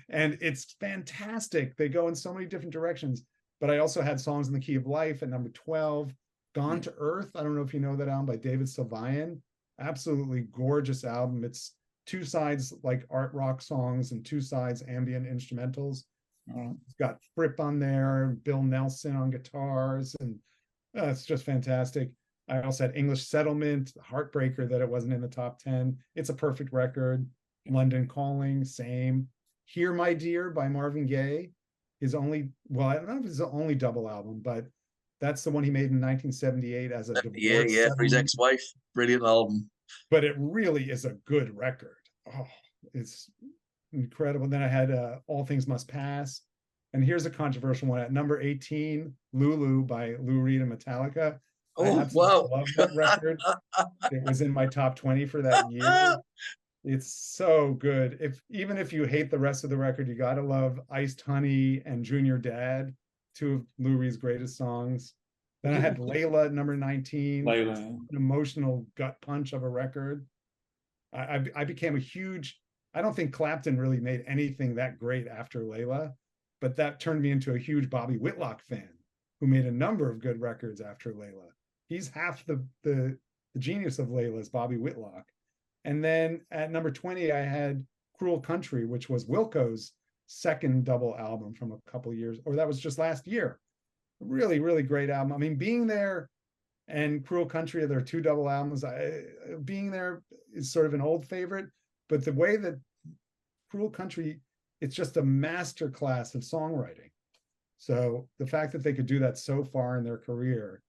And it's fantastic. They go in so many different directions. But I also had Songs in the Key of Life at number 12. Gone to Earth. I don't know if you know that album by David Sylvian. Absolutely gorgeous album. It's 2 sides like art rock songs and 2 sides ambient instrumentals. It's got Fripp on there, Bill Nelson on guitars, and it's just fantastic. I also had English Settlement, heartbreaker that it wasn't in the top 10. It's a perfect record. London Calling, same. Here My Dear by Marvin Gaye is only, well, I don't know if it's the only double album, but that's the one he made in 1978 as a divorce Yeah, for his settlement. ex-wife. Brilliant album. But it really is a good record. Oh, it's incredible. Then I had All Things Must Pass. And here's a controversial one at number 18, Lulu by Lou Reed and Metallica. Oh, wow. Love that record. It was in my top 20 for that year. It's so good. Even if you hate the rest of the record, you gotta love Iced Honey and Junior Dad, 2 of Lou Reed's greatest songs. Then I had Layla at number 19. Layla. An emotional gut punch of a record. I became a huge, I don't think Clapton really made anything that great after Layla, but that turned me into a huge Bobby Whitlock fan, who made a number of good records after Layla. He's half the genius of Layla's Bobby Whitlock. And then at number 20, I had Cruel Country, which was Wilco's second double album from a couple of years, or that was just last year. Really, really great album. I mean, Being There and Cruel Country are their 2 double albums. Being There is sort of an old favorite, but the way that Cruel Country, it's just a master class of songwriting. So the fact that they could do that so far in their career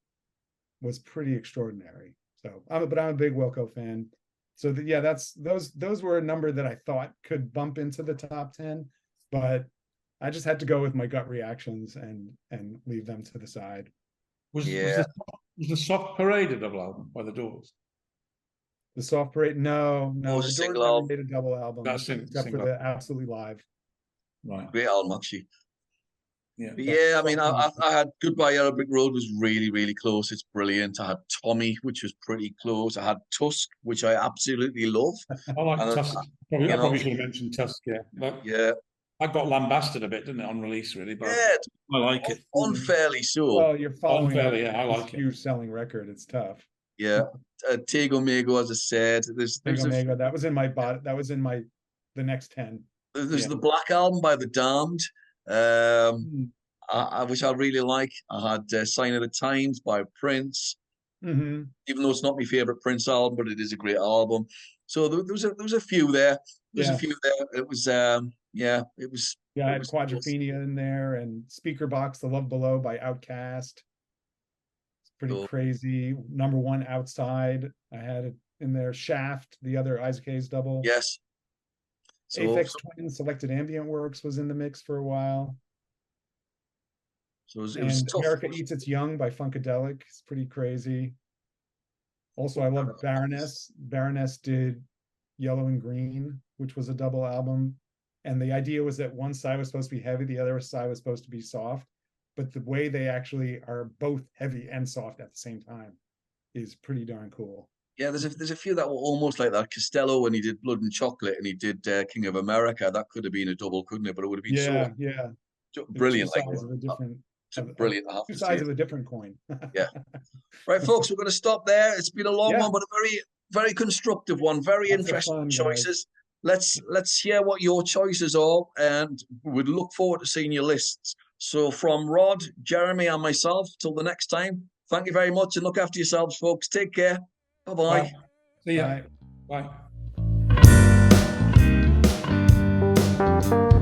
was pretty extraordinary. So, but I'm a big Wilco fan. So yeah, those were a number that I thought could bump into the top 10, but I just had to go with my gut reactions and leave them to the side. Was the Soft Parade a double album by the Doors? The Soft Parade, no, it was a the single Doors never album. made a double album, That's except for the Absolutely Live. Right. Great album, actually. Yeah. But yeah, I mean, I had Goodbye Yellow Brick Road was really, really close. It's brilliant. I had Tommy, which was pretty close. I had Tusk, which I absolutely love. I like Tusk. I probably should have mentioned Tusk, yeah. But yeah. I got lambasted a bit, didn't it, on release, really? But yeah, I like it. Unfairly so. Well, you're following I like a huge selling record. It's tough. Yeah. Tego Mego, as I said. Tego Mego, that was in my the next 10. There's the Black Album by The Damned, which I really like. I had Sign of the Times by Prince, even though it's not my favorite Prince album, but it is a great album. So there was a few there. There's a few there. It was it was. Yeah, I had Quadrophenia in there, and Speaker Box, The Love Below by Outkast. It's pretty crazy. Number 1, Outside. I had it in there. Shaft, the other Isaac Hayes double. Yes. Aphex Twin, Selected Ambient Works was in the mix for a while. So it was tough. America Eats Its Young by Funkadelic. It's pretty crazy. Also, I love Baroness. Baroness did Yellow and Green, which was a double album. And the idea was that one side was supposed to be heavy, the other side was supposed to be soft. But the way they actually are both heavy and soft at the same time is pretty darn cool. Yeah, there's a few that were almost like that. Costello, when he did Blood and Chocolate, and he did King of America, that could have been a double, couldn't it? But it would have been so brilliant. Brilliant. Two sides of a different coin. Yeah. Right, folks, we're going to stop there. It's been a long one, but a very, very constructive one. Very interesting choices. Let's hear what your choices are, and we'd look forward to seeing your lists. So from Rod, Jeremy, and myself, till the next time, thank you very much, and look after yourselves, folks. Take care. Bye-bye. Bye. See ya. Bye. Bye.